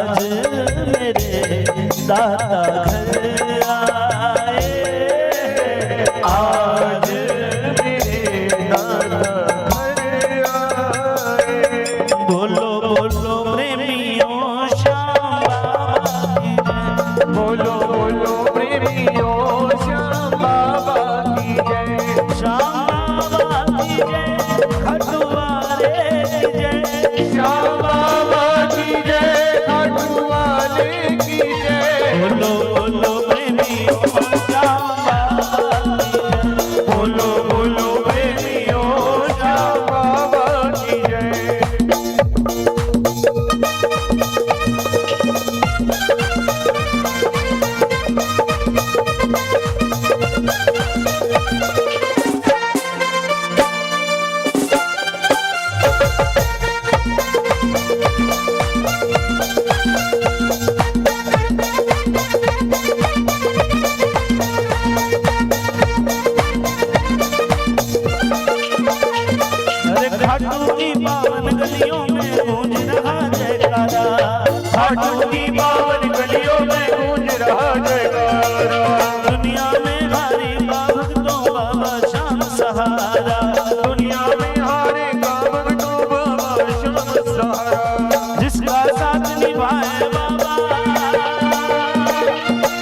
आज मेरे दाता घर आए, आज मेरे दादा घर आए। बोलो बोलो प्रेमियों श्याम बाबा की जय। बोलो बोलो प्रेमियों श्याम बाबा की जय। श्याम बाबा की जय, खटुआरे की जय। श्याम बाबा की जय, खाटू वाले की जय। बोलो बोलो प्रेमियों श्याम बाबा की जय। बोलो बोलो प्रेमियों श्याम बाबा की जय। अरे खाटू की पावन गलियों में गूंज रहा जयकारा। खाटू की पावन गलियों में गूंज रहा जयकारा। दुनिया में हारे भक्तों बाबा श्याम सहारा। दुनिया में हारे काम तो बाबा श्याम सहारा। जिसका साथ निभाए बाबा,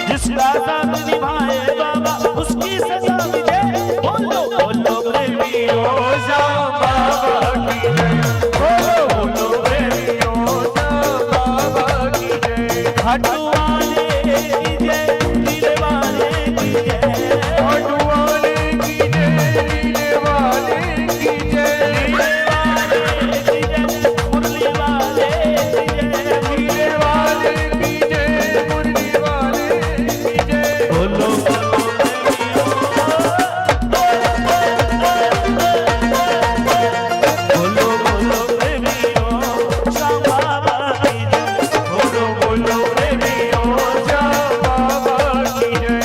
जिसका साथ निभाए बाबा, उसकी सजा विजय। बोलो बोलो प्रेमियों श्याम बाबा की जय। बोलो बोलो प्रेमियों श्याम बाबा की जय। खाटू वाले की जय, दिल वाले की जय। खाटू वाले की जय, लीले वाले की जय। लीले वाले की जय, मुरली वाले की जय। लीले वाले की जय, मुरली वाले की जय। बोलो बोलो बोलो बोलो प्रेमियों श्याम बाबा की जय। बोलो बोलो प्रेमियों श्याम बाबा की जय।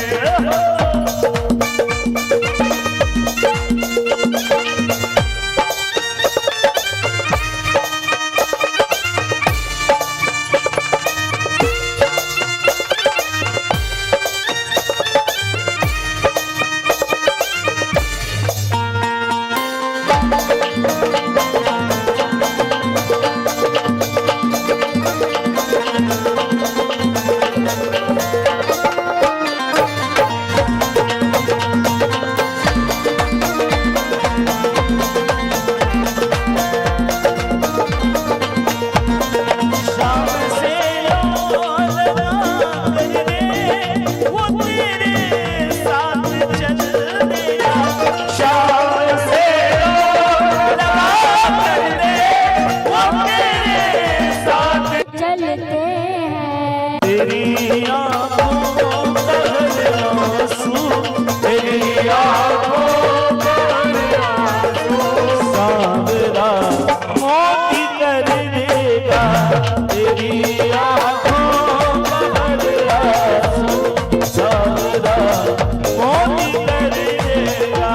शाम से लौट करने वो तेरे साथ चल देगा। शाम से लौट करने वो तेरे साथ चलते हैं। तेरी आँखों का हर आंसू, तेरी आँखों का हर आंसू सांवरा मोती कर देगा। तेरी आँखों का हर आंसू सांवरा मोती कर देगा।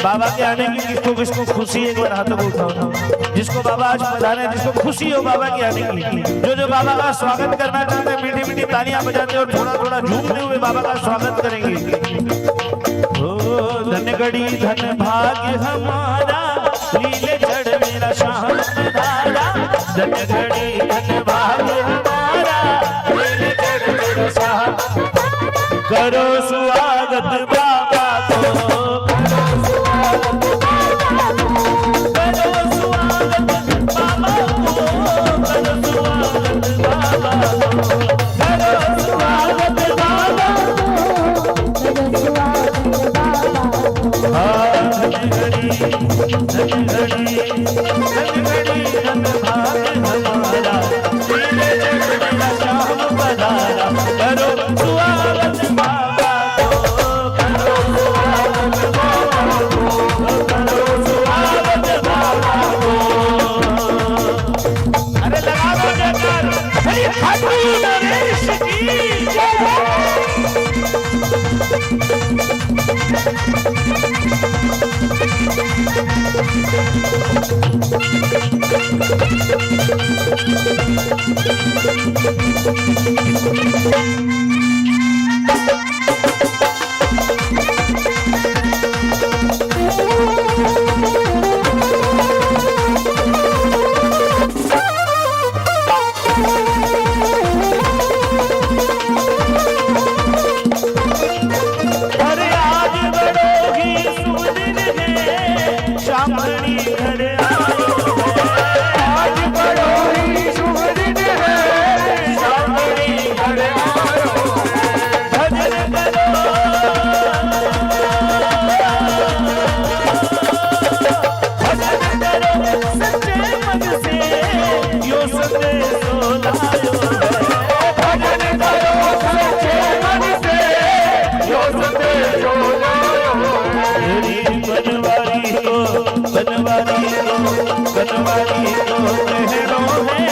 बाबा के आने की किसको किसको खुशी, एक बार हाथों को उठाओ। जिसको बाबा आज पधारे, जिसको खुशी हो बाबा के आने की, जो बाबा का स्वागत करना चाहते हैं, मीठी मीठी तालियां बजाते और थोड़ा थोड़ा झूमते हुए बाबा का स्वागत करेंगे। ओ धन घड़ी धन भाग्य हमारा, लीले चढ़ मेरा श्याम पधारा। धन घड़ी धन भाग्य हमारा, लीले चढ़ मेरा श्याम। करो स्वागत बाबा को, अरे आज बड़ो ही शुभ दिन है, श्यामणी घर आयो है। आज बड़ो ही शुभ दिन है, श्यामणी घर आयो है। भजन करो सच्चे मन से, यो संदेशो लायो है। भजन करो सच्चे मन से, यो संदेशो लायो है। तेरी बनवारी को बनवारी को रहनो है,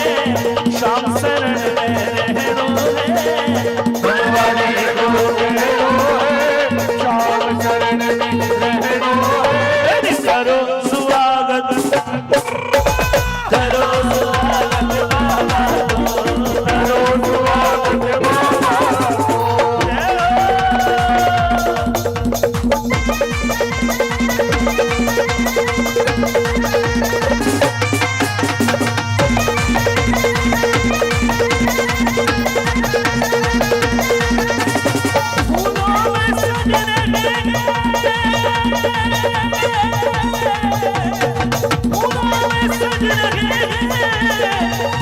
श्याम शरण में रहनो है। बनवारी को रहनो है, श्याम शरण में रहनो है। करो स्वागत, करो स्वागत बाबा को, करो स्वागत बाबा को। फूलों में सज रहे, फूलों में सज रहे,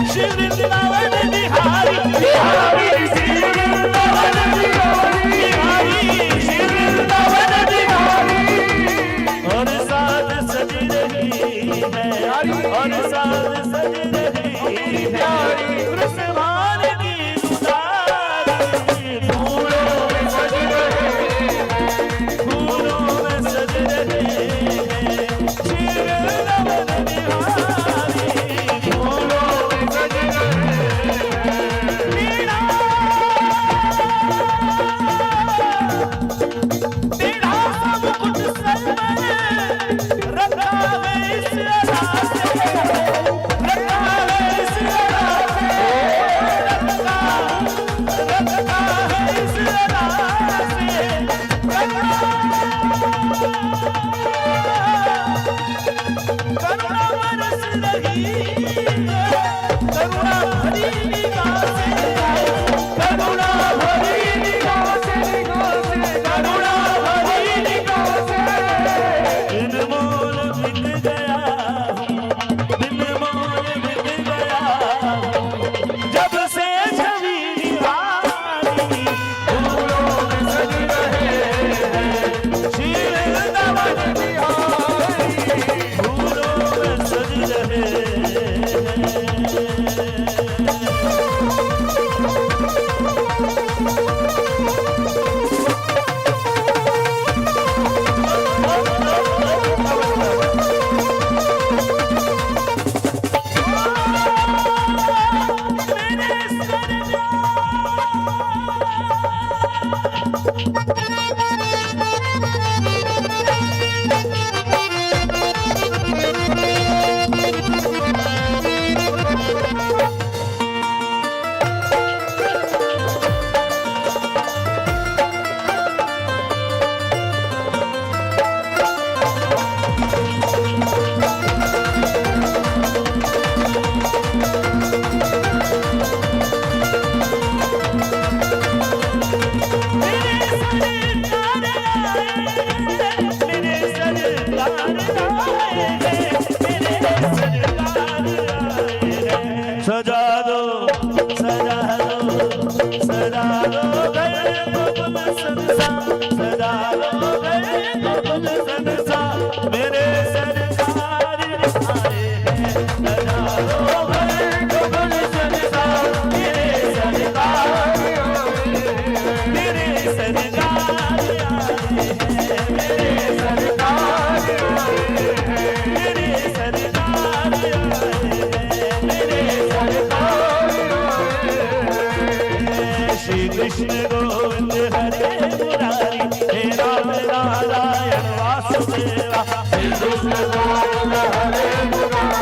श्री वृंदावन बिहारी, बिहारी श्री वृंदावन बिहारी, बिहारी श्री वृंदावन बिहारी। और साथ सज रही है, और साथ सज रही है, कृष्ण की दुलारी। फूलों में सज रहे हैं, फूलों में सज रहे हैं, श्री वृंदावन बिहारी। फूलों में सज रहे हैं, वीणा वीणा सब कुछ सर में रखा है इस अदा से, रखा है इस अदा से, रखा है इस अदा से, करुणा बरस रही है, करुणा भरी निगाह से, करुणा भरी निगाह से, करुणा भरी निगाह से। बिन मोल बिक गया हूँ, बिन मोल बिक गया हूँ, जब से छवि निहारी। फूलों में सज रहे हैं, श्री वृंदावन बिहारी। फूलों में सज रहे हैं। सजा दो सजा दो सजा दो घर को गुल संसार, सजा दो घर को गुल संसार, मेरे सरकार आए हैं। सजा दो घर को गुल संसार, मेरे सरकार मेरे सरकार आए हैं, मेरे सरकार मेरे सरकार आए हैं, मेरे श्री कृष्ण गोविंद हरे मुरारी, हे राम नारायण वासुदेवा। श्री कृष्ण गोविंद हरे मुरारी,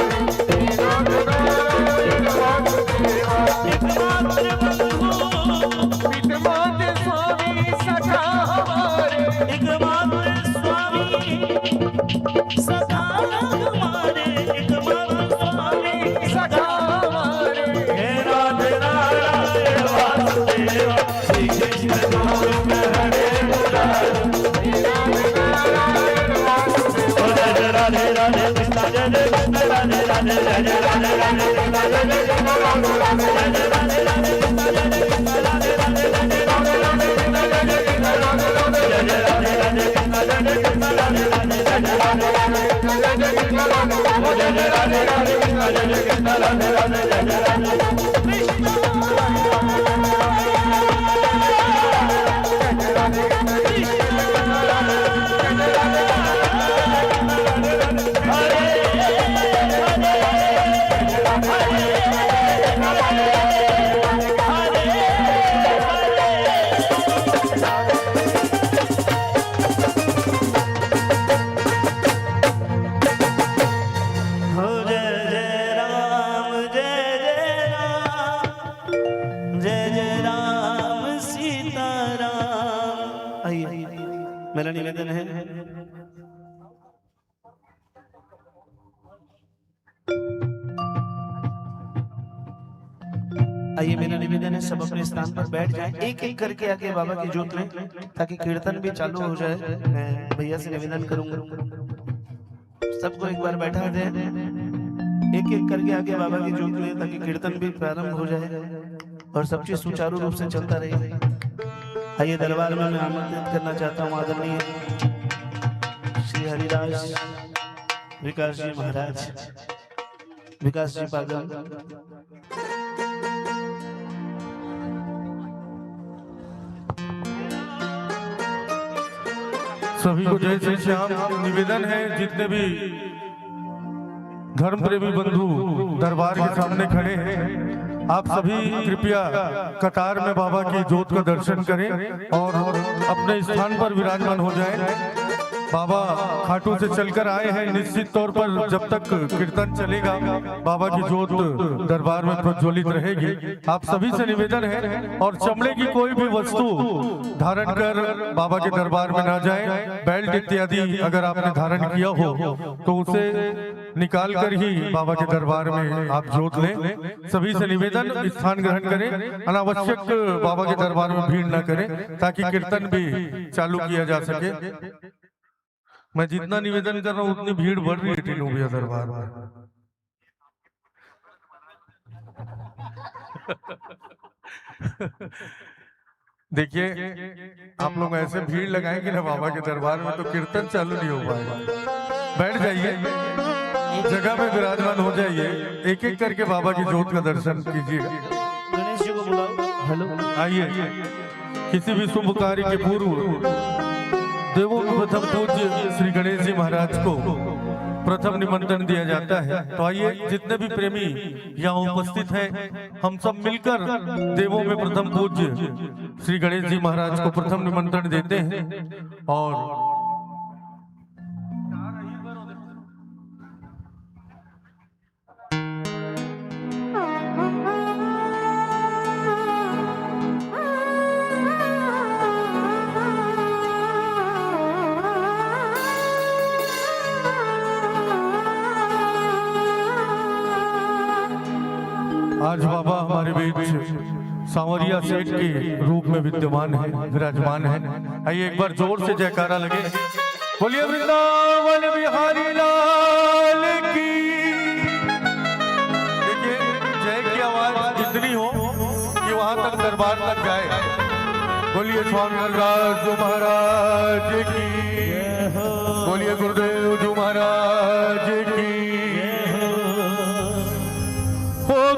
हो जय जय राम जय जय राम जय जय राम सीताराम। आइए मेरा निवेदन है आइए मेरा निवेदन है सब अपने स्थान पर बैठ जाएं, एक एक करके आके बाबा की जोत लें ताकि कीर्तन भी चालू हो जाए। मैं भैया से निवेदन करूंगा सबको एक बार बैठा दें, एक एक करके आके बाबा की जोत लें ताकि कीर्तन भी प्रारंभ हो जाए और सब चीज सुचारू रूप से चलता रहे। आइए दरबार में मैं आमंत्रित करना चाहता हूँ आदरणीय श्री हरिदास विकास जी महाराज, विकास जी पागल। सभी को जय श्री श्याम। निवेदन है जितने भी धर्म प्रेमी बंधु दरबार के सामने खड़े हैं, आप सभी कृपया कतार में बाबा की जोत का दर्शन करें और अपने स्थान पर विराजमान हो जाएं। बाबा खाटू से चलकर आए हैं, निश्चित तौर पर जब तक कीर्तन चलेगा बाबा की जोत दरबार में प्रज्वलित रहेगी। आप सभी से निवेदन है और चमड़े की कोई भी वस्तु धारण कर बाबा के दरबार में ना जाए। बेल्ट इत्यादि अगर आपने धारण किया हो तो उसे निकाल कर ही बाबा के दरबार में आप जोत लें। सभी से निवेदन स्थान ग्रहण करें, अनावश्यक बाबा के दरबार में भीड़ न करें ताकि कीर्तन भी चालू किया जा सके। मैं जितना निवेदन कर रहा हूँ उतनी भीड़ बढ़ रही है टीनू भैया दरबार में। देखिए आप लोग ऐसे भीड़ लगाएंगे ना बाबा के दरबार में तो कीर्तन चालू नहीं हो पाएगा। बैठ जाइए, जगह में विराजमान हो जाइए, एक एक करके बाबा की जोत का दर्शन कीजिए। गणेश जी को बुलाओ। हेलो आइए, किसी भी शुभ कार्य के पूर्व देवों में प्रथम पूज्य श्री गणेश जी महाराज को प्रथम निमंत्रण दिया जाता है। तो आइए जितने भी प्रेमी यहाँ उपस्थित हैं, हम सब मिलकर देवों में प्रथम पूज्य श्री गणेश जी महाराज को प्रथम निमंत्रण देते हैं। और आज बाबा हमारे बीच सांवरिया सेठ के रूप में विद्यमान है, विराजमान है। आइए एक बार जोर से जयकारा लगे, बोलिए वृंदावन बिहारी लाल की। देखिए जय की आवाज इतनी हो कि वहां तक दरबार तक जाए। बोलिए स्वामी नरराज महाराज की, बोलिए गुरुदेव जी महाराज की।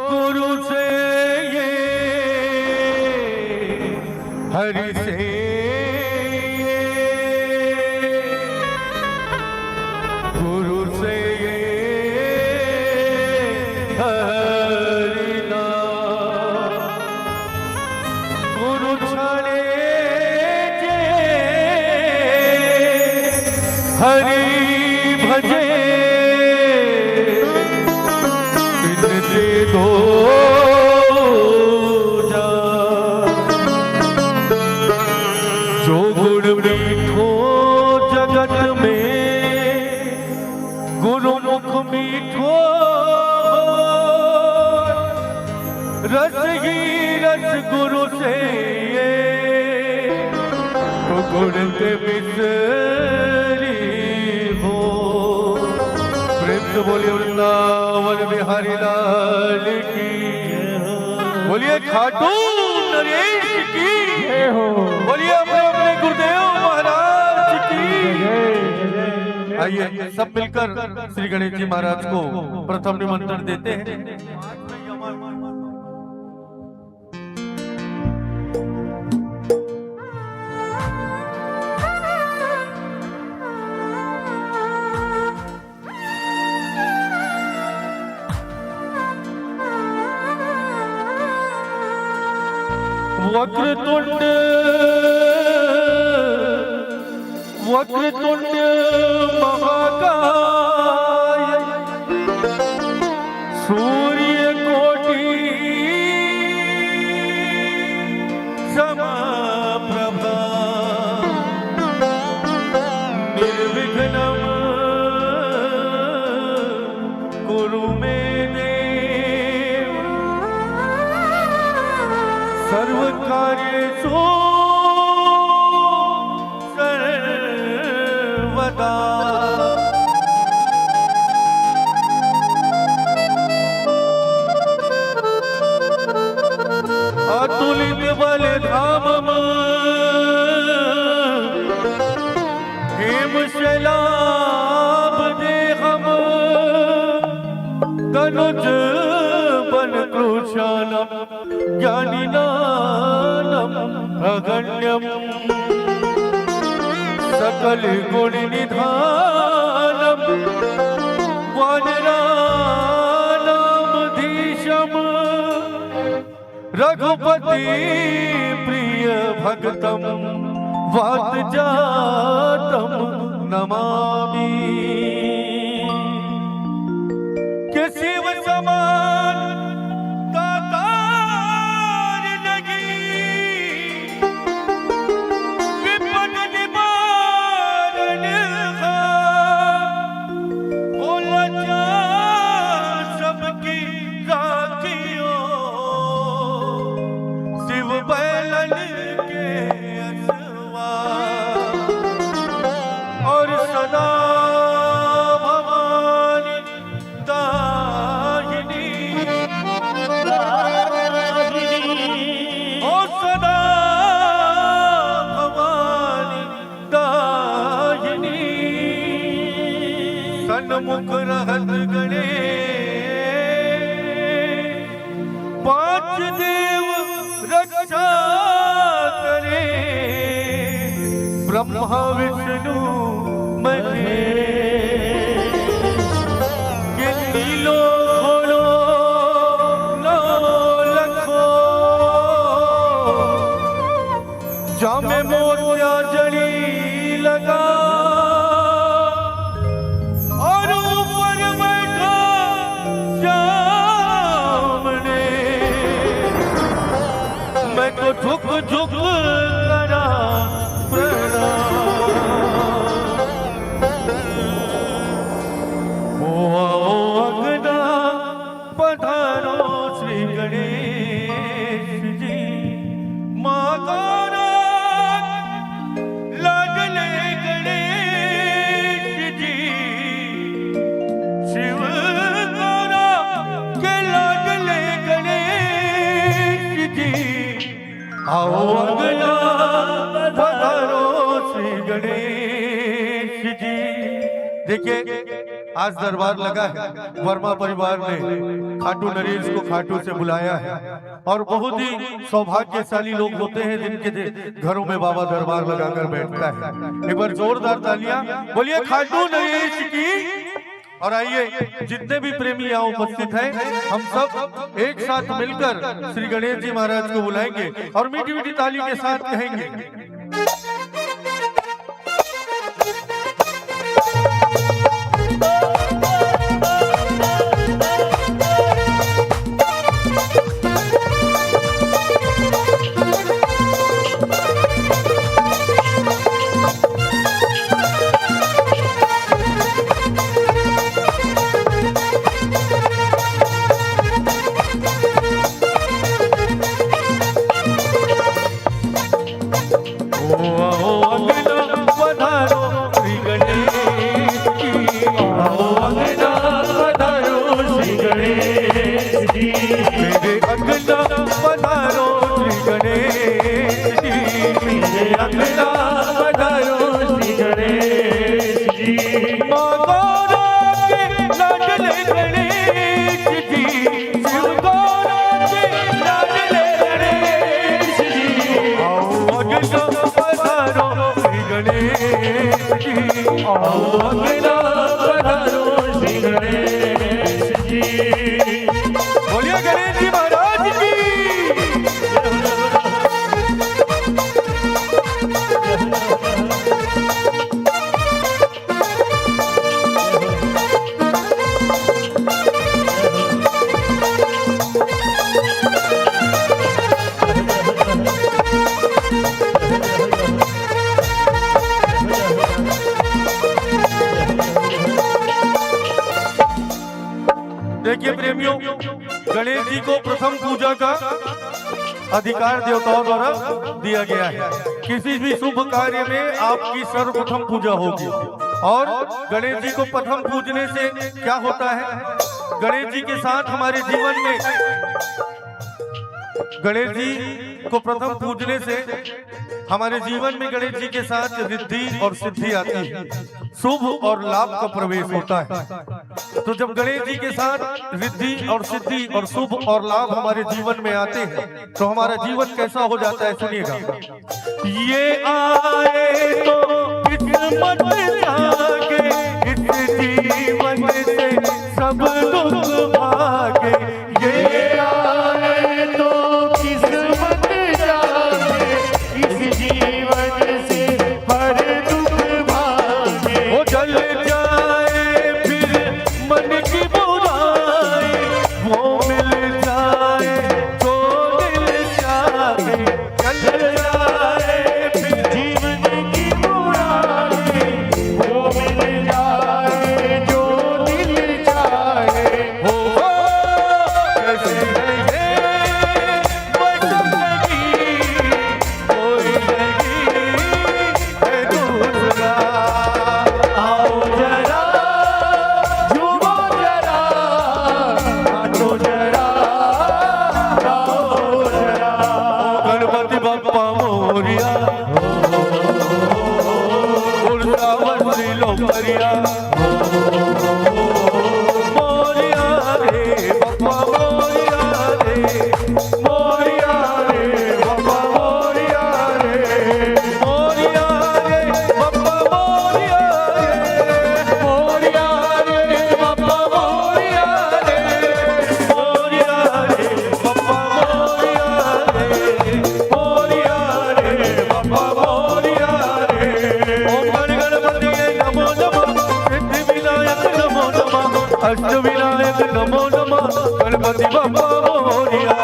गुरु से ये हरि से गुरु से ये हरि नाम, गुरु छाड़े जे हरि भजे दो जो गुण मीठो जगत में गुरुमुख मीठो रस ही रस गुरु से तो गुण के बिसरी हो। से बोलिए वृंदावन बिहारी लाल की, बोलिए खाटू नरेश की, बोलिए अपने अपने गुरुदेव महाराज की। आइए सब मिलकर श्री गणेश जी महाराज को प्रथम निमंत्रण देते हैं। वक्रतुंड वक्रतुंड महाकाय सूर्य कोटि समप्रभा निर्विघ्नं कुरु मे देव सर्व कार्येषु सर्वदा। अतुलित बल धामम हेम शैलाभ देहम कनुज बन कृशानम ज्ञानिनानम अगण्यम सकल गुण निधानम वानरानामधीशम रघुपति प्रिय भक्तम वातजातम नमामि। के शिव समान दातार नहीं, विपद निवारण भोला जा सबकी राखियो, शिव बैलन के असवा और सदा भवानी दाहिनी और सदा भवानी दाहिनी सन्मुख रहत गणेश पांच देव रक्षा करे, ब्रह्मा विष्णु महेश के नीलो घोड़ो नो लखो, जामे मोतिया जड़ी लगा और ऊपर बैठा सामने, मैं तो झुक झुक करा प्रणाम। ओ अगना पधारो श्री गणेश जी, माँ गौरा लागले गणेश जी, शिव गौरा के लागले गणेश जी, आओ अगला पधारो श्री गणेश जी। देखिए आज दरबार लगा है, वर्मा परिवार ने खाटू नरेश को खाटू से बुलाया है और बहुत ही सौभाग्यशाली लोग होते हैं जिनके घरों में बाबा दरबार लगाकर बैठता है। एक बार जोरदार तालियां बोलिए खाटू नरेश की। और आइए जितने भी प्रेमी यहाँ उपस्थित हैं, हम सब एक साथ मिलकर श्री गणेश जी महाराज को बुलाएंगे और मीठी मीठी ताली के साथ कहेंगे। बोलिए गणेश जी महाराज की। देखिए प्रेमियों, गणेश जी को प्रथम पूजा का अधिकार देवताओं द्वारा दिया गया है। किसी भी शुभ कार्य में आपकी सर्वप्रथम पूजा होगी। और गणेश जी को प्रथम पूजने से क्या होता है? गणेश जी के साथ हमारे जीवन में, गणेश जी को प्रथम पूजने से हमारे जीवन में गणेश जी के साथ रिद्धि और सिद्धि आती है, शुभ और लाभ का प्रवेश होता है। तो जब गणेश जी के साथ रिद्धि और सिद्धि और शुभ और लाभ हमारे जीवन में आते हैं तो हमारा जीवन कैसा हो जाता है, सुनिएगा। ये आए तो किस्मत जागे, इस जीवन से सब दुख भागे। ये आए तो किस्मत जागे, इस जीवन से हर दुख भागे। वो जल जाए फिर मन की बुराई, वो मिल जाए तो दिल चाहे। जल जाए फिर जीवन की बुराई, वो मिल जाए जो दिल चाहे। हो कैसे ये बदलगी, कोई नहीं है दूसरा। आओ जरा झूमो जरा, नाचो जरा, गाओ जरा। गणपति बप्पा मोरिया, उड़ावती लोकरिया। मोरिया रे बप्पा मोरिया रे, मोरिया रे बप्पा मोरिया रे, मोरिया रे बप्पा मोरिया रे, मोरिया रे बप्पा मोरिया रे, मोरिया रे बप्पा मोरिया रे, मोरिया रे बप्पा मोरिया रे। ओम गणपति नमो नमः, सिद्धि विनायक नमो नमः, अष्ट विनायक नमो नमः, गणपति बप्पा मोरिया।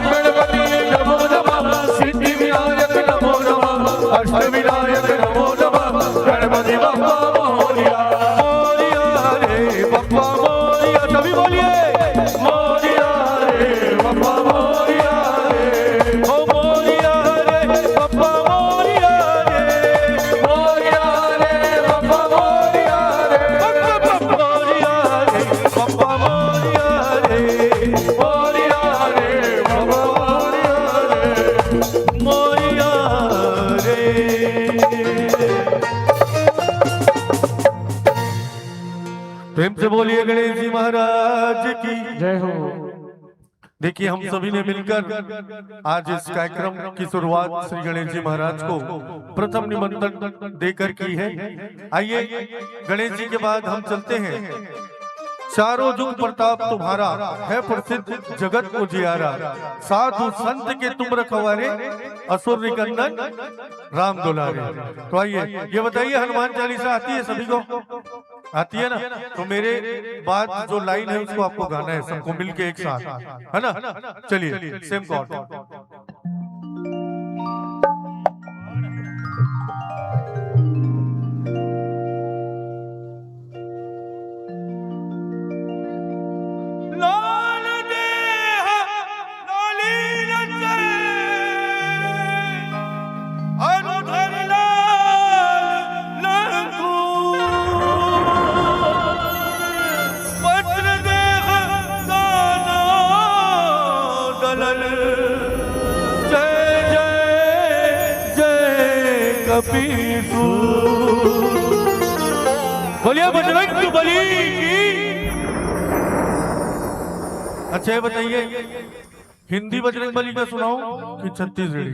गणपति नमो नमः, सिद्धि विनायक नमो नमः, अष्ट विनायक नमो नमः, गणपति बप्पा मोरिया। मोरिया रे बप्पा मोरिया, सभी बोलिए मोरिया रे बप्पा मोरिया रे। ओ मोरिया रे बप्पा मोरिया रे, मोरिया रे बप्पा मोरिया रे, मोरिया रे बप्पा मोरिया रे, मोरिया रे बप्पा मोरिया रे, मोरिया रे। प्रेम से बोलिए गणेश जी महाराज की जय हो। देखिए हम सभी ने मिलकर आज इस कार्यक्रम की शुरुआत श्री गणेश जी महाराज को प्रथम निमंत्रण देकर की है। आइए गणेश जी के बाद हम चलते हैं। चारों युग प्रताप तुम्हारा है प्रसिद्ध जगत उजियारा, साधु संत के तुम रखवारे, असुर निकंदन राम दुलारे। तो आइए ये बताइए, हनुमान चालीसा आती है सभी को? आती है ना? तो मेरे बाद जो लाइन है उसको आपको गाना है सबको मिलके एक साथ, है ना? चलिए सेम कॉर्ड। लाल देह लालीन से, अनुधर लाल लंगूर, पत्र देह दाना दलल, जय जय जय कपीसूर। बोलिए बजरंग बली की। अच्छा ये बताइए, हिंदी बजरंग बली का सुनाऊं कि छत्तीसगढ़ी?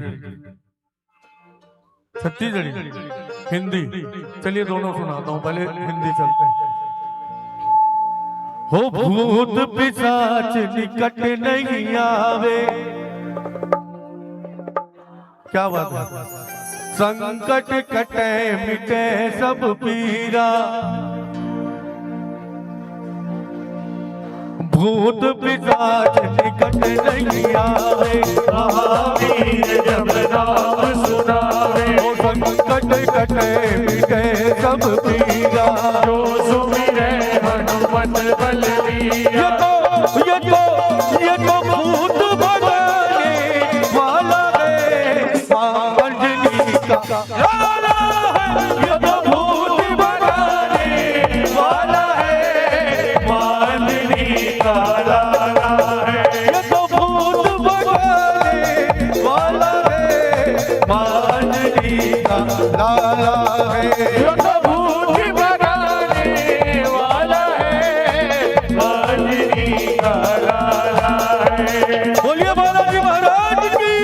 छत्तीसगढ़ी हिंदी, चलिए दोनों सुनाता हूं। पहले हिंदी चलते हैं। हो भूत पिशाच निकट नहीं आवे। क्या बात है। संकट कटे मिटे सब पीरा, भूत पिशाच निकट नहीं आवे। महावीर जब नाम सुनावे, हो संकट कटे मिटे सब पीरा, जो सुमिरे हनुमत बलवीरा। ये तो भूत भगाने वाला है मां अंजनी का लाला है। ये तो भूत भगाने वाला है मां अंजनी का लाला है। ये तो भूत भगाने वाला है मां अंजनी का लाला है। जो तो भूत भगाने वाला है, अंजनी का लाला है। बोलिए बालाजी महाराज की।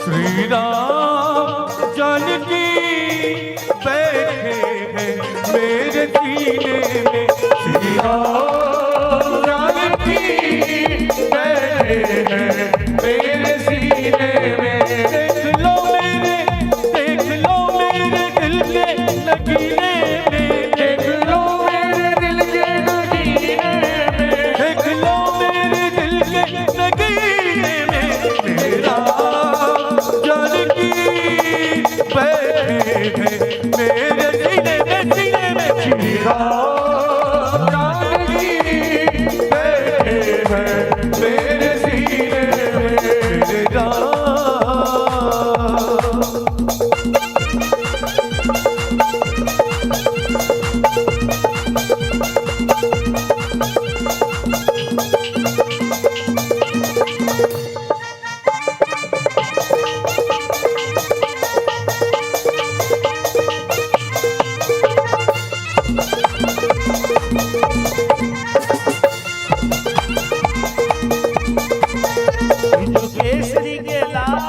श्री राम जानकी बैठे हैं मेरे सीने में। श्री राम जानकी बैठे हैं मेरे सीने में। देख लो मेरे दिल के नगीने में। देख लो मेरे दिल के नगीने में, देख लो मेरे दिल के नगीने में। मेरा जानकी बैठे हैं मेरे सीने में। श्री राम जानकी बैठे हैं मेरे सीने में। राम जो केसरी के लाल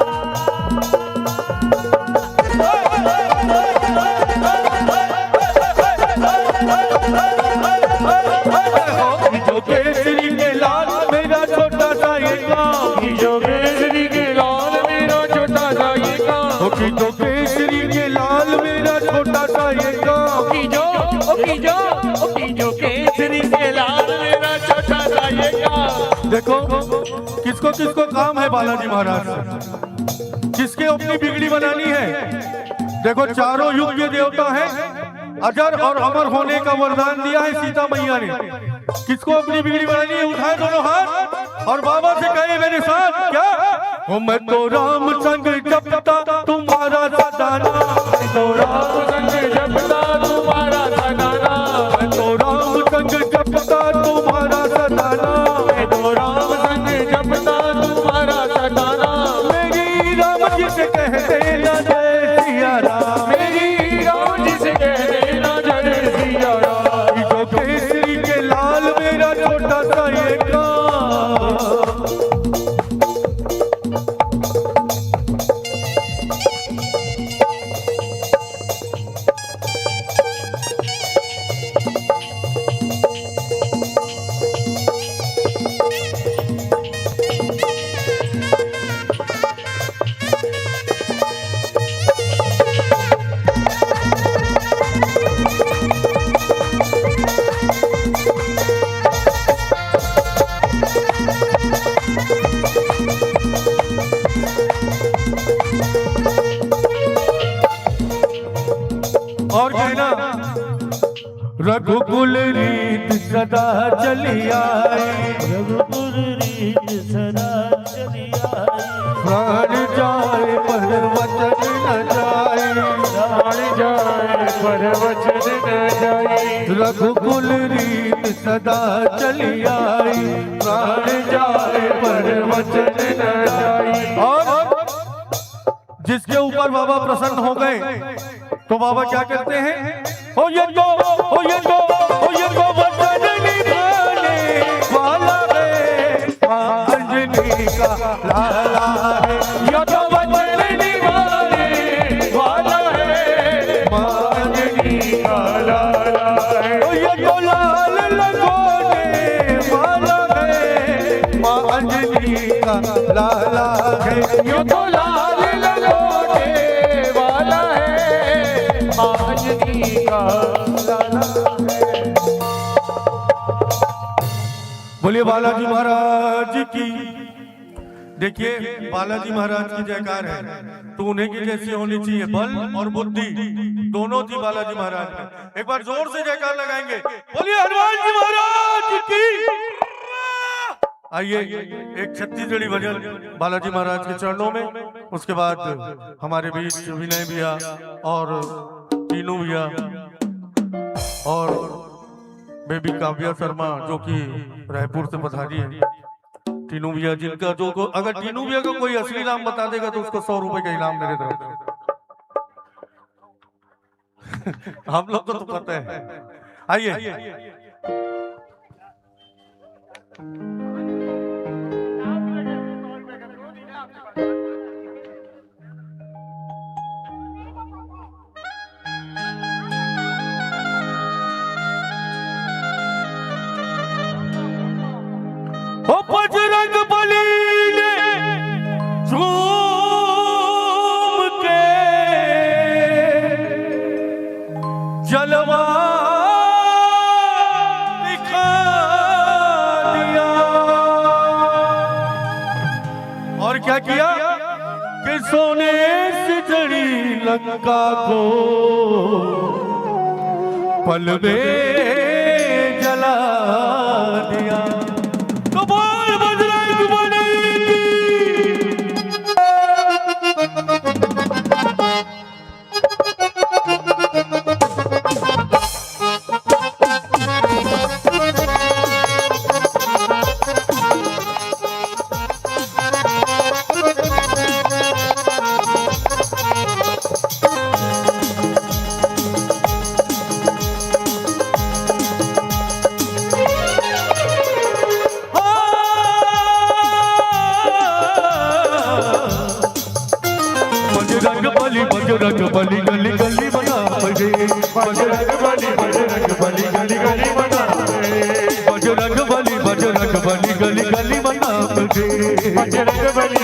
जो केसरी के लाल मेरा छोटा सा ये गाँव। जो केसरी के लाल मेरा छोटा सा ये गाँव। जो केसरी के लाल मेरा छोटा सा ये गाँव। जो केसरी के लाल मेरा छोटा सा ये गाँव। देखो किसको किसको काम है बालाजी महाराज से, किसके अपनी बिगड़ी बनानी है। देखो चारों युग के देवता हैं, अजर और अमर होने का वरदान दिया है सीता मैया ने। किसको अपनी बिगड़ी बनानी है, उठाए दोनों हाथ और बाबा से कहे मेरे साथ क्या। ओ मैं तो राम संग जपता तुम्हारा सदाना। मैं तो राम संग जपता तुम्हारा सदाना। मैं तो राम संग जपता तुम्हारा सदाना। मैं तो राम संग जपता तुम्हारा सदाना। मेरी राम जी से कहते ना जय सिया राम। मेरी राम जी से कह देना जय सिया राम। जो केसरी के लाल मेरा छोटा सा ये गाँव। ना, रघुकुल रीत सदा चली आई, रघुकुल रीत सदा चली आई, प्राण जाए पर वचन न जाए, प्राण जाए पर वचन न जाए, रघुकुल रीत सदा चली आई, प्राण जाए पर वचन न जाए। और जिसके ऊपर बाबा प्रसन्न हो गए तो बाबा क्या कहते हैं, हो ये को वचन निभाने वाला है, मां अंजनी का लाला है, ये तो वचन निभाने वाला है, मां अंजनी का लाला है, ये तो लाल लगोने वाला है, मां अंजनी का लाला है, ये तो लाल लगोने वाला है, मां अंजनी का लाला है। बोलिए बालाजी महाराज की। देखिए बालाजी महाराज की जयकार है तो उन्हीं की जैसी होनी चाहिए, बल और बुद्धि दोनों थी बालाजी महाराज में। एक बार जोर से जयकार लगाएंगे, बोलिए हनुमान जी महाराज की। आइए एक छत्तीसगढ़ी भजन बालाजी महाराज के चरणों में, उसके बाद हमारे बीच विनय भैया और तीनू भैया और बेबी काव्या शर्मा जो कि रायपुर से पधारी है, तीनू भैया जिनका जो अगर तीनू भैया का कोई असली नाम बता देगा तो उसको 100 रुपए का इनाम मेरे तरफ से। हम लोग को तो पता है। आइए ओ बजरंग बली ने झूम के जलवा दिखा दिया, और क्या किया कि सोने से जड़ी लंका को पल में जला दिया। तो बोल बजरंग बली बजरंग बली गली गली बना बजे, बजरंग बली गली गली बना बजे, बजरंग बली गली गली बना बजे, बजरंग बली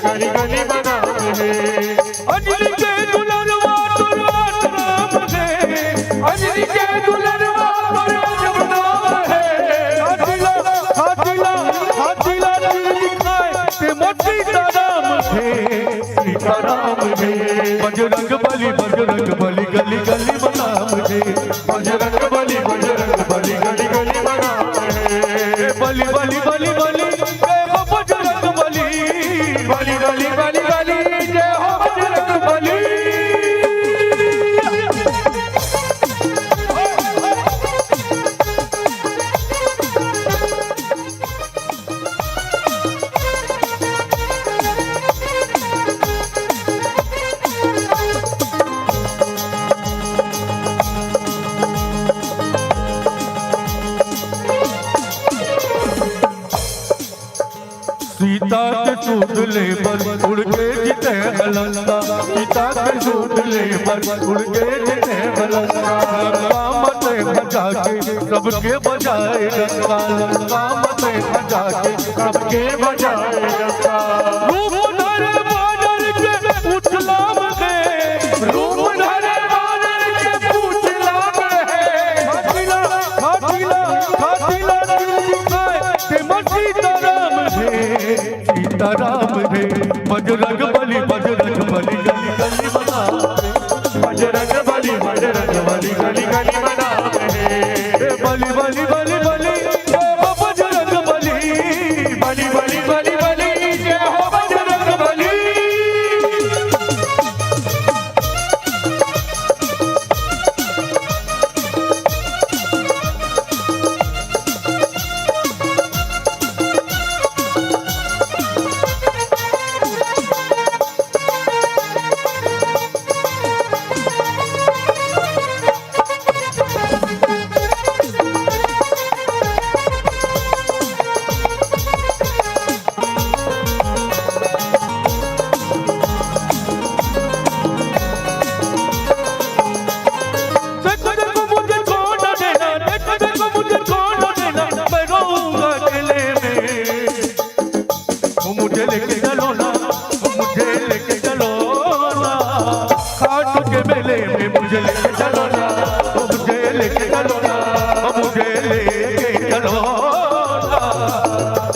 गली गली बना बजे। अंजलि के दुल्हनवा तोरा नाम है, अंजलि के दुल्हनवा तोरा नाम है, हाथिला हाथिला हाथिला दिखाए ते मोती का नाम है, सीता राम है। बजरंग बली गली गली बना मुझे, बजरंग बली गली गली बना मुझे, बली बली बली बली जय हो बजरंग बली, बली बली बली बली जय हो बजरंग बली। सीता के सूद ले पर उड़ के जिते लंका, सीता के सूद ले पर उड़ के जिते लंका, लंका मते बजा के सबके बजाए लंका, लंका मते बजा के सबके बजाए लंका। रूप धरे बानर के पूछ लाम है, रूप धरे बानर के पूछ लाम है, हाथिला हाथिला हाथिला दिखाए ते मसी राम है, सीता राम है। बजरंग बली गली गली बना, बजरंग बली बलि गली गली मनावे बलि बलि बलि बलि जय हो बजरंग बली। बलि बलि बलि बलि जय हो बजरंग बली। मुझे लेके चलो ना, मुझे लेके चलो ना, खाटू के मेले में मुझे लेके चलो ना, मुझे लेके चलो ना, मुझे लेके चलो ना,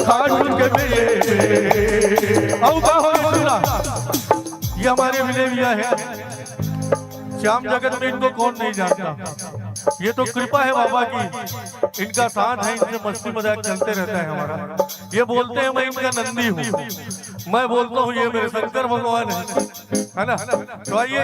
खाटू के मेले में। आओ कहो सुना, ये हमारे विनय भैया है, श्याम जगत में इनको कौन नहीं जानता। ये तो कृपा है बाबा की, इनका साथ है, इनसे मस्ती मजाक चलते रहता है हमारा। ये बोलते हैं मैं इनका नंदी हूँ, मैं बोलता हूँ ये मेरे शंकर भगवान है ना। तो आइए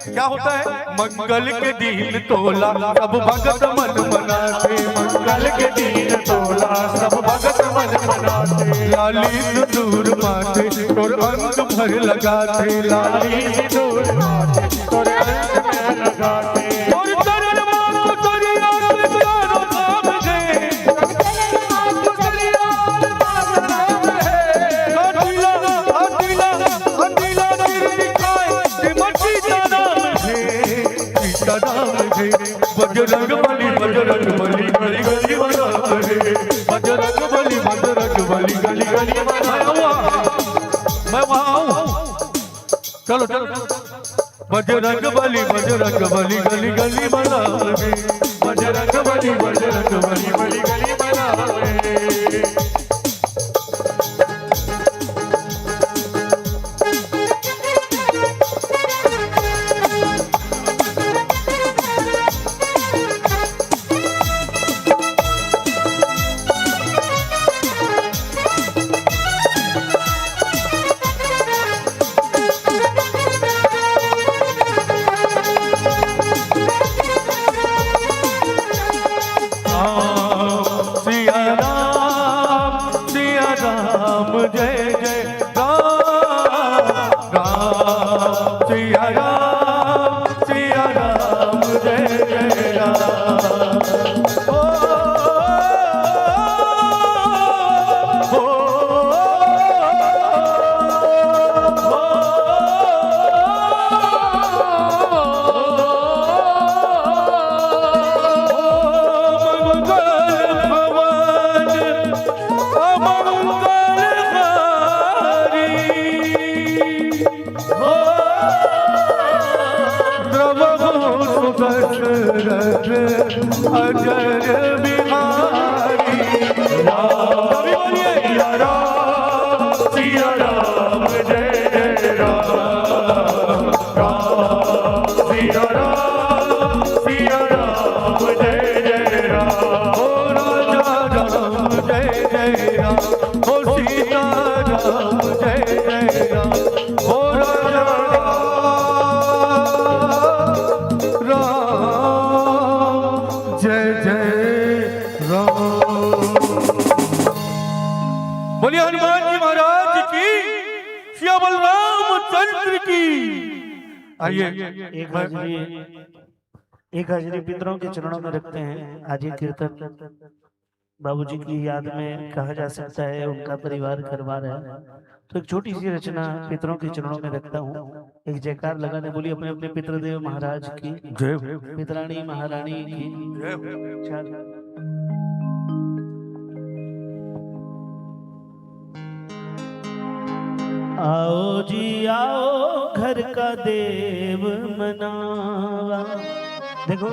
क्या होता है, मंगल के दिन तोला सब भगत मन मनाते, मंगल के दिन तोला सब भगत मन मनाते, लाली सिंदूर माथे और अंग भर लगाते, लाली सिंदूर माथे तोरे अंग में लगाते, और चरण मानो तोरी आंख चारों धाम गए, अटीला अटीला अटीला गिर दिखाए सिमटी जाना है, सीता नाम है बजरंग बली गली गली मनावे, बजरंग बली गली गली मनावा। मैं वहाँ हूँ, चलो चलो। बजरंग बली गली गली मनावे, बजरंग बली गली गली मनावे। जय जय राम राम सिया राम जय जय राम। अजर बिहारी कभी बोलिए सिया राम जय जय राम राम सिया राम जय जय राम। ओ राजा राम जय जय राम, ओ सीता राम जय जय राम, ओ राजा जय जय राम। बोलिए हनुमान जी महाराज की, श्री बलराम चंद्र की। आइए एक हाजिरी पितरों के चरणों में रखते हैं। आज ये कीर्तन बाबूजी की याद में कहा जा सकता है, उनका परिवार करवा रहा है, तो एक छोटी सी रचना पितरों के चरणों में रखता हूँ। एक जयकार लगाने बोली अपने अपने पितृदेव महाराज की जय, पितरानी महारानी की जय। आओ जी आओ घर का देव मनावा। देखो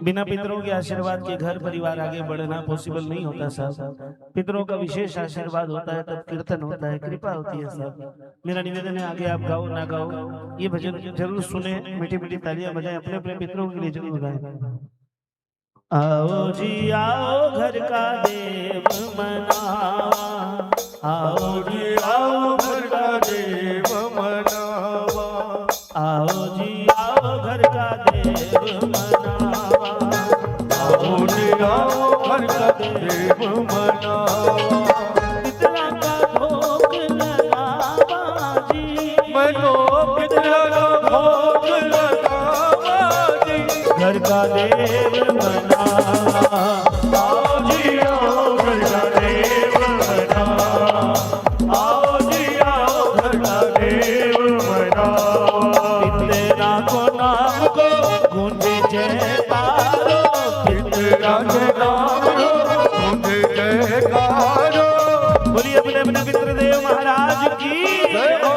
बिना पितरों के आशीर्वाद के घर परिवार आगे बढ़ना पॉसिबल नहीं होता साहब। पितरों का विशेष आशीर्वाद होता है, तब कीर्तन होता है, कृपा होती है साहब। मेरा निवेदन है, आगे आप गाओ ना गाओ, ये भजन जरूर सुने, मीठी मीठी तालियां बजाएं, अपने अपने पितरों के लिए जरूर गाएं। आओ जी आओ घर का देव मनावा, आओ जी आओ घर का देव मनावा, आओ जी आओ घर का देव मनावा, आओ जी आओ घर का देव मनावा। पितरा का भोग लगावा जी, मनो पितरा का भोग लगावा जी, घर का देव मनावा, आओ जी आओ घर का देव मनावा, आओ जी आओ घर का देव मनावा। पितरा को नाम को गूंजे जयकारो, पितरा के नाम को गूंजे जयकारो। बोलिए अपने अपने पितृदेव महाराज की जय हो।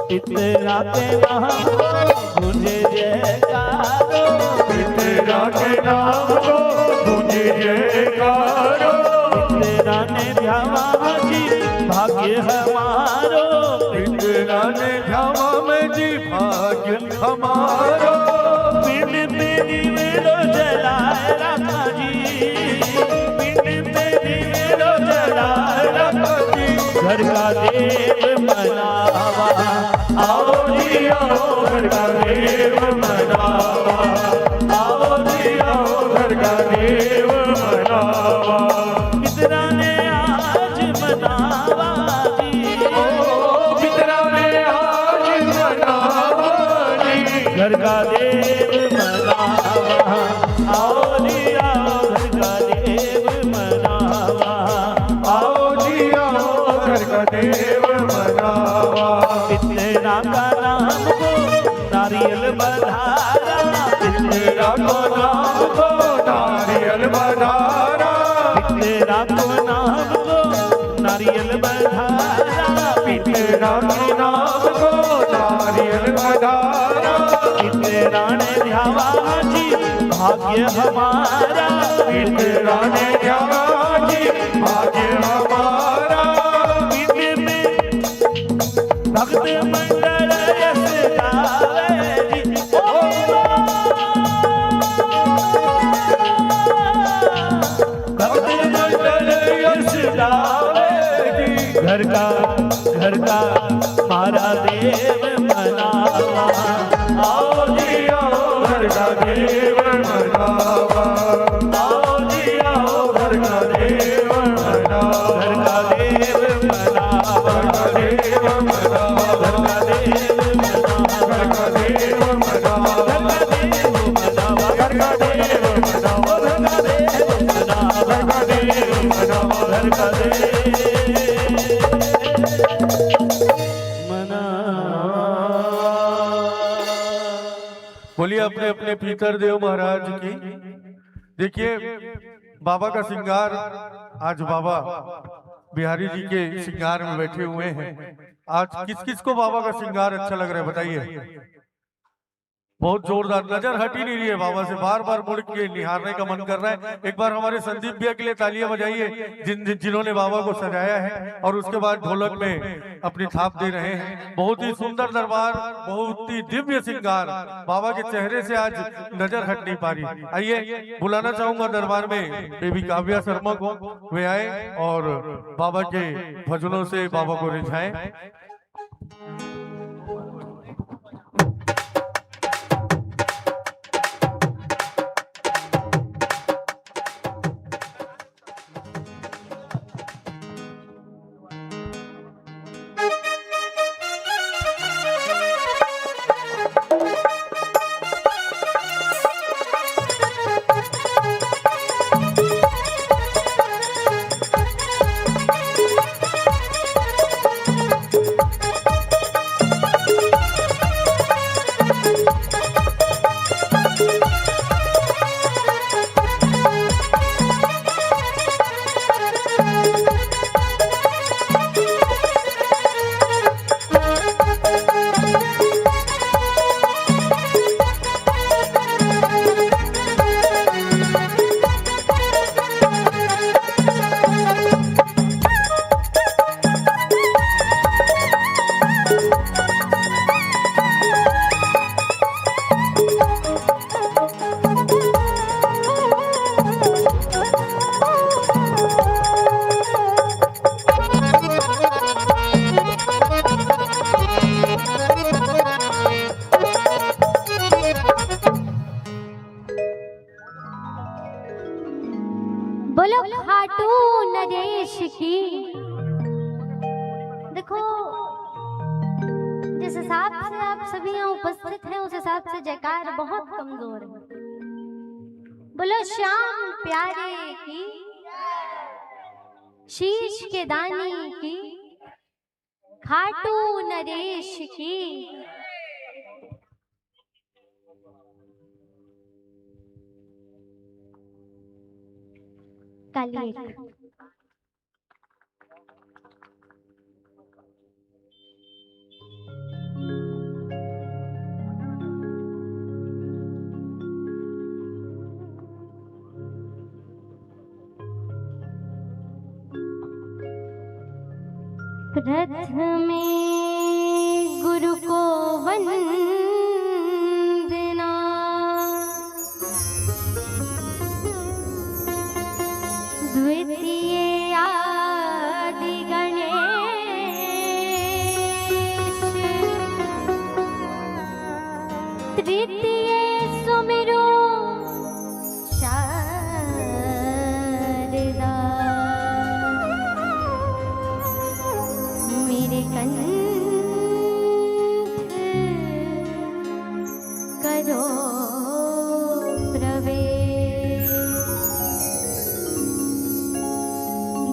पितरा के नाम को गूंजे जयकारो, पितरा के नाम को गूंजे जयकारो। पितरा ने ध्यावा जी भाग्य हमारो, पितरा ने ध्यावा में जी भाग्य हमारो। पिंड पे दिवेलो जलाए रखा जी, पिंड पे दिवेलो जलाए रखा जी, घर का देव मनावा, आओ जी आओ घर का देव मनावा, आओ जी आओ घर का देव मनावा। पितरा ने आज मनावा जी, ओ पितरा ने आज मनावा जी, घर का देव मनावा, आओ जी आओ घर का देव मनावा, आओ जी आओ घर का देव मनावा। पितरा का नाम को नारियल बधारा, पितरा को नाम को नारियल बधारा, पितरा को नाम को नारियल बधारा, पितरा के नाम को नारियल बधारा। पितरा ने ध्यावा जी भाग्य हमारा, पितरा ने ध्यावा जी भाग्य हमारा। पिंड में भक्त मंडल यश गावे जी, भक्त मंडल यश गावे जी, घर का मारा देव मनावा, आओ जी आओ घर का देव मनावा, आओ जी आओ घर का देव मनावा, घर का देव मनावा, घर का देव मनावा, घर का देव मनावा, घर का देव मनावा, घर का देव मनावा, घर का देव मनावा, घर का देव मनावा, घर का देव मनावा, घर का देव बोलिए अपने अपने पीतर देव महाराज की। देखिए बाबा का श्रृंगार, आज बाबा बिहारी जी के श्रृंगार में बैठे हुए हैं। आज किस किस को बाबा का श्रृंगार अच्छा लग रहा है बताइए। बहुत जोरदार, नजर हट ही नहीं रही है बाबा से, बार बार मुड़ के निहारने का मन कर रहा है। एक बार हमारे संदीप भैया के लिए तालियां बजाइए जिन्होंने बाबा को सजाया है और उसके बाद ढोलक में अपनी थाप दे रहे हैं। बहुत ही सुंदर दरबार, बहुत ही दिव्य श्रृंगार, बाबा के चेहरे से आज नजर हट नहीं पा रही। आइए बुलाना चाहूंगा दरबार में बेबी काव्या शर्मा को, वे आए और बाबा के भजनों से बाबा को रिझाएं। बोलो खाटू नरेश की। देखो जिस हिसाब से आप सभी यहाँ उपस्थित हैं उस हिसाब से जयकार बहुत कमजोर है। बोलो श्याम प्यारे की, शीश के दानी की, खाटू नरेश की। काली प्रथमे गुरु को वंदना, द्वितीय आदि गणेश, तृतीय सुमिरो शारदा। मेरे कंठ करो प्रवेश,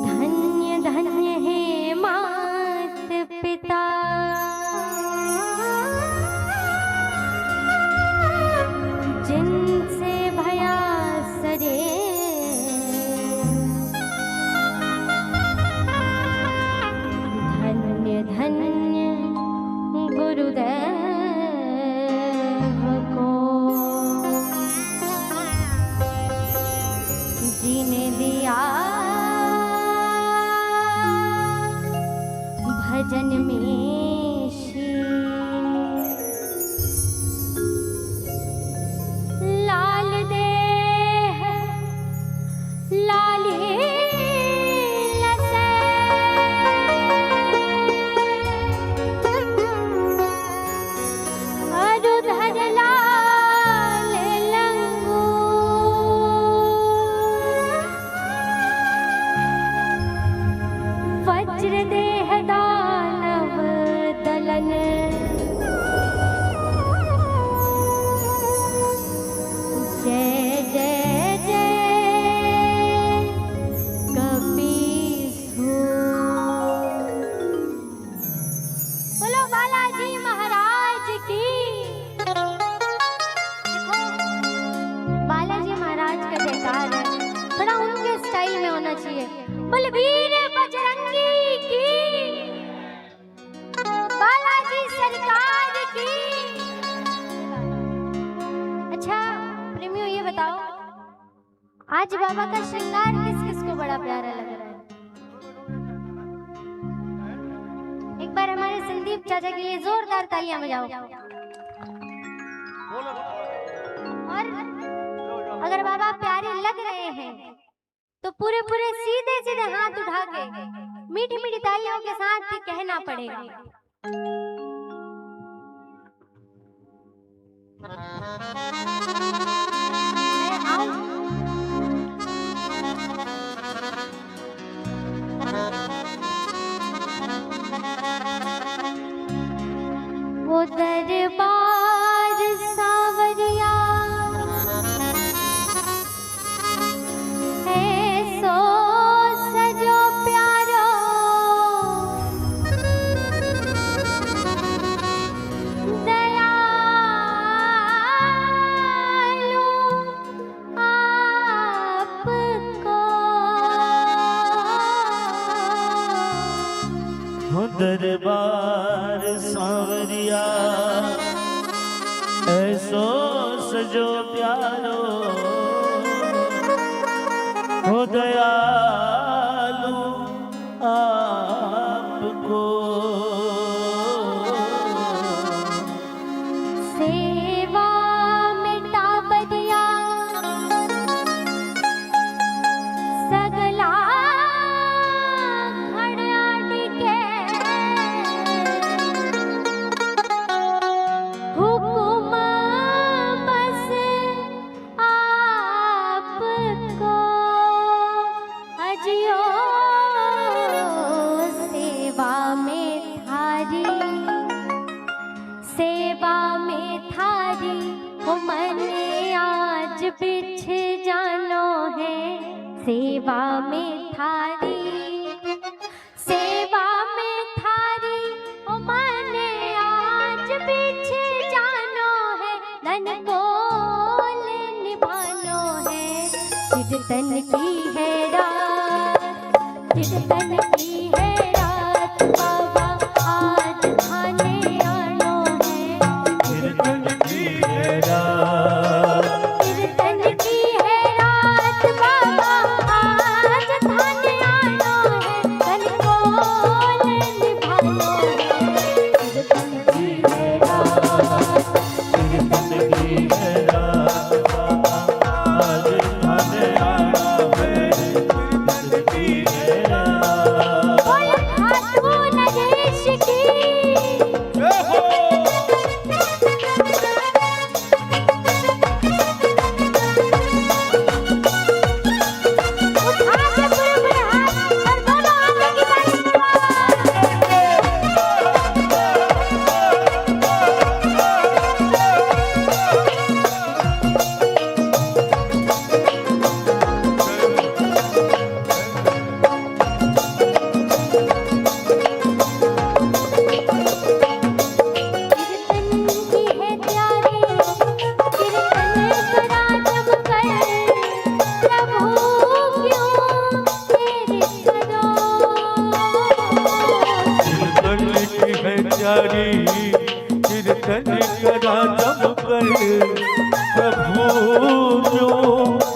धन्य धन्य है मात पिता, जिनसे भया सरे। धन्य गुरुदेव को, जीने दिया भजन में लाल देह लाली वज्र देह दानव दलन, जय जय जय कपीसु। बोलो बालाजी महाराज की। बालाजी महाराज का जयकार है, थोड़ा उनके स्टाइल में होना चाहिए। बलवीर बजरंगी की, बालाजी सरकार की। अच्छा प्रेमियों ये बताओ, आज बाबा का श्रृंगार किस किस को बड़ा प्यारा लग रहा है? एक बार हमारे संदीप चाचा के लिए जोरदार तालियां बजाओ। और अगर बाबा प्यारे लग रहे हैं तो पूरे पूरे सीधे सीधे हाथ उठा के मीठी मीठी तालियों के साथ ही कहना पड़ेगा। वो दरबार सावरिया दरबार सांवरिया ऐसो सजो प्यारो, हो दयालु आपको। सेवा मिटा बदिया सगला बिछ जानो है सेवा में थारी, सेवा में थारी ओ माने आज बिछ जानो है, धन कोल निभानो है। कीर्तन की है रात, कीर्तन की है रात, बाबा आज थाने आनो है। कीर्तन की है रात, कीर्तन की है रात, बाबा आज थाने आनो है, धन कोल निभानो है। कीर्तन की है रात, कीर्तन की है रात, बाबा आज थाने आना है। कीर्तन की है रात। बोल खाटू नरेश की। उठा के पूरे हाथ और दोनों आगे की ताली कीर्तन की है प्यारी, कीर्तन करा जब कर, प्रभु क्यों तेरे करो। कीर्तन की है प्यारी, कीर्तन करा जब कर, प्रभु जो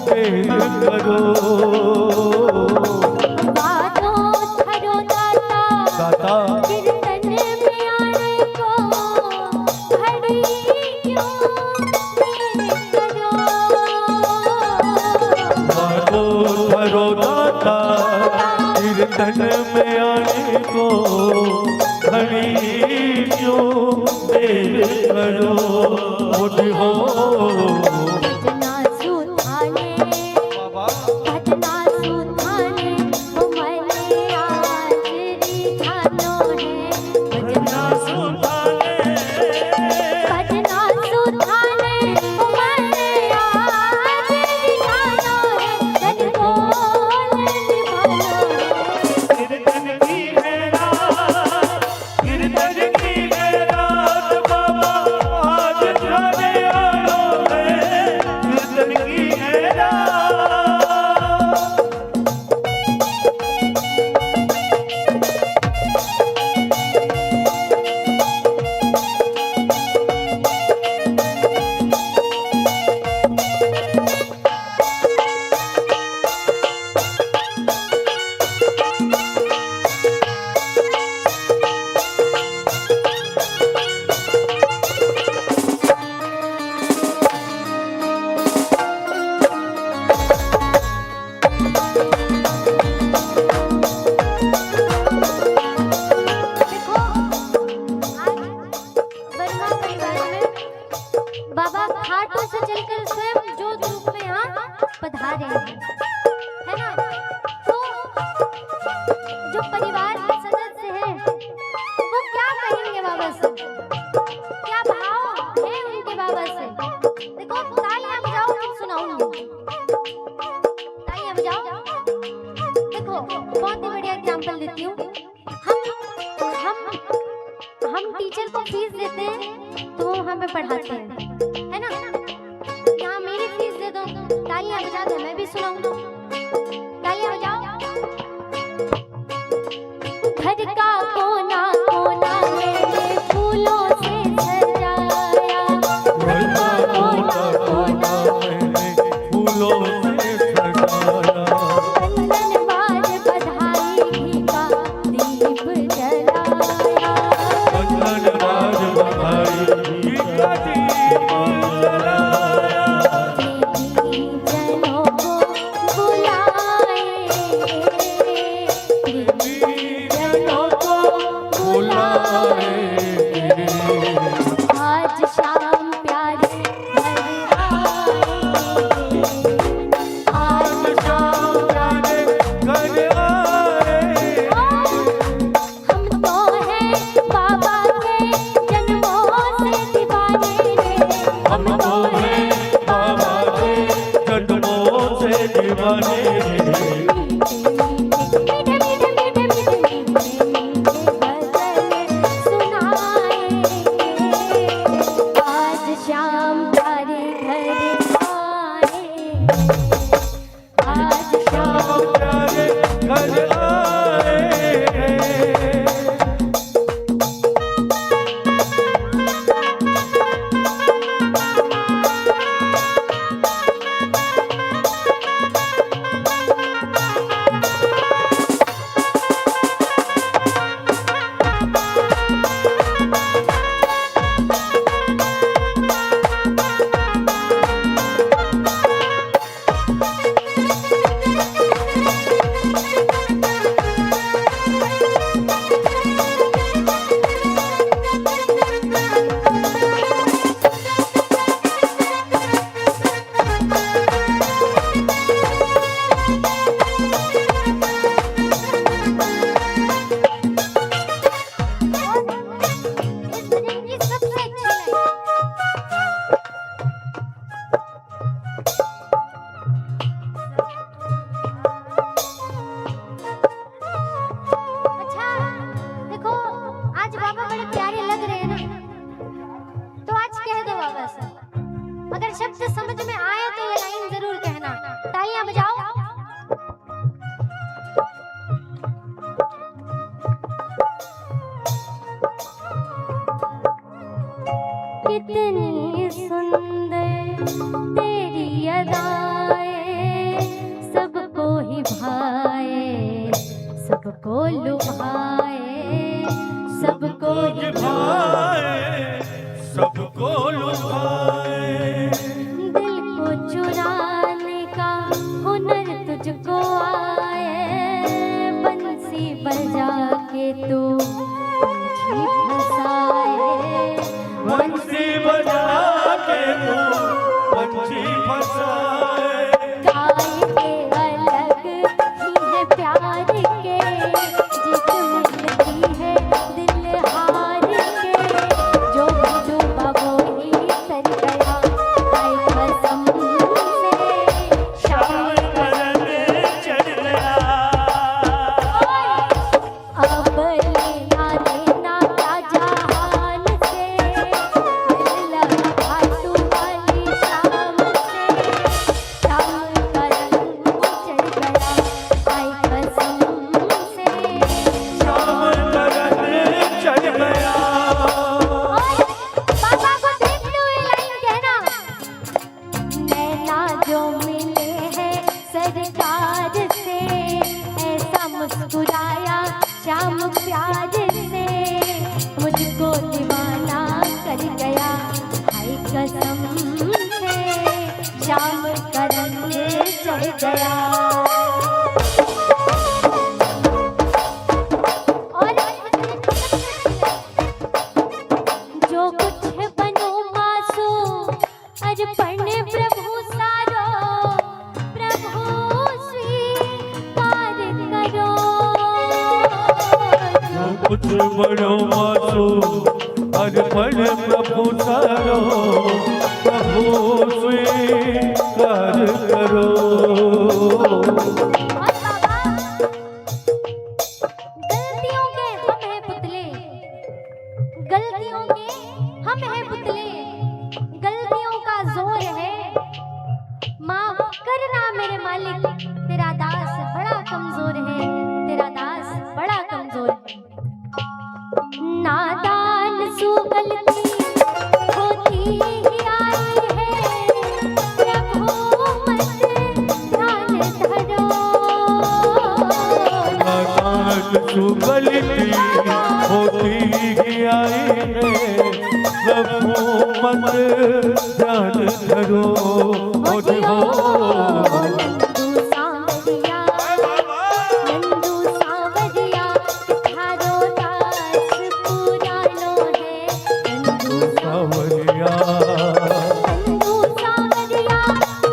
देर करो। बातों धरो दाता, दाता कीर्तन में आने को, घड़ी क्यों देर करो। मारो धरो दाता, कीर्तन में आने को, घड़ी क्यों देर करो। मुझ हो भजना सुधाने, भजना सुधाने, ओ मने आज रिझानो है। भजना सुधाने, भजना सुधाने, ओ मने आज रिझानो है, धन कोल निभानो है। कीर्तन की है रात, कीर्तन की है रात, बाबा आज थाने आना है। कीर्तन की है रात। देखो आज वर्मा परिवार में बाबा खाटू से चलकर स्वयं जोत रूप में यहाँ पधारे हैं, है ना। तो जो परिवार के सदस्य हैं वो क्या कहेंगे बाबा से, क्या भाव है उनके बाबा से। देखो तालियां बजाओ, मैं सुनाऊंगी। तालियां बजाओ। देखो बहुत ही बढ़िया एग्जांपल देती हूँ। हम टीचर को फीस देते हैं तो वो हमें पढ़ाते हैं, है ना। यहाँ मेरी फीस दे दो, तालियां बजा दो, मैं भी सुनाऊंगा। तालियां बजाओ। घर का कोना कोना मैंने फूलों से सजाया, घर का कोना कोना मैंने फूलों से सजाया। चंदन बाज बधाई घी का दीप जलाया। धन्यवाद बधाई की दीवाने मीठे मीठे मीठे मीठे मीठे मीठे गजल सुनाएंगे आज शाम तारे घर आएंगे आज शाम प्यारे घर आए इस दिन की सबसे अच्छी लाइन अच्छा देखो आज बाबा बड़े प्यारे लग रहे हैं ना तो आज कह दो बाबा से अगर शब्द समझ में आए तो ये लाइन जरूर कहना तालियां बजाओ कितनी सुंदर तेरी अदाएं सबको ही भाए सबको लुभाए सबको ही भाए सबको लुभाए दिल को चुराने का हुनर तुझको आए बंसी बजा के तू मुझे फंसाए बंसी बजा के तू पंछी फंसाए गाय के अलग ही है प्यार के जीत मिलती है दिल हार के जो भी डूबा वो ही तर गया हाय कसम से शाम करने चढ़ गया अब लेना देना क्या जहान से दिल लगा तू वाली शाम से शाम का रंग चढ़ गया हाय कसम से शाम करने चढ़ गया और बाबा को देखते हुए लाइन कहना नैना जो मिले हैं सरकार से ऐसा मुस्कुराया शाम प्यार से मुझको दीवाना कर गया हाय कसम से शाम का रंग चढ़ गया और जो कुछ बनो मासूम अर्पण प्रभु सारो प्रभु स्वीकार करो जो कुछ बड़ो मासूम अर्पण प्रभु सारो प्रभु स्वीकार करो और बाबा गलतियों के हम हैं पुतले गलतियों के हम हैं पुतले गलतियों का जोर है माफ करना मेरे मालिक तेरा दास बड़ा कमजोर है तेरा दास बड़ा कमजोर है नादान सु गलती होती ही आई है प्रभु मत ध्यान धरो नादान सुगलती होती ही आई है प्रभु मत ध्यान धरो नंदू सांवरिया थारो दास पुरानो है नंदू सावरिया सांवरिया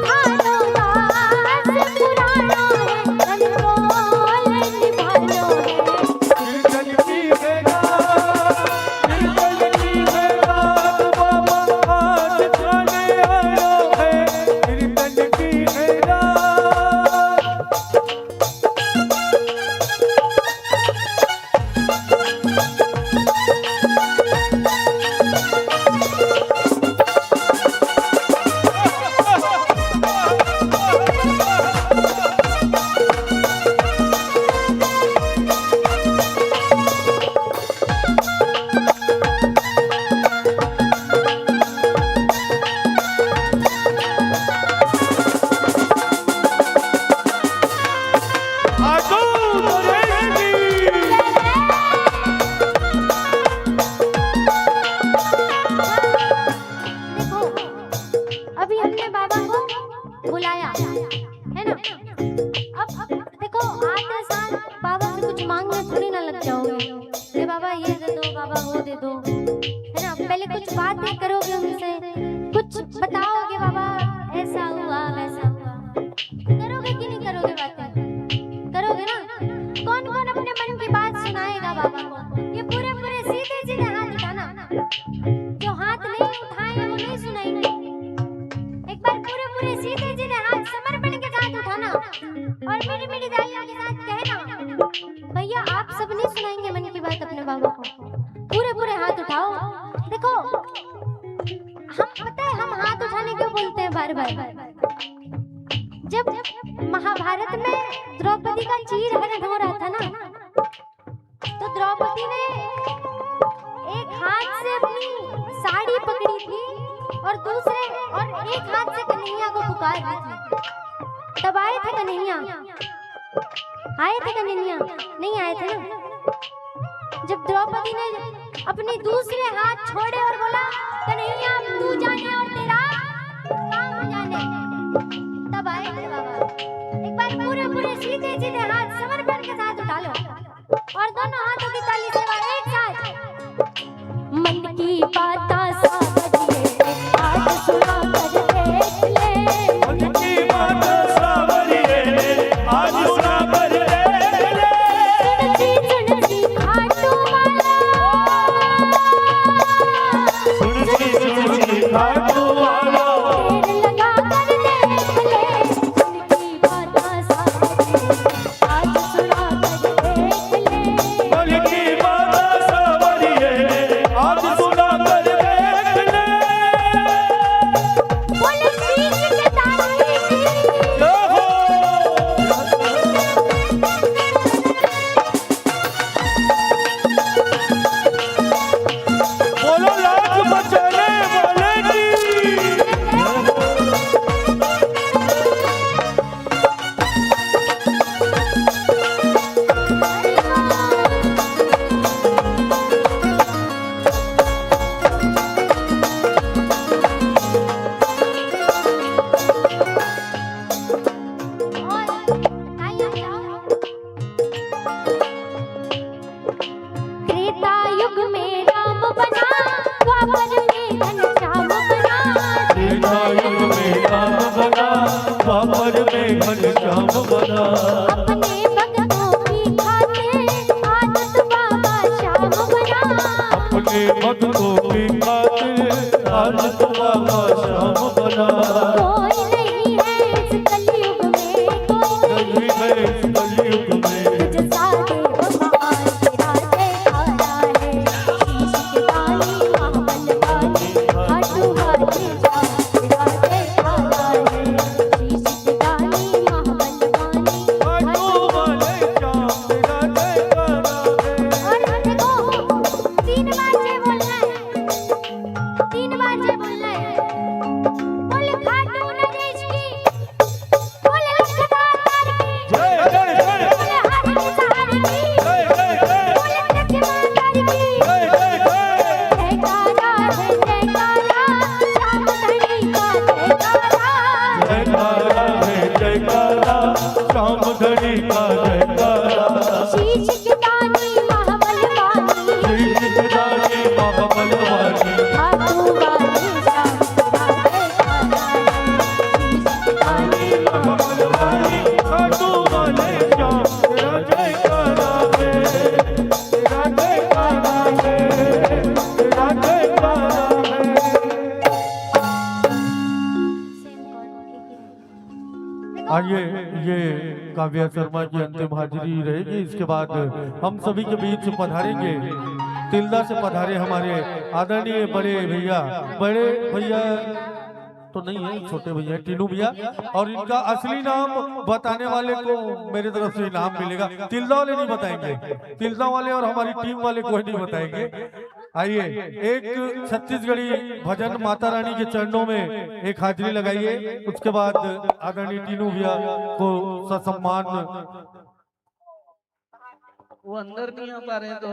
थारो दास पुरानो है कंट्रोल निभानो है बाबा आज खाने आया है कीर्तन की है बुलाया, है ना। अब देखो आते साल बाबा से कुछ मांगने थोड़ी ना लग जाओगे, अरे बाबा ये दे दो, बाबा वो दे दो, है ना। पहले कुछ बातें करोगे उनसे, कुछ बताओगे, बाबा ऐसा हुआ वैसा हुआ, करोगे कि नहीं करोगे? बातें करोगे ना। कौन कौन अपने मन की बात सुनाएगा बाबा को? ये पूरे पूरे सीधे सीधे हाथ उठाना, जो हाथ नहीं उठाए वो नहीं सुनाएंगे। एक बार पूरे पूरे सीधे सीधे हाथ समर्पण के साथ उठाना और मीठी मीठी तालियों के साथ कहना, भैया आप सब नहीं सुनाएंगे मन की बात अपने बाबा को। पूरे पूरे हाथ उठाओ। देखो हम पता है हम हाथ उठाने क्यों बोलते हैं बार बार? जब महाभारत में द्रौपदी का चीरहरण हो रहा था ना, तो द्रौपदी ने एक हाथ से अपनी साड़ी पकड़ी थी और एक हाथ से कन्हैया को पुकार रही थी। तब आए थे कन्हैया, आए थे कन्हैया? नहीं आए थे ना। जब द्रौपदी ने अपने दूसरे हाथ छोड़े और बोला कन्हैया तू जाने और तेरा काम जाने, तब आए थे बाबा। एक बार पूरे पूरे सीधे सीधे हाथ समर्पण के साथ उठा लो और दोनों हाथों की ताली से एक साथ। मन की बात सावरिए आज सुना कर देख ले, मन की बात सावरिए आज सुना कर देख ले, सुनती खाटू वाला, सुनती खाटू वाला, तेरे लगा कर देख ले। मन की बात सावरिए आज सुना कर देख ले, मन की बात सावरिए आज सुना कर देख ले। बोले शीश के दाने की जय हो। बोलो लाख बचाने वाले की। त्रेता युग में राम बना, द्वापर में घनश्याम बना, त्रेता युग में राम बना, द्वापर में घनश्याम बना, अपने भक्तों की खातिर आदत बाबा श्याम बना, अपने भक्तों की खातिर आज तो बाबा श्याम बना। कोई नहीं है इस कलयुग में, कोई कभी मैं इस कलयुग में तुझ सा देव महान तेरा जयकारा है, शीश के दानी महाबलवानी, खाटू वाले श्याम तेरा जयकारा है, शीश के दानी महाबलवानी, खाटू वाले श्याम तेरा जयकारा है। और देखो 3 बार जय बोलना है, 3 बार जय बोलना है। बोले खाटू नरेश की, बोले लखदार की, जय जय जय बोले हाथ की सहारे की, जय जय जय बोले सच्चे मातार की, जय जय जय। जयकारा है जयकारा, श्याम धनी का जयकारा, जयकारा है जयकारा, श्याम धनी का जयकारा, शीश के दानी महाबलवानी, श्री सिद्धदानी महाबलवानी, खाटू वाले श्याम तेरा जयकारा है, शीश के दानी महाबलवानी, खाटू वाले श्याम तेरा जयकारा है, तेरा जयकारा है, तेरा जयकारा है। आइए ये काव्या शर्मा की अंतिम हाजिरी रहेगी। इसके बाद हम सभी के बीच पधारेंगे, तिल्दा से पधारे हमारे आदरणीय बड़े भैया तो नहीं है, छोटे भैया टीनू भैया, और इनका असली नाम बताने वाले को मेरे तरफ से इनाम मिलेगा। तिल्दा वाले नहीं बताएंगे, तिल्दा वाले और हमारी टीम वाले कोई नहीं बताएंगे। आइए एक छत्तीसगढ़ी भजन माता रानी के चरणों में एक हाजिरी लगाइए। उसके बाद आदरणीय टीनू भैया को ससम्मान। वो अंदर नहीं आ पा रहे हैं तो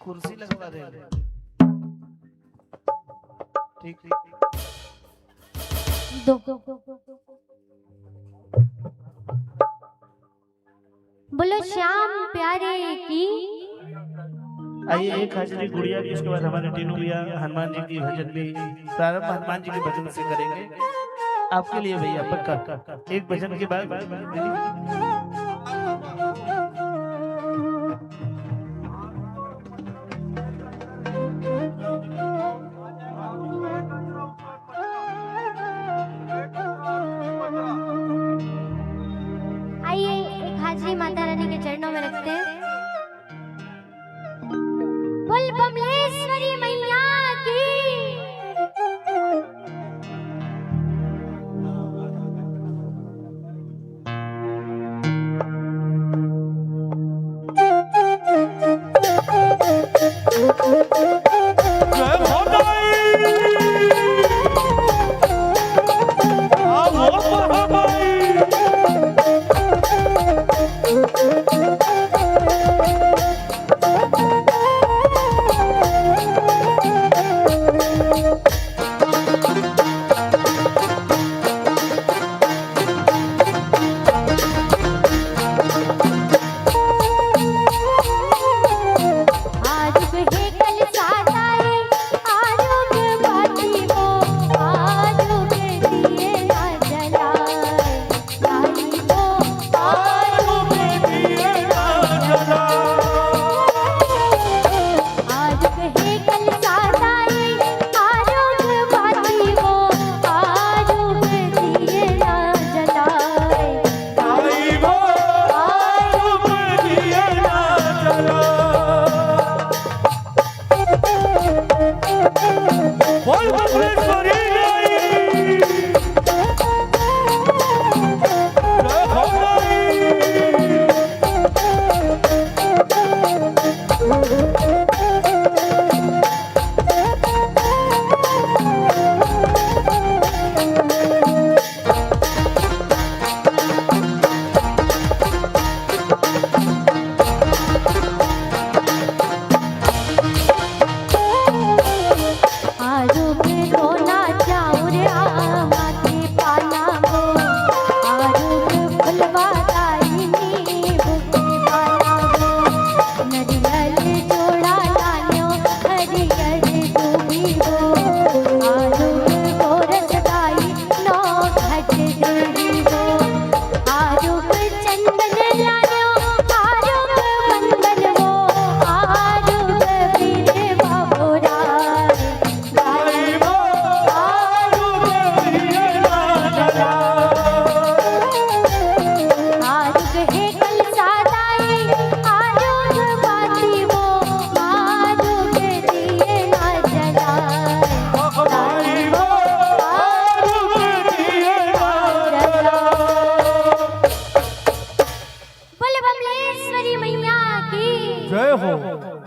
कुर्सी लगवा दे। ठीक ठीक। दो। बोलो श्याम प्यारे की। आइए एक हाजिरी गुड़िया की, उसके बाद हमारे टीनू भैया हनुमान जी की भजन भी प्रारंभ हनुमान जी के भजन से करेंगे आपके लिए भैया, पक्का एक भजन के बाद। आइए एक हाजिरी माता रानी के चरणों में रखते हैं। बोल बमलेश्वरी मैया की।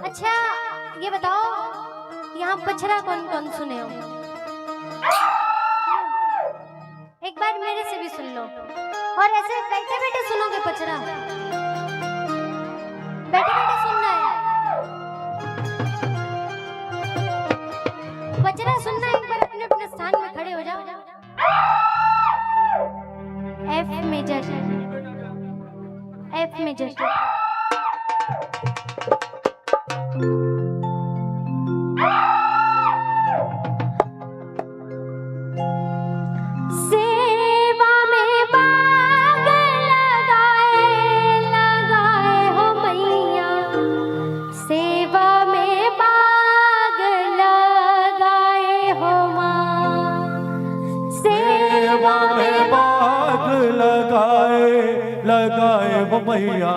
अच्छा ये बताओ यहाँ पचरा कौन कौन सुने हो? एक बार मेरे से भी सुन लो। और ऐसे बैठे बैठे सुनोगे पचरा? बैठे बैठे सुनना है। पचरा सुनना है, एक बार अपने अपने स्थान में खड़े हो जाओ। F major, F major. सेवा में बाग लगाए लगाए हो मैया, सेवा में बाग लगाए हो माँ, सेवा में बाग लगाए लगाए हो मैया,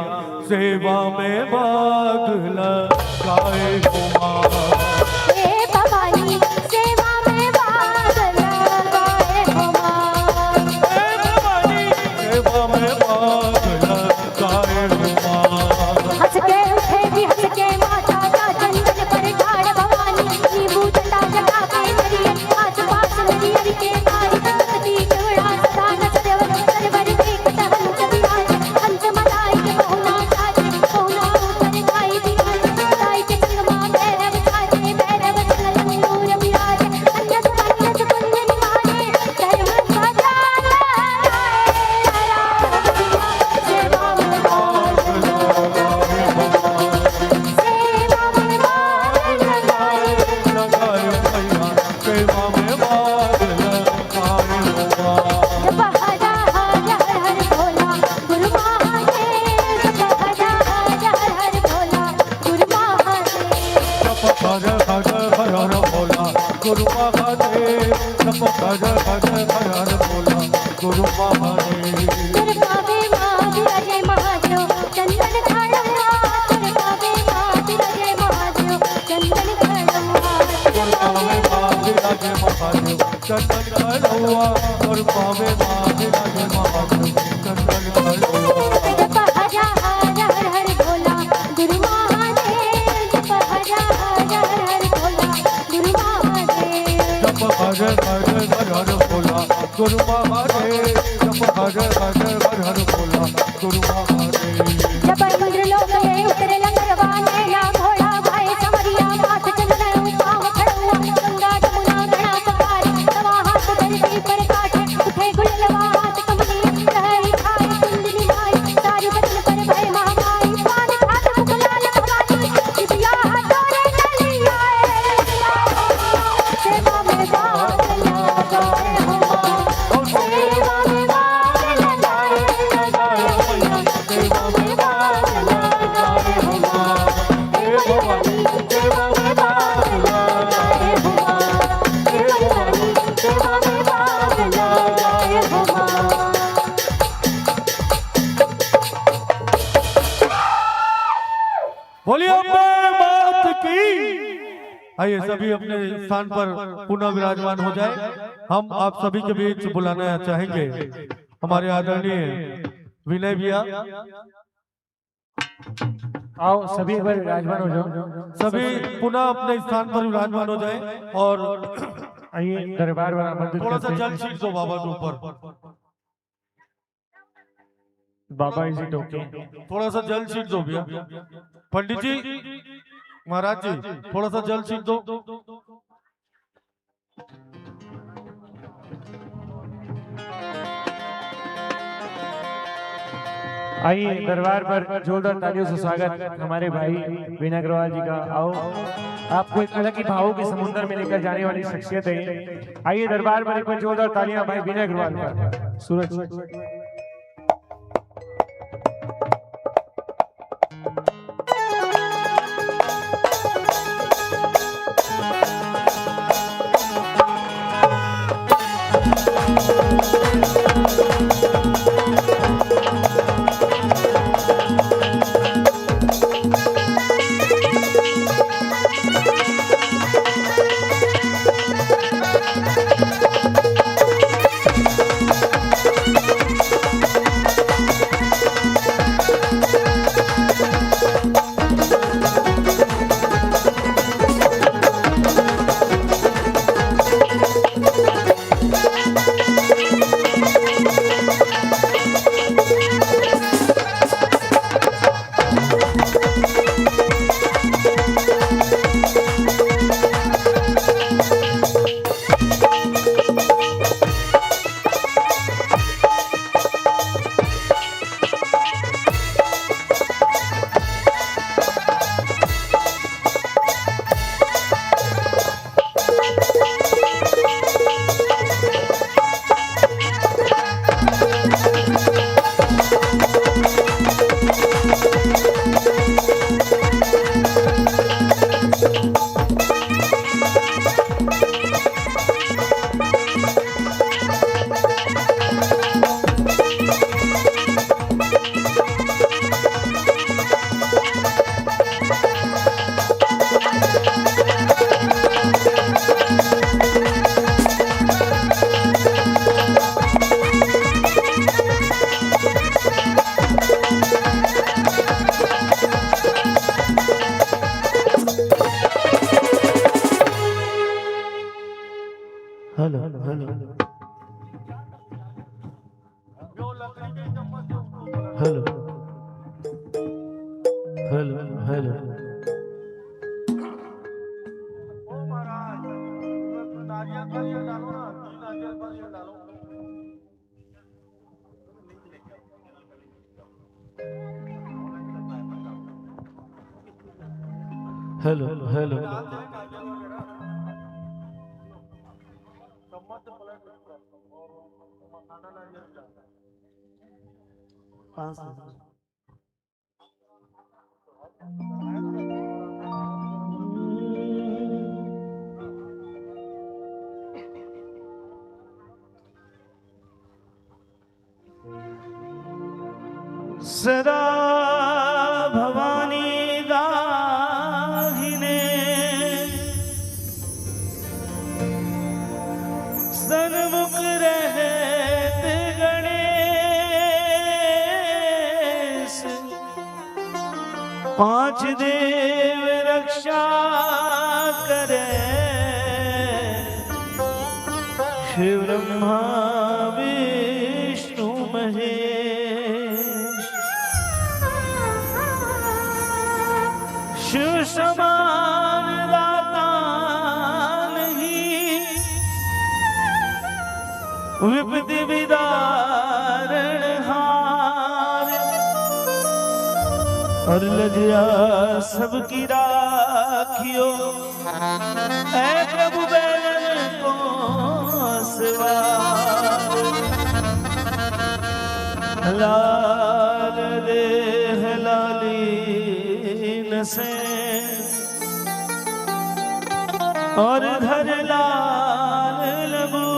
सेवा में बाग लगाए हो माँ। हे भवानी सेवा में बाग लगाए हो माँ, हे भवानी सेवा में बाग लगाए हो माँ। हंस के उठेगी हंस के माता का चंदन पर ठाड़ भवानी, नींबू चटा चटा के नरियल आस पास नरियल के नारी, सती केवड़ा सदा नचदेव सरवर देखत हंस विराज, हंस मलाई के बहुना साजे बहुना उतर गाई दिवाज, गाई के संग मां भैरव साजे भैरव संग लंगूर विराज, अन्यस अन्यस कुंजन माने धर्म भजन भजन भजन बोला गुरु महादेव। दुर्गा में मां विराजे महादेव चंदन खड़वा, दुर्गा में मां विराजे महादेव चंदन खड़वा, दुर्गा में मां विराजे महादेव चंदन खड़वा, दुर्गा में मां विराजे महादेव चंदन खड़वा। जप हजार हर हर भोला गुरु महादेव, जप हजार हर हर भोला गुरु महादेव। जप भजन भजन भजन बोला गुरु महादेव, जप भजन भजन भजन बोला गुरु महादेव। जब इंद्र लोक में उतरे लंगरवा नैना घोड़ा भाई समरिया माथ चंदन पाव खड़ुआ, गंगा जमुना गणा सवारी तवा हाथ धरती पर काटे उठे गुललवा हाथ कमली रही खाई कुंडली माई सारी बदन पर भय महामाई पान खात मुखलाल भवानी दिव्या हाथों रे चली आए सेवा में भाग लगाए हो मां, सेवा में भाग लगाए हो मां, सेवा में भाग लगाए हो मां, सेवा में भाग लगाए हो मां, सेवा में भाग लगाए हो मां। बोलिए अम्बे मात की। आइए सभी अपने स्थान पर पुनः विराजमान हो जाए। हम आप सभी के बीच बुलाना चाहेंगे हमारे आदरणीय विनय भैया। आओ सभी एक बार विराजमान हो जाओ। सभी पुनः अपने स्थान पर विराजमान हो जाए और आइए दरबार वाला मंदिर थोड़ा सा करते जल हैं। छीट दो बाबा के ऊपर, बाबा इसी टोके थोड़ा सा जल छीट दो भैया। पंडित जी महाराज जी थोड़ा सा जल छीट दो। आइए दरबार पर जोरदार तालियों से स्वागत हमारे भाई विनय अग्रवाल जी का। आओ आपको एक अलग ही भावों के समुद्र में लेकर जाने वाली शख्सियत है। आइए दरबार पर एक बार जोरदार तालियां भाई विनय अग्रवाल का। Suraj hello hello hello hello hello hello hello सदा भवानी दाहिने सन्मुख रहत गणेश पांच देव रक्षा करे शिव ब्रह्मा विष्णु महेश शिव समान दाता नहीं विपत्ति विदारण हार और लज्जा सबकी राखियो ऐ प्रभु बैलन को सवार लाल देह लालीन से और धर लाल लगू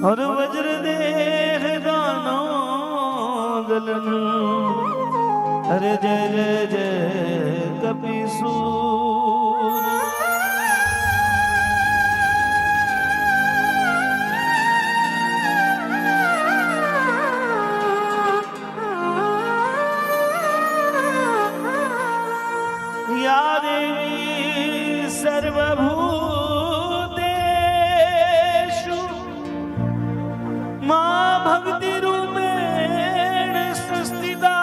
और वज्र देह दानों दलन अरे जय जय जय कपीसूर या देवी सर्वभूतेषु मां भक्ति रूपेण संस्थिता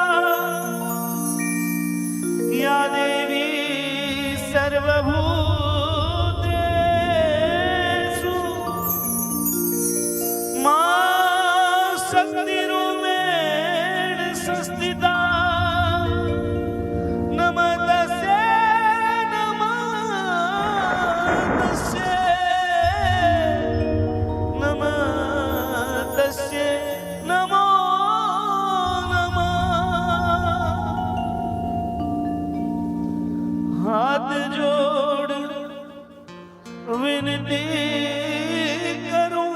या देवी सर्वभूतेषु मां शक्ति रूपेण संस्थिता हाथ जोड़ विनती करूं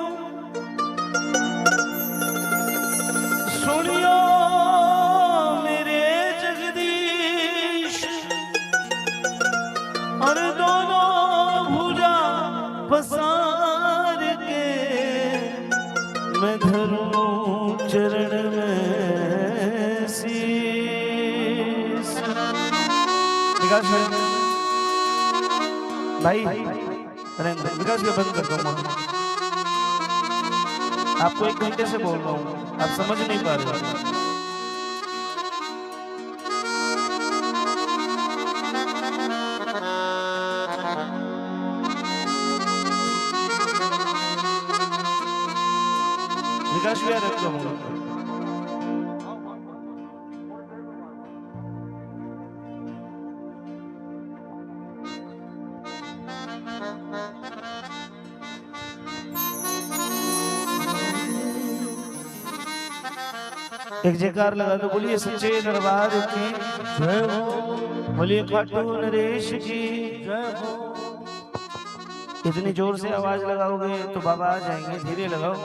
सुनियो मेरे जगदीश और दोनों भुजा पसार के मैं धरूं चरण में शीश। विकास भाई अरे विकास के बंद कर दो आपको 1 घंटे से बोल रहा हूँ आप समझ नहीं पा रहे विकास भी रख दो एक जयकार लगा दो बोलिए सच्चे दरबार की जय हो बोलिए खाटू नरेश की जय हो। इतनी जोर से आवाज लगाओगे तो बाबा आ जाएंगे धीरे लगाओ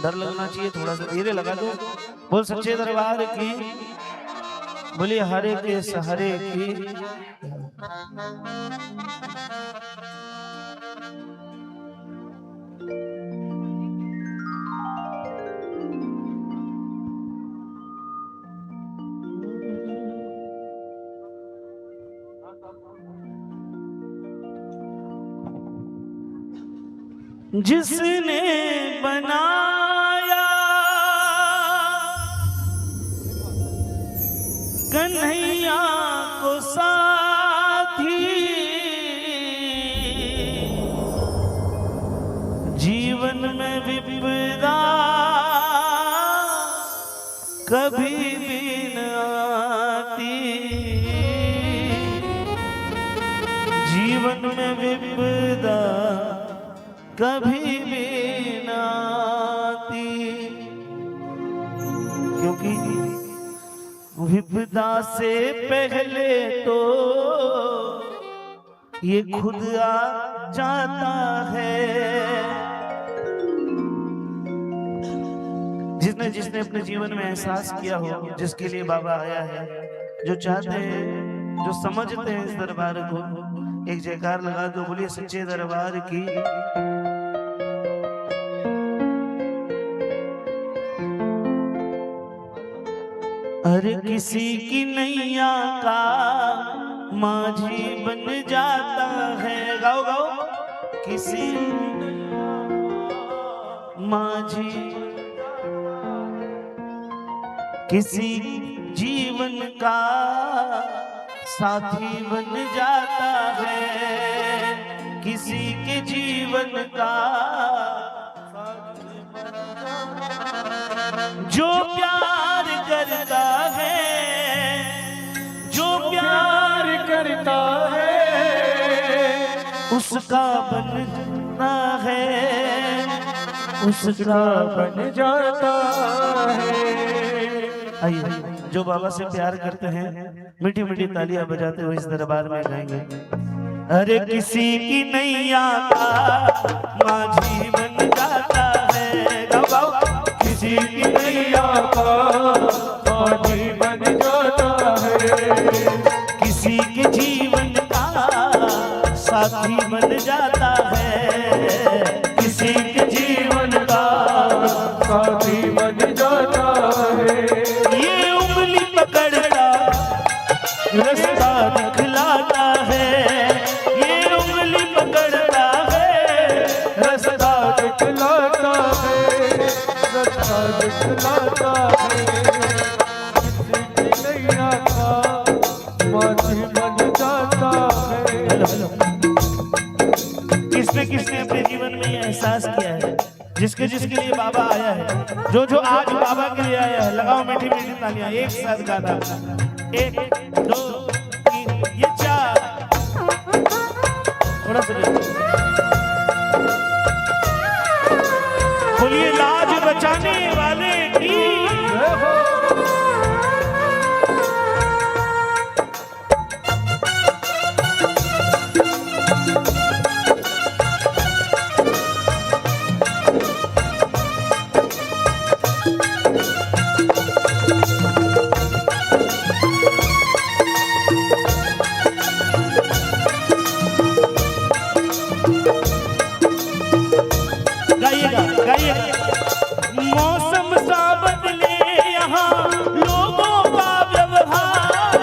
डर लगना चाहिए थोड़ा सा धीरे लगा दो बोल सच्चे दरबार की बोलिए हरे के सहारे की जिसने बनाया कन्हैया को साथी जीवन में विपदा कभी भी न आती जीवन में विपदा कभी भी न आती क्योंकि विपदा से पहले तो ये खुद आ जाता है जिसने जिसने अपने जीवन में एहसास किया हो, जिसके लिए बाबा आया है, जो चाहते हैं, जो समझते हैं इस दरबार को, एक जयकार लगा दो, बोलिए सच्चे दरबार की। हर किसी की नैया का माझी बन जाता है। गाओ गाओ। किसी माझी किसी जीवन का साथी बन जाता है, किसी के जीवन का जो प्यार करता है, जो प्यार करता है उसका बनना है, उसका बन जाता है। आइए जो बाबा से प्यार करते हैं मीठी मीठी तालियां बजाते हुए इस दरबार में गाएंगे। अरे किसी की नैया का माझी बन जाता है। गाओ गाओ। किसी की नैया का माझी बन जाता है, किसी के जीवन का साथी बन जाता है, किसी के जीवन का साथी बन जाता है। ये उंगली पकड़ता रास्ता दिखलाता है, ये उंगली पकड़ता है रास्ता दिखलाता है, रास्ता दिखलाता है। नैया का माझी बन जाता है। किसने किसने अपने जीवन में ये एहसास किया है, जिसके जिसके लिए बाबा आया है, जो जो आज बाबा के लिए आया है, लगाओ मीठी मीठी तालियां, एक साथ गाना। 1 2 3 ये 4। थोड़ा सा बोलिए लाज बचाने वाले की। मौसम सा बदले यहाँ लोगों का व्यवहार,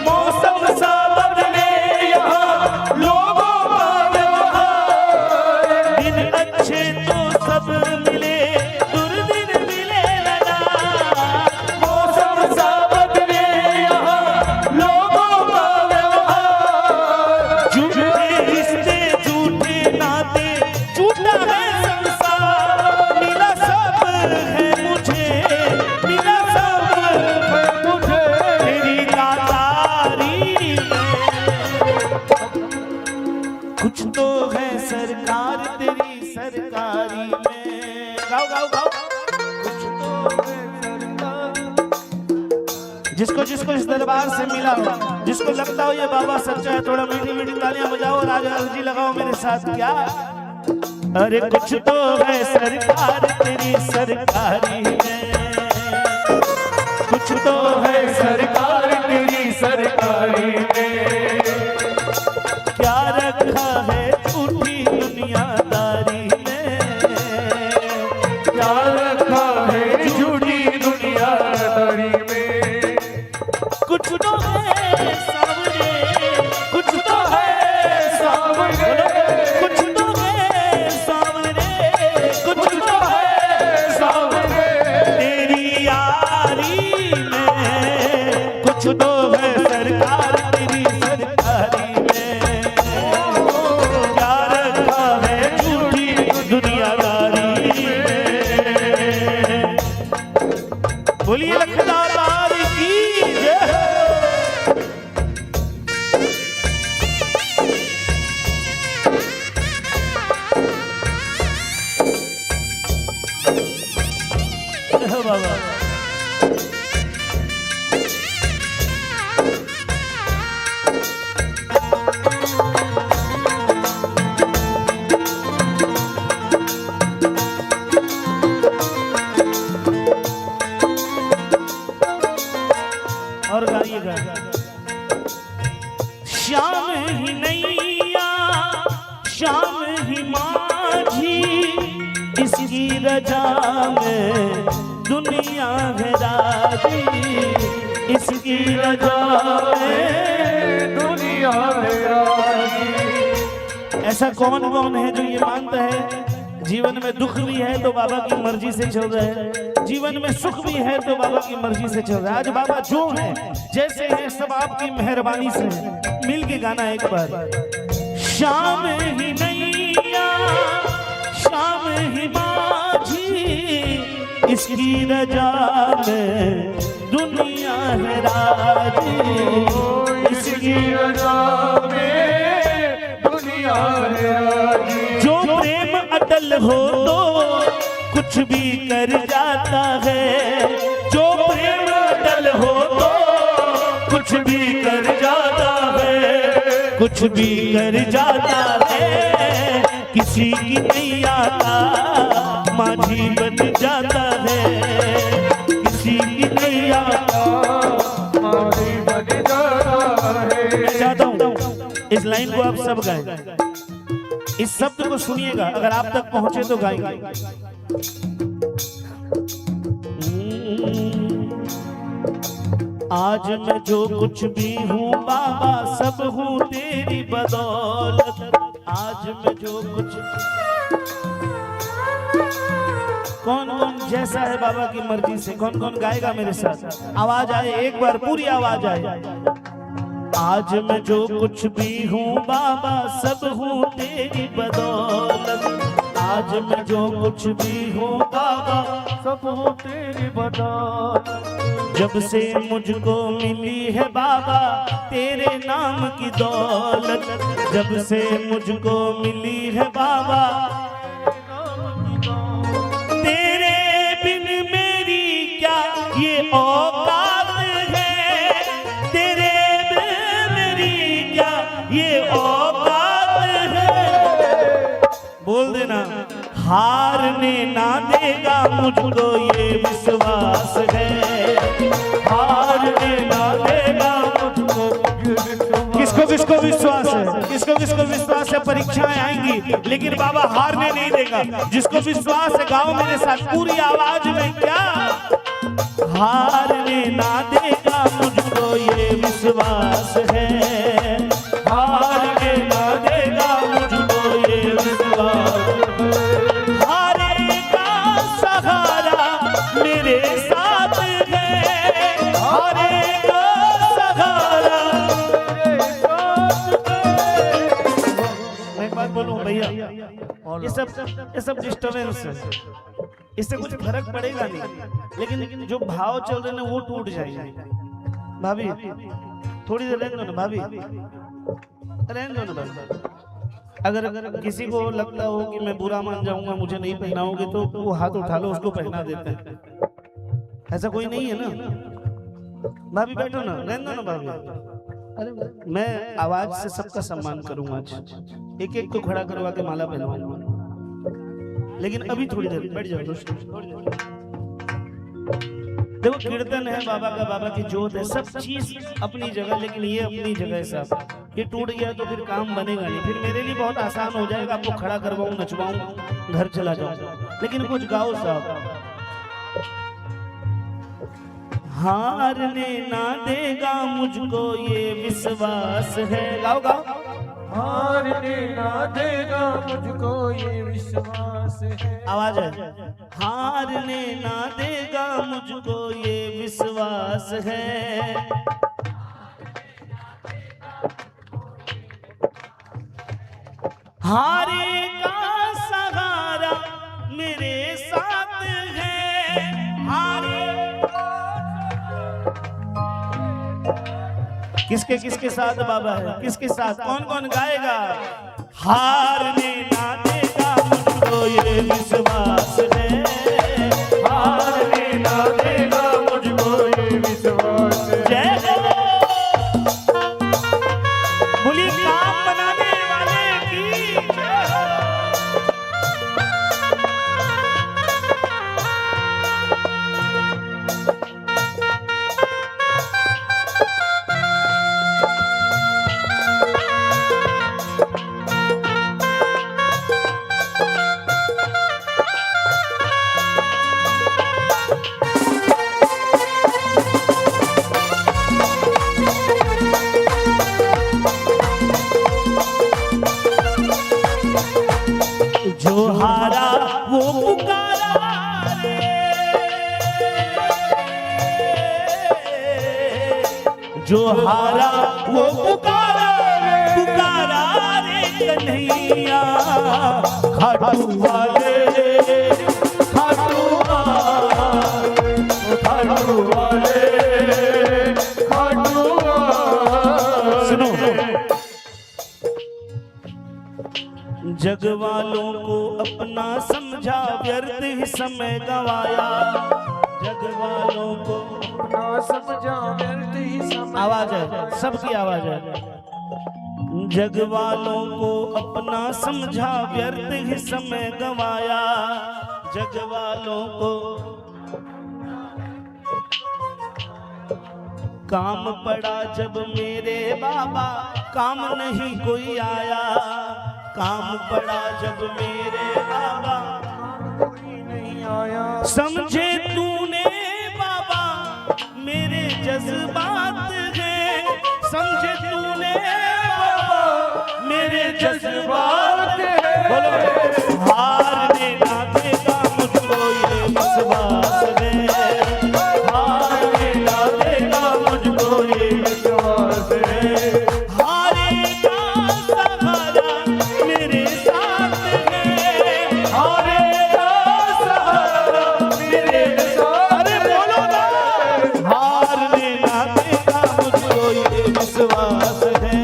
मौसम सा बदले यहाँ लोगों का व्यवहार। दिन अच्छे तो सब मिले, दुर्दिन मिले लगा। मौसम सा बदले यहाँ लोगों का व्यवहार। झूठे रिश्ते झूठे नाते झूठा है कुछ तो है सरकार तेरी सरकारी में। गाओ गाओ गाओ। कुछ तो है सरकार। जिसको जिसको इस दरबार से मिला हो, जिसको लगता हो ये बाबा सच्चा है, थोड़ा मीठी मीठी तालियां बजाओ, राजा अर्जी लगाओ मेरे साथ। क्या? अरे कुछ तो है सरकार तेरी सरकारी में, कुछ तो है सरकार तेरी सरकारी में। क्या रखा है झूठी दुनियादारी में, क्या रखा है झूठी दुनियादारी में। कुछ तो है सामने, कुछ तो है सामने, कुछ तो है सामने, कुछ तो है सामने तेरी यारी में। कुछ तो है सरकार तेरी सरकारी में, क्या रखा है झूठी दुनियादारी में। बोलिए लखनऊ की जय। बाबा इसकी रजा में दुनिया है राजी, इसकी रजा में दुनिया है राजी। ऐसा कौन कौन है जो ये मानता है जीवन में दुख भी है तो बाबा की मर्जी से चल रहा है, जीवन में सुख भी है तो बाबा की मर्जी से चल रहा है। आज बाबा जो है जैसे है सब आपकी मेहरबानी से है। मिल के गाना एक बार। शाम ही नैया शाम ही माझी, इसकी रजा में दुनिया है राजी, इसकी रजा में दुनिया है राजी। जो प्रेम अटल हो तो कुछ भी कर जाता है, जो प्रेम अटल हो तो कुछ भी कर जाता है, कुछ भी कर जाता है। किसी की नहीं आता माझी बन जाता है, किसी की नहीं आता माझी बन जाता है। मैं चाहता हूँ इस लाइन को आप सब गाएं, इस शब्द को सुनिएगा, अगर आप तक पहुंचे तो गाएंगे। आज मैं जो कुछ भी हूँ बाबा सब हूँ तेरी बदौलत, आज मैं जो कुछ। कौन कौन जैसा है बाबा की मर्जी से, कौन कौन गाएगा मेरे साथ? आवाज आए एक बार, पूरी आवाज आए। आज मैं जो कुछ भी हूँ बाबा सब हूँ तेरी बदौलत, आज मैं जो कुछ भी हूँ बाबा सब हो तेरी बदौलत। जब से मुझको मिली है बाबा तेरे नाम की दौलत, जब से मुझको मिली है बाबा तेरे बिन मेरी क्या ये औकात है, तेरे बिन मेरी क्या ये औकात है। बोल देना। हारने ना देगा मुझको ये विश्वास है, हारने ना देगा मुझको। किसको किसको विश्वास है, किसको किसको विश्वास है? परीक्षाएं आएंगी लेकिन बाबा हारने नहीं देगा। जिसको विश्वास है गाओ मेरे साथ पूरी आवाज में, क्या हारने ना देगा मुझको ये विश्वास है, हारने ना देगा मुझको ये विश्वास। हारेगा सहारा मेरे साथ है, हारेगा सहारा मेरे साथ है। मैं एक बात बोलूं भैया, ये सब डिस्टर्बेंस है, इससे कुछ फर्क पड़ेगा नहीं, लेकिन जो भाव चल रहे हैं वो टूट जाएंगे। भाभी थोड़ी देर रहने दो ना, भाभी रहने दो ना भाभी। अगर किसी को लगता हो कि मैं बुरा मान जाऊंगा, मुझे नहीं पहनाओगे, तो वो हाथ उठा लो, उसको पहना देते हैं। ऐसा कोई नहीं है ना। भाभी बैठो ना, रहने दो ना भाभी। अरे मैं आवाज से सबका सम्मान करूंगा, आज एक एक को खड़ा करवा के माला पहनवाऊंगा, लेकिन अभी थोड़ी देर बैठ जाओ। देखो कीर्तन है बाबा का, बाबा की जोत है, सब चीज अपनी जगह, लेकिन ये अपनी जगह साहब। ये टूट गया तो फिर काम बनेगा नहीं, फिर मेरे लिए बहुत आसान हो जाएगा, आपको खड़ा करवाऊं, नचवाऊं, घर चला जाऊं। लेकिन कुछ गाओ साहब। हारने ना देगा मुझको ये विश्वास है, गाओ गाओ। हारने ना देगा मुझको ये विश्वास है। आवाज है। हारने ना देगा मुझको ये विश्वास है, हारेगा सहारा मेरे साथ है, किसके किसके साथ बाबा है, किसके साथ, कौन कौन गाएगा? हारने ना देगा मुझको ये विश्वास है, हारने ना देगा मुझको ये विश्वास है। जय हो बोली काम बनाने वाले की जय हो। जो हारा वो पुकारा पुकारा रे कन्हैया खाटू वाले खाटू वाले खाटू वाले खाटू वाले। सुनो, जग वालों को अपना समझा व्यर्थ ही समय गवाया। जग वालों को अपना समझा व्यर्थ ही समय। आवाज है, सबकी आवाज है। जग वालों को अपना समझा व्यर्थ ही समय गवाया। जग वालों को काम पड़ा जब मेरे बाबा काम नहीं कोई आया। काम पड़ा जब मेरे बाबा कोई नहीं आया। समझे तूने बाबा मेरे जज्बात हैं। समझे तूने बाबा मेरे जज्बात हैं। बोलो, हार देना देगा मुझको ये विश्वास है। हार देना देगा मुझको ये विश्वास है। हारेगा सहारा मेरे साथ है। हारेगा सहारा मेरे साथ। अरे बोलो ना, हार देना देगा मुझको ये विश्वास है।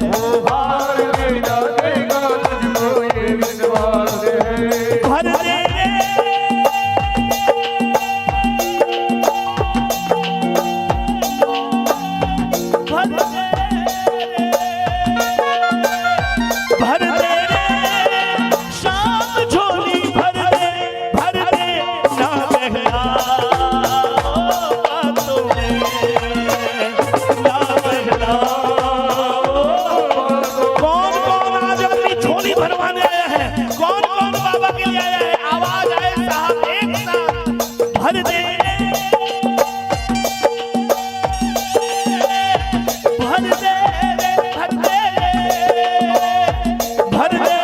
वो हार देना देगा मुझको ये विश्वास है। भर दे भर दे भर दे शाम झोली भर दे ना बहला बातों में ना बहला। कौन कौन आज अपनी झोली भरवाने आया है? कौन कौन बाबा के लिए आया है? आवाज आए साहब एक साथ। भर दे भर दे भर दे भर दे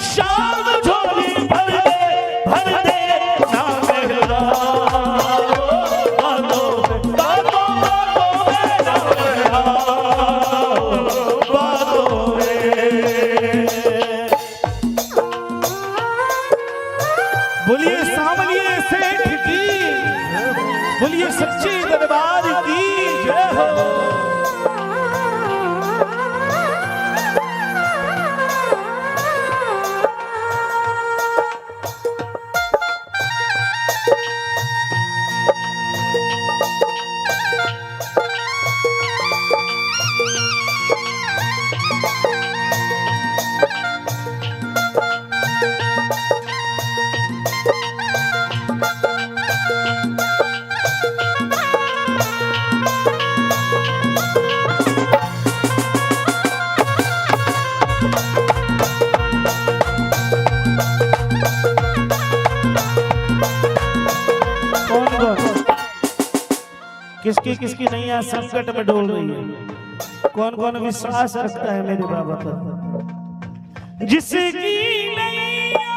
शाम झोली भर दे ना बहला बातों बातों में ना बहला बातों में। बोलिए सामलिए सेठ की, बोलिए सच्चे दरबार की जय हो। कौन कौन किसकी किसकी नैया संकट में डोल रही है? कौन कौन विश्वास रखता है मेरे बाबा पर? जिसकी नैया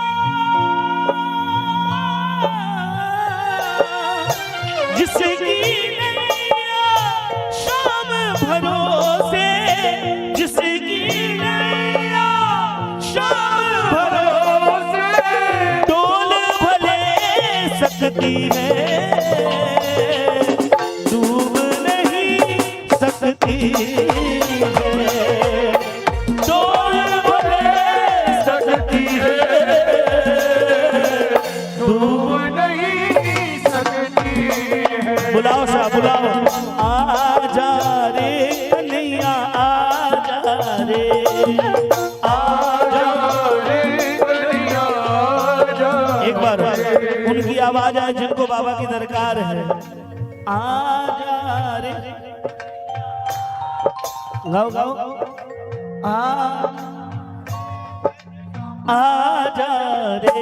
जिसकी नैया शाम भरोसे जिसकी नैया शाम भरोसे डोल भले सकती है डूब नहीं सकती है। डोल भले सकती है डूब नहीं सकती है। बुलाओ सा बुलाओ, आजा रे कन्हैया आजा रे कन्हैया आजा। एक बार उनकी आवाज आए जिनको बाबा की दरकार है। आजा रे गाओ गाओ आजा रे।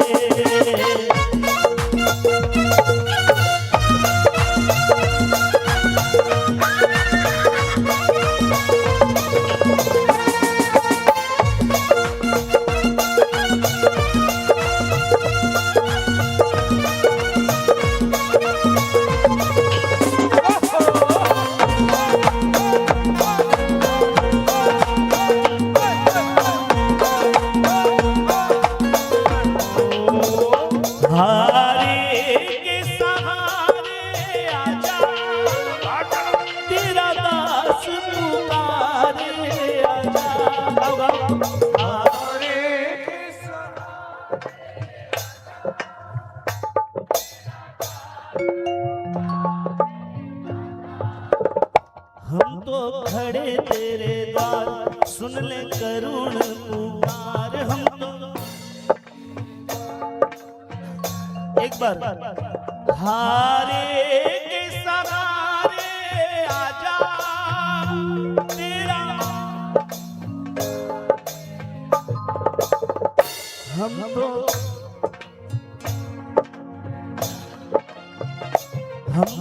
हम तो खड़े तेरे द्वार, सुन ले करुण पुकार। हम तो एक बार हारे के सहारे आजा तेरा, हम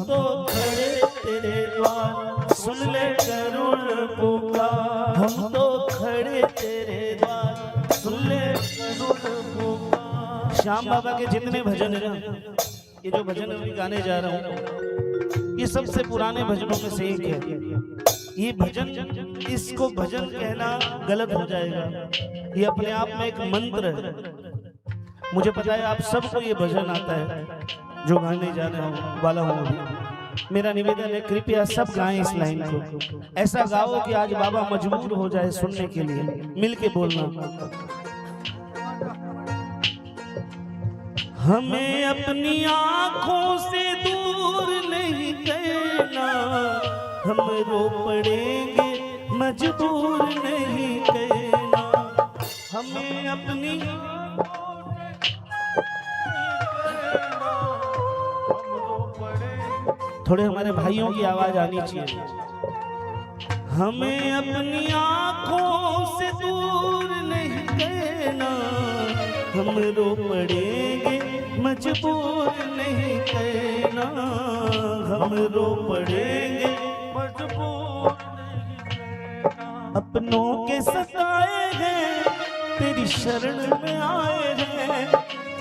तो खड़े तेरे द्वार, सुन ले करुण पुकार। हम तो खड़े तेरे द्वार, सुन ले करुण पुकार। श्याम बाबा के जितने भजन है ना, ये जो भजन अभी गाने जा रहा हूँ, ये सबसे पुराने भजनों में से एक है। ये भजन, इसको भजन कहना गलत हो जाएगा, ये अपने आप में एक मंत्र है। मुझे पता है आप सबको ये भजन आता है जो गाने जाने वाला हूँ अभी। मेरा निवेदन है कृपया सब गाएं इस लाइन को, ऐसा गाओ कि आज बाबा मजबूर हो जाए सुनने के लिए। मिल के बोलना। हमें अपनी आंखों से दूर नहीं करना, हम रो पड़ेंगे मजबूर नहीं करना। हमें अपनी थोड़े हमारे भाइयों की आवाज आनी चाहिए। हमें अपनी आंखों से दूर नहीं करना, हम रो पड़ेंगे मजबूर नहीं करना। हम रो पड़ेंगे मजबूर नहीं करना। अपनों के सताए हैं तेरी शरण में आए हैं,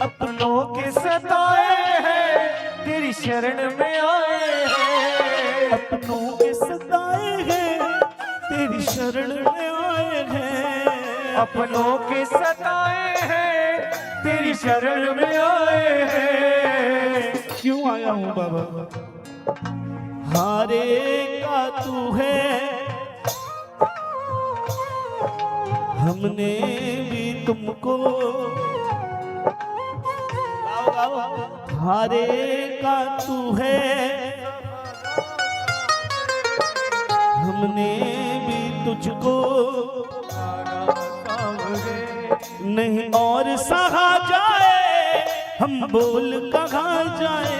अपनों के सताए हैं तेरी शरण में आए हैं। अपनों के सताए हैं तेरी शरण में आए हैं। अपनों के सताए हैं तेरी शरण में आए हैं। क्यों आया हूँ बाबा? हारे का तू है, हमने भी तुमको हारे का तू है, हमने भी तुझको नहीं और सहा जाए, हम बोल कहाँ जाए।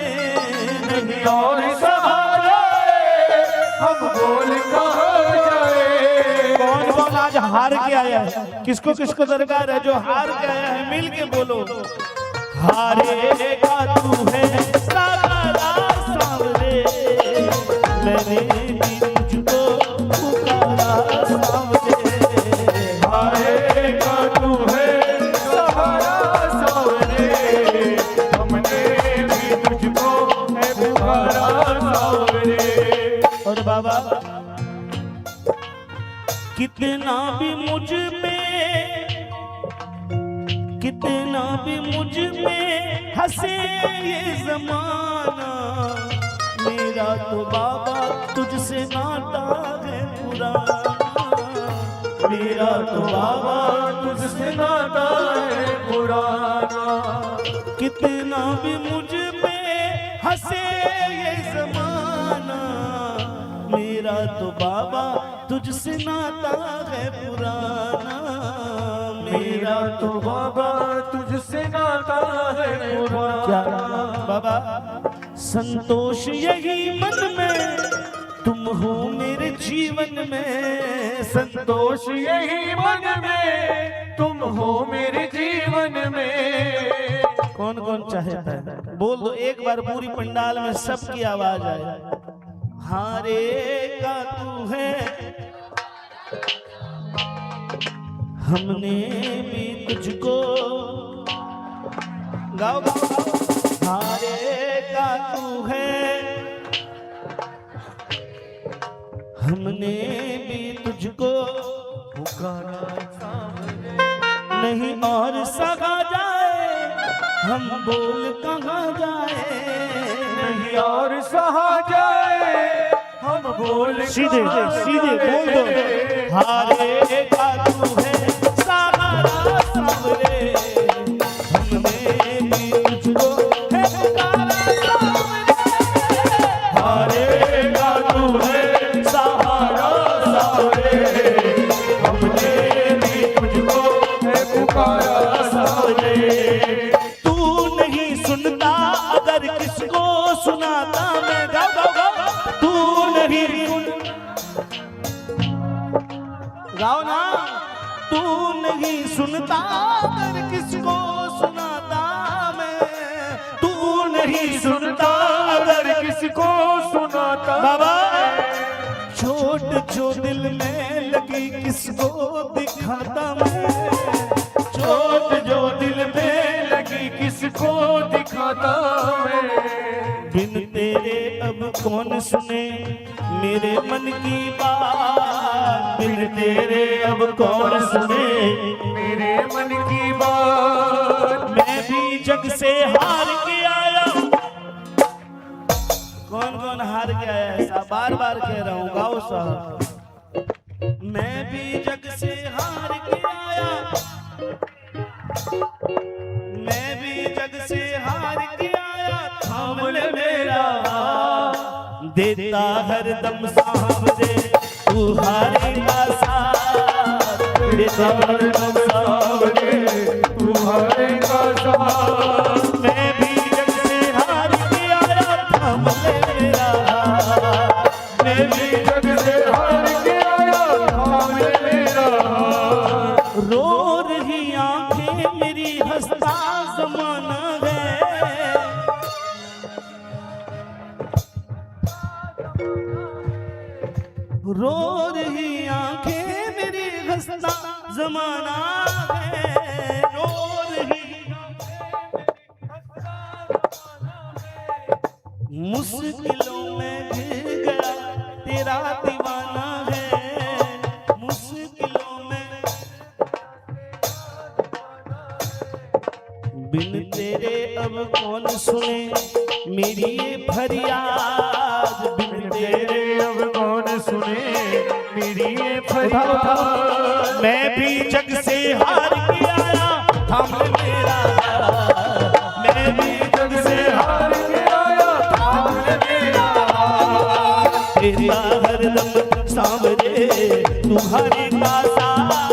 नहीं और सहा जाए, हम बोल कहाँ जाए। कौन कौन आज हार के आया है? किसको किसको दरकार है जो हार के आया है? मिल के बोलो। हारे का तू है सावरा सावरे, मैंने भी तुझको पुकारा सावरे। हारे का तू है सहारा सावरे, हमने भी तुझको है पुकारा सावरे। और बाबा कितना भी मुझ पे, कितना भी मुझ पे हंसे ये जमाना, मेरा तो बाबा तुझसे नाता है पुराना। मेरा तो बाबा तुझसे नाता है पुराना। कितना भी मुझ पे हंसे ये जमाना, मेरा तो बाबा तुझसे नाता है पुराना। मेरा तो बाबा तुझसे नाता है पुराना। क्या बाबा संतोष यही मन में, तुम हो मेरे जीवन में। संतोष यही मन में, तुम हो मेरे जीवन में। कौन कौन चाहता है? बोल दो एक बार, पूरी पंडाल में सबकी आवाज आए। हारे का तू है, हमने भी तुझको गाओ गाओ। हारे का तू है, हमने भी तुझको पुकारा नहीं और सगा जाए, हम बोल कहाँ जाए। नहीं और सहा जाए, हम बोल सीधे सीधे बोल दो। हारे का तू है सहारा सावरे, हमने भी तुझको है पुकारा सावरे। सुनाता मैं। गाओ गाओ गाओ। तू नहीं गाओ ना। तू नहीं सुनता अगर किसको सुनाता मैं। तू नहीं सुनता अगर किसको सुनाता। बाबा चोट जो दिल में लगी किसको दिखाता मैं। चोट जो दिल में लगी किसको दिखाता मैं। बिन तेरे अब कौन सुने मेरे मन की बात। बिन तेरे अब कौन सुने मेरे मन की बात। मैं भी जग से हार के आया। कौन कौन हार के आया ऐसा बार बार कह रहा हूँ। गाओ साहब। मैं भी जग से हार के आया। मैं भी जग से हार के आया। थाम ले मेरा देता हर दम सामने तू हारेगा साथ। देता हर दम सामने तू हारेगा साथ। मैं भी जग से हार के आया। थाम ले मेरा। मैं भी जग से हार के आया। थाम ले मेरा। रो रही आंखें मेरी हंसता जमाना है। रो रही आंखें मेरी हंसता जमाना है। रो रही मुश्किलों में घिर गया तेरा दीवाना है। मुश्किलों में बिन तेरे अब कौन सुने मेरी ये फरियाद। बिन तेरे अब कौन सुने मेरी ये फरियाद। मैं भी जग से हार के आया। थाम ले मेरा। मैं भी जग से हार के आया। थाम ले मेरा। तेरा हरदम सांवरे तुम्हारे का साथ।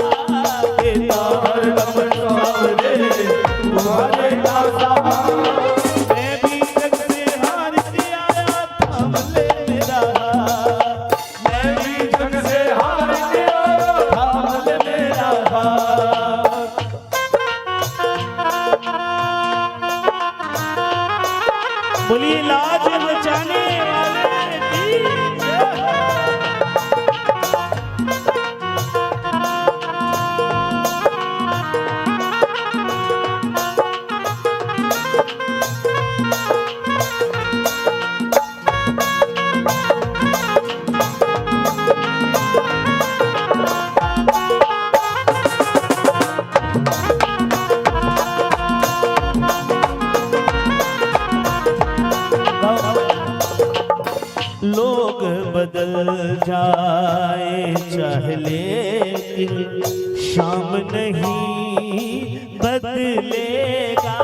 तेरा हरदम सांवरे तुम्हारे का साथ। मैं भी जग से हार के आया। थाम ले मेरा। मैं भी जग से हार के आया। थाम ले मेरा। बोलिए लाज बचाने वाले की जय। लोग बदल जाए चाहे लेकिन शाम नहीं बदलेगा।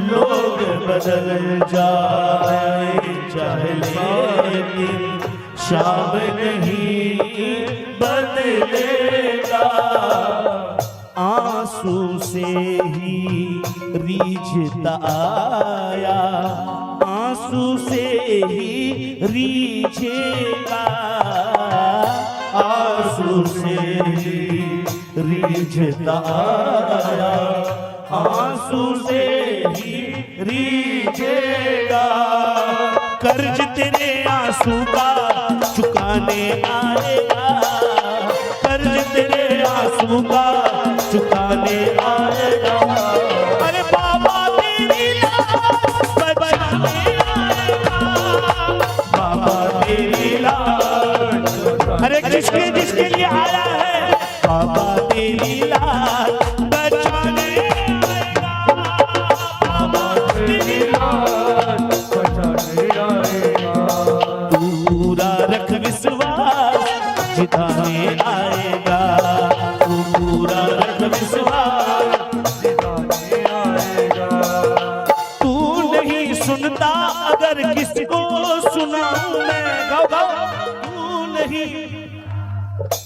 लोग बदल जाए चाहे लेकिन शाम नहीं बदलेगा। आंसू से ही रीझता आया। आंसू से ही रीझेगा। आंसू से ही रीझता आया। आंसू से ही रीझेगा। कर्ज तेरे आंसू का चुकाने आएगा। कर्ज तेरे आंसू का चुकाने आएगा। अरे बाबा तेरी लाज बचाने आएगा। बाबा तेरी लाज। अरे जिसके जिसके लिए आया है बाबा तेरी लाज बचाने आएगा। बाबा तेरी लाज बचाने आएगा। तू पूरा रख विश्वास जिताने आएगा। तू पूरा रख विश्वास जिताने आएगा। तू नहीं सुनता अगर किसको सुनाऊं मैं। गाओ गाओ। तू नहीं।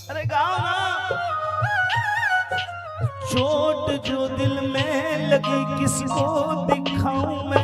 अरे गाओ ना। चोट जो दिल में लगी किसको दिखाऊं मैं।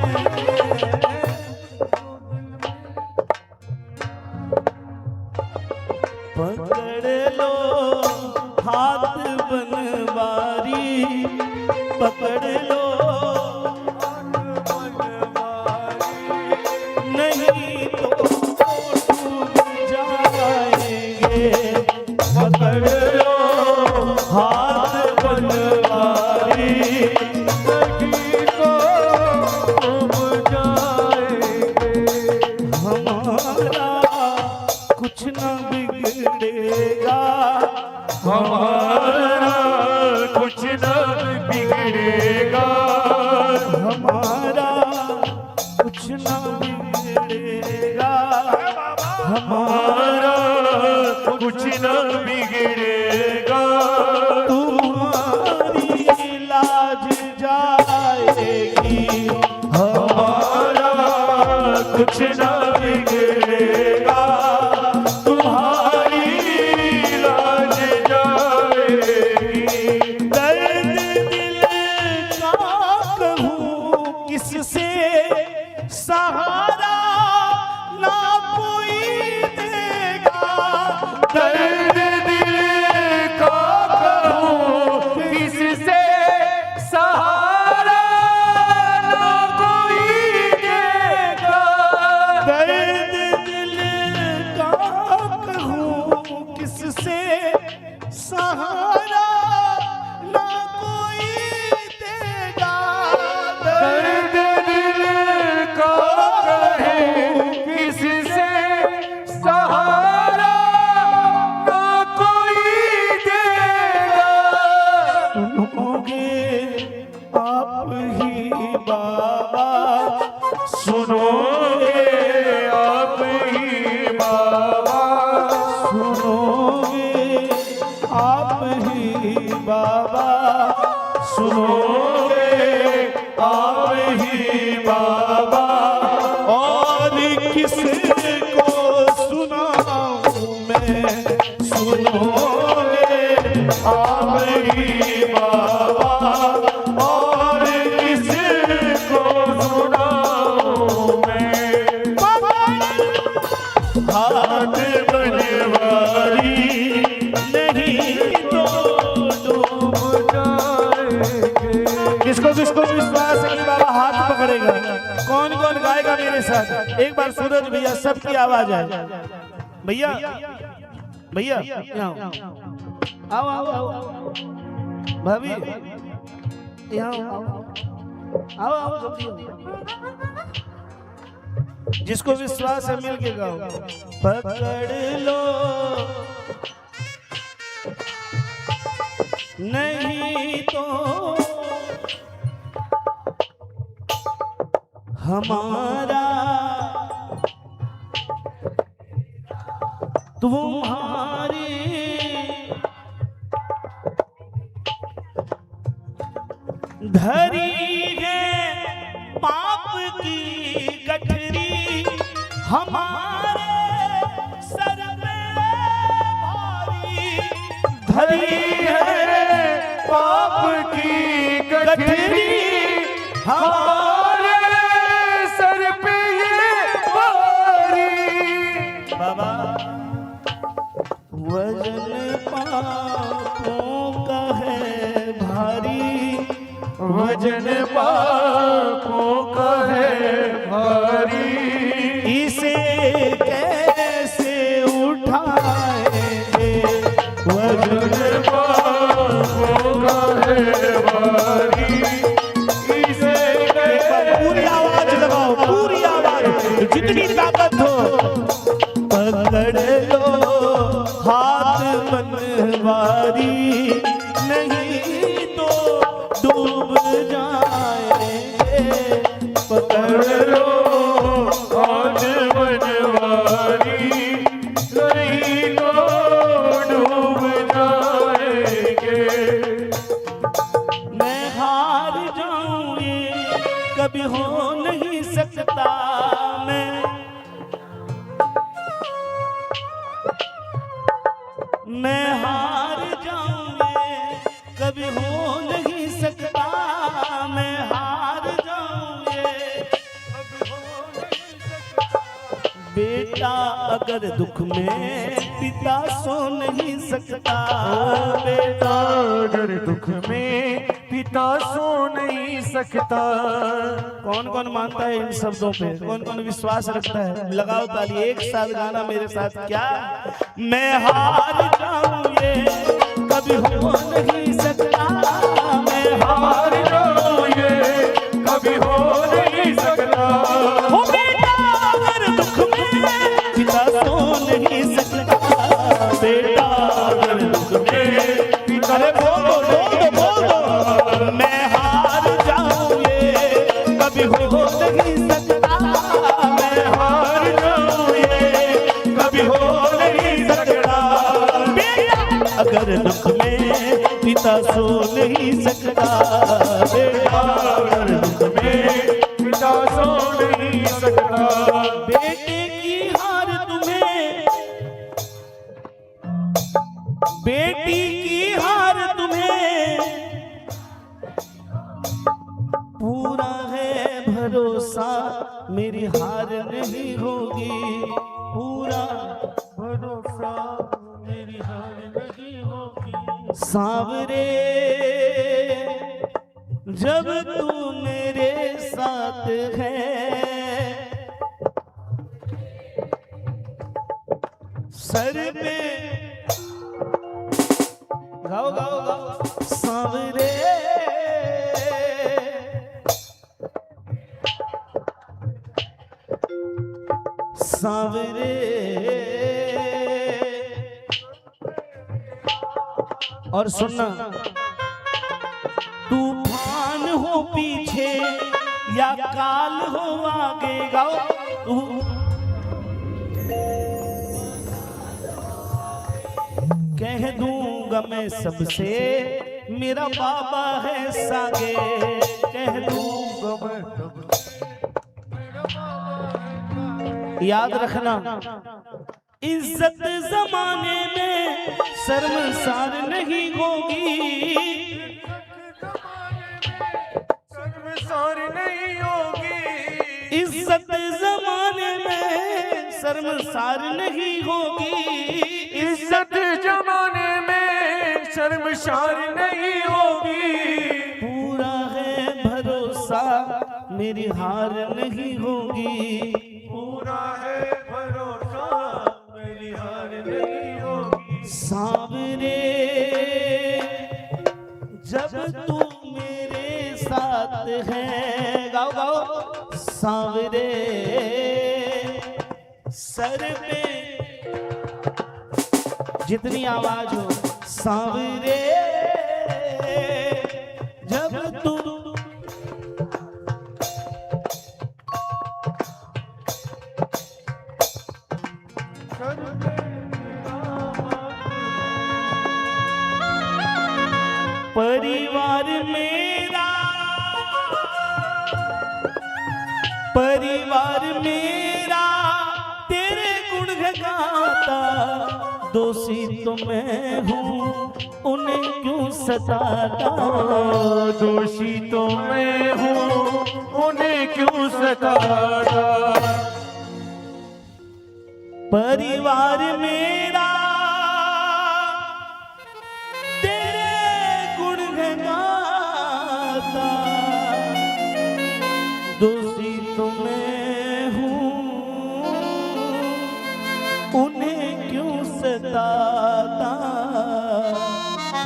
ना बिगड़ेगा, हमारा कुछ न बिगड़ेगा, तुम्हारी लाज जाएगी, हमारा कुछ न बिगड़ेगा, तुम्हारी लाज जाएगी। दर्द दिल का कहूँ किससे, सहारा ना कोई देगा, दर्द दिल का कहूँ किससे, सहारा ना कोई देगा, दर्द दिल का कहूँ किससे, सहारा ना कोई देगा, दर्द दिल का कहूँ किससे, सहारा ना कोई देगा। सुनोगे आप ही बाबा, सुनोगे आप ही बाबा, सुनोगे आप ही बाबा, सुनोगे आप ही बाबा, और किसको सुनाऊं मैं, सुनोगे आप ही बाबा, और किसको सुनाऊं मैं, हाथ बनवारी नहीं तो डूब जाएंगे। किसको किसको विश्वास है कि बाबा हाथ पकड़ेगा? कौन कौन गाएगा मेरे साथ? एक बार सूरज भैया, सबकी आवाज है भैया, भैया आओ आओ आओ, भाभी यहाँ आओ आओ जल्दी। जिसको विश्वास है मिल के गाओ। पकड़ लो नहीं तो हमारा तुम्हारी धरी है पाप की गठरी हमारे सर में भारी, धरी है पाप की गठरी हमारे सर पे ये भारी। बाबा वजन पापों का है भारी, वजन पापों का है भारी, इसे कैसे उठाएंगे? वजन पापों का है भारी, इसे पूरी आवाज लगाओ, पूरी आवाज, जितनी ताकत हो। पकड़ लो हाथ बनवारी नहीं तो डूब जाएंगे। पकड़ लो आज बनवारी नहीं तो डूब जाएंगे। मैं हार जाऊं ये कभी हो नहीं सकता, मैं हार जाऊंगे कभी हो नहीं सकता, मैं हार जाऊंगे कभी हो नहीं सकता। बेटा अगर दुख में पिता सो नहीं सकता, बेटा अगर दुख में पिता सो नहीं सकता। कौन कौन मानता है इन शब्दों पे? कौन कौन विश्वास रखता है? लगाओ ताली, एक साथ गाना मेरे साथ। क्या मैं हार जाऊं ये कभी हो नहीं सकता, मैं हार जाऊं ये कभी हो नहीं सकता। हो बेटा अगर दुख में पिता सो नहीं सकता, बेटा अगर दुख में पिता, अरे बोलो बोलो बोलो, मैं हार जाऊं ये कभी हो नहीं सकता। पिता सो नहीं सकता, बेटा दर्द में पिता सो नहीं सकता। बेटे की हार तुम्हें, बेटी की हार तुम्हें पूरा है भरोसा, मेरी हार नहीं होगी, पूरा भरोसा मेरी हार नहीं होगी। सांवरे जब तू मेरे साथ है, सर पे गाओ गाओ गाओ सांवरे सांवरे। और सुनना, तूफान हो पीछे या काल हो आगे, गाओ तू कह दूंगा मैं सबसे, मेरा बाबा है सागे, कह दूंगा मैं सबसे। याद रखना, इज्जत जमाने में शर्मसार नहीं होगी, शर्मसार नहीं होगी। इज्जत जमाने में शर्मसार नहीं होगी, इज्जत जमाने में शर्मसार नहीं होगी। पूरा है भरोसा, मेरी हार नहीं होगी, पूरा है भरोसा, मेरी हार नहीं होगी। सांवरे जब तू मेरे साथ है, गाओ गाओ सांवरे। सर पे जितनी आवाज हो, सांवरे जब तू परिवार मेरा, परिवार मेरा तेरे गुण गाता, दोषी तो मैं हूँ उन्हें क्यों सताता, दोषी तो मैं हूँ उन्हें क्यों सताता। परिवार मेरा दोषी तो मैं हूँ उन्हें क्यों सताता,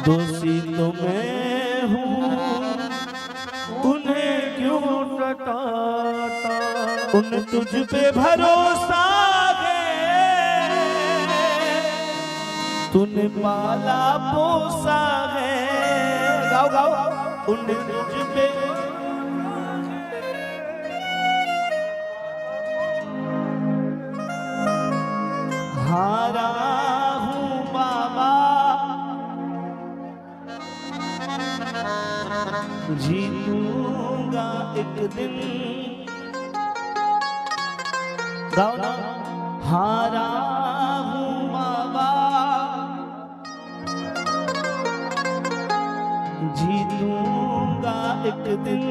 दोषी तो मैं हूँ उन्हें क्यों सताता। उन तुझ पे भरोसा है, तूने पाला पोसा है, गाओ गाओ। उन तुझ पे हारा हूँ बाबा, जीतूंगा एक दिन, गाओ ना। हारा हूँ बाबा, जीतूंगा एक दिन,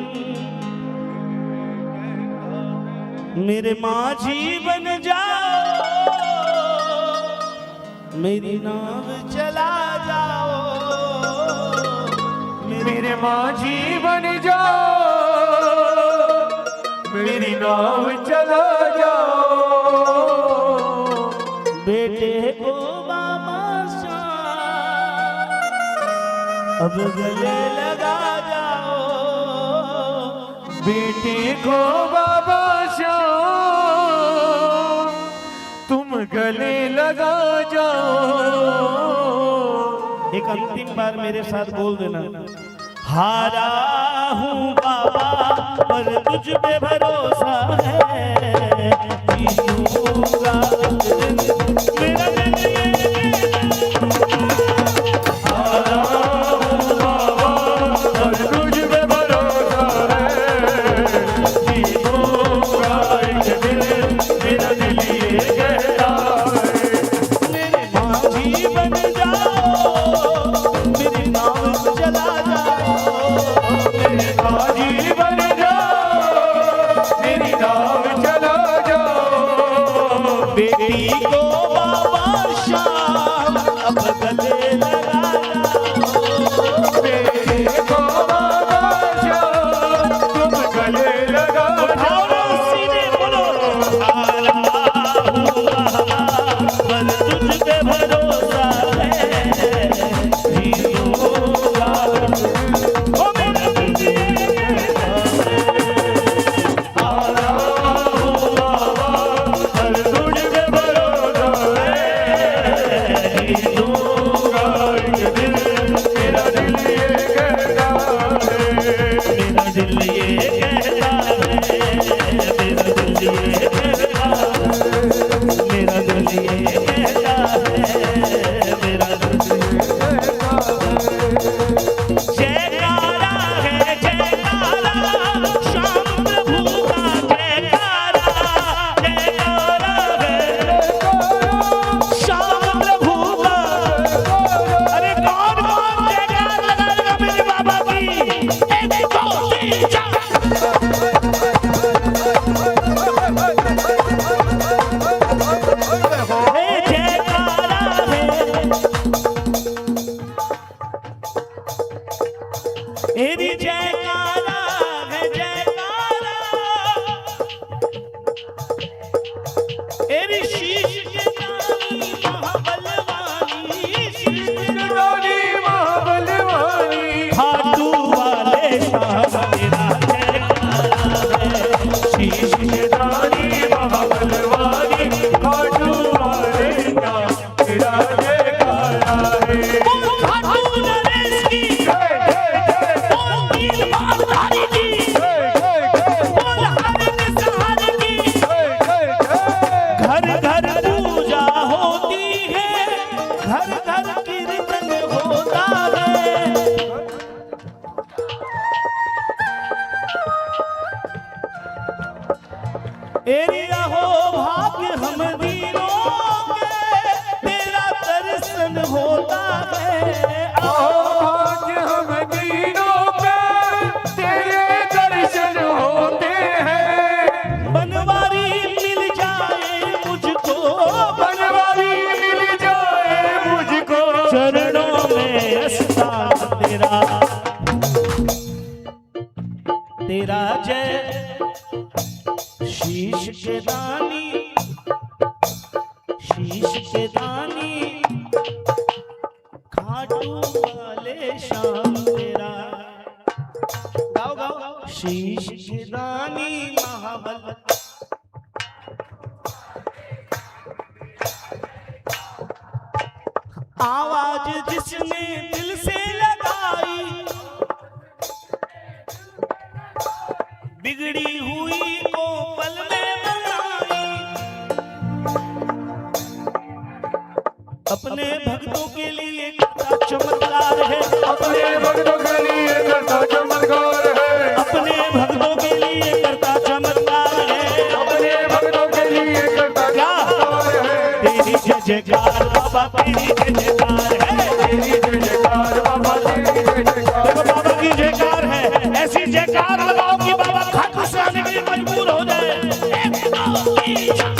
मेरे माझी बन जाओ, मेरी नाव चला जाओ, मेरे माझी बन जाओ, मेरी नाव चला जाओ। बेटे को बाबा श्याम अब गले लगा जाओ, बेटे को बाबा श्याम तुम गले लगा जाओ। एक अंतिम बार मेरे साथ बोल देना, हारा हूँ बाबा पर तुझ पे भरोसा है, जीतूंगा एक दिन, मेरा दिन ये हारा हूँ मेरी नाव चला जाओ। बेटी को बाबा शाम अब गले लगा जाओ। बेटी को बाबा शाम तुम गले लगा जाओ। सीधे बोलो हारा हुआ पर तुझ पे भरोसा है जीऊंगा। ओ मेरा दिल हारा हुआ पर तुझ पे भरोसा है जीऊंगा एक दिन। मेरा दिल ये कहता है, मेरा दिल ये कहता है, मेरा दिल ये कहता है, मेरा दिल ये कहता है, मेरा दिल जयकारा है जयकारा श्याम प्रभु का जयकारा। जयकारा है श्याम प्रभु का। अरे कौन कौन जयकार लगाएगा मेरे बाबा की? एक दो तीन चार। हे जयकारा है मेरी जयकारा है जयकारा। मेरी शीश के दानी महाबलवानी, शीश के रानी महाबलवानी। खाटू वाले शाम तेरा जयकारा है। शीश के रानी महाबलवानी खाटू वाले शाम तेरा जयकारा है। खाटू नरेश की, बोल नील मालधारी की, बोल हर के सहारे की। घर घर पूजा होती है, घर घर कीर्तन होता है। एरिया हो भाग्य हम दीनों के, तेरा दर्शन होता है। आज हम दीनों पे तेरे दर्शन होते हैं। बनवारी मिल जाए मुझको, बनवारी मिल जाए मुझको। चरणों में स्थान तेरा, तेरा जय शीश के दानी, शीश के दानी खाटू वाले शाम तेरा। गाओ गाओ शीश के दानी महाबल। आवाज जिसने दिल से लगाई, बिगड़ी हुई को पल में बनाई। अपने भक्तों के लिए करता चमत्कार है, अपने भक्तों के लिए करता चमत्कार है। अपने भक्तों के लिए करता चमत्कार है। अपने भक्तों के लिए करता चमत्कार है। तेरी जय जयकार बाबा, तेरी जय जयकार है। तेरी जय जयकार बाबा, तेरी जय जयकार। देखो बाबा की जयकार है, ऐसी जयकार लगाओ कि बाबा खाटू से आने के लिए मजबूर हो जाए। एक दो तीन चार।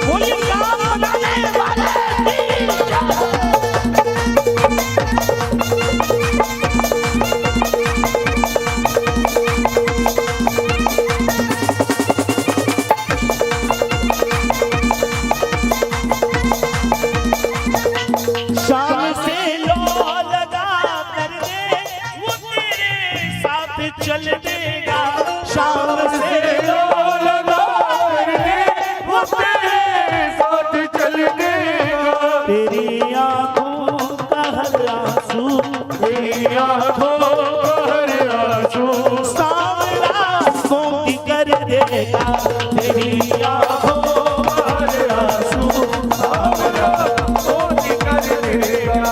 बोलिए काम बनाने वाले तीन चार। शाम से लो लगा कर दे, वो तेरे साथ चल देगा। शाम से लो लगा कर दे, वो तेरे साथ चल देगा। तेरी आंखों का हर आंसू, तेरी आंखों का हर आंसू सांवरा की कर देगा। तेरी आंखों का हर आंसू सांवरा कर देगा।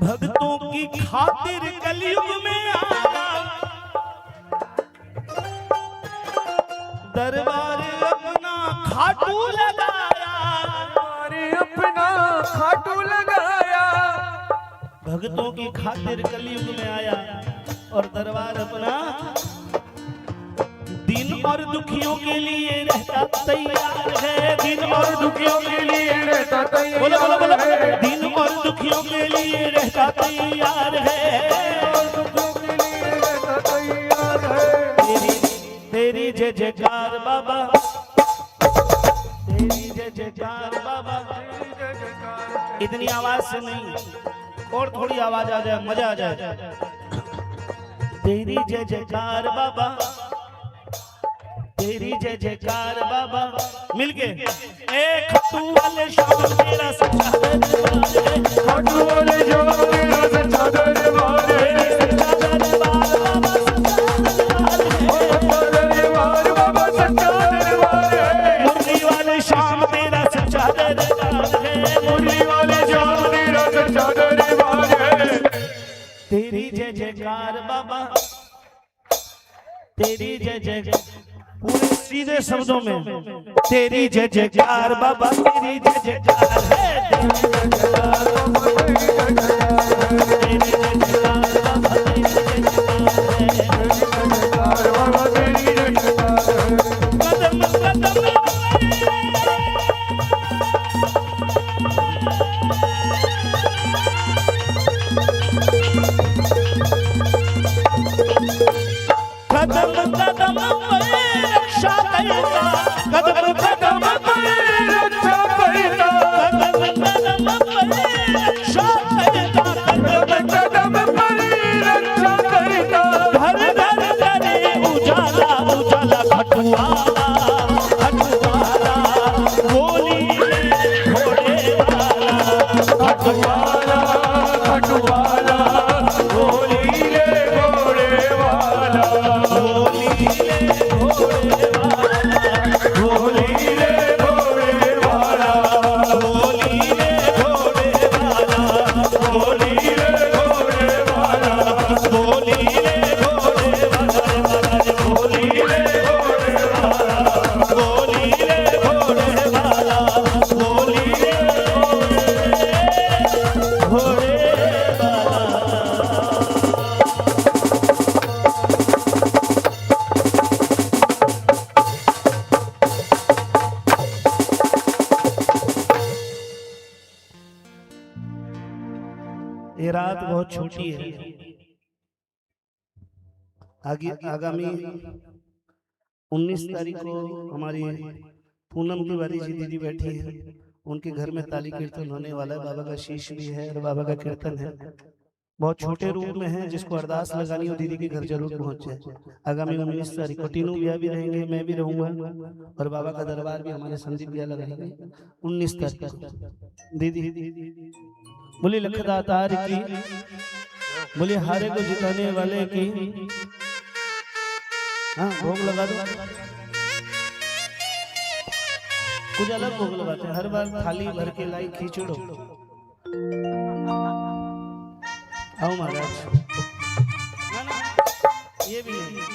भक्तों की खातिर कलयुग में आया, दरबार अपना खाटू लगाया। हमारे अपना खाटू लगाया। भक्तों की खातिर कलयुग में आया और दरबार अपना दिन और दुखियों के लिए रहता तैयार है। दिन और दुखियों के लिए रहता तैयार, बोलो बोलो बोलो, दिन और दुखियों के लिए रहता तैयार है। तेरी जय जयकार बाबा, तेरी जय जयकार बाबा। इतनी आवाज से नहीं, और थोड़ी आवाज आ जाए, मजा आ जाए। तेरी जय जयकार बाबा, तेरी जय जयकार बाबा। मिलके एक खट्टू वाले शाम तेरा सच्चा दरबार है, खट्टू वाले शाम तेरा सच्चा दरबार है, सच्चा दरबार बाबा, सच्चा दरबार बाबा, सच्चा दरबार है। मुरली वाले शाम तेरा सच्चा दरबार है, मुरली वाले शाम तेरा सच्चा दरबार है। तेरी जय जयकार बाबा, तेरी जय जय, पूरे सीधे शब्दों में तेरी जय जयकार बाबा, तेरी जय जयकार है, तेरी जय जयकार बाबा, तेरी जय जयकार बाबा, तेरी जय जयकार बाबा, तेरी जय जयकार। कदम कदम कदम कदम रक्षा करता, कदम कदम रक्षा करता, कदम कदम रक्षा करता, कदम कदम रक्षा करता। घर घर करे उजाला उजाला, खटुआला खटुआला, गोली घोड़े वाला, खटुआला खटुआला, गोली घोड़े वाला, गोली घोड़े वाला, गोली घोड़े वाला, गोली घोड़े वाला, गोली घोड़े वाला, गोली घोड़े वाला, गोली घोड़े वाला, गोली घोड़े वाला, गोली घोड़े ये रात बहुत छोटी है। आगामी 19 तारीख को हमारी पूनम तिवारी जी दीदी बैठी है, उनके घर में ताली कीर्तन होने वाला है। बाबा का शीश भी है और बाबा का कीर्तन है। बहुत छोटे रूप में है, जिसको अरदास लगानी हो दीदी के घर जरूर पहुंच जाए। आगामी 19 तारीख को तीनों भैया भी रहेंगे, मैं भी रहूंगा और बाबा का दरबार भी हमारे संदीप भैया लगाएंगे 19 तारीख को। दीदी बोली लखदातार की, बोली हारे को जिताने वाले की। हाँ भोग लगा दो, कुछ अलग भोग लगाते हैं। हर बार थाली भर के लाई खींचड़ो। आओ महाराज, ना ना ये भी नहीं।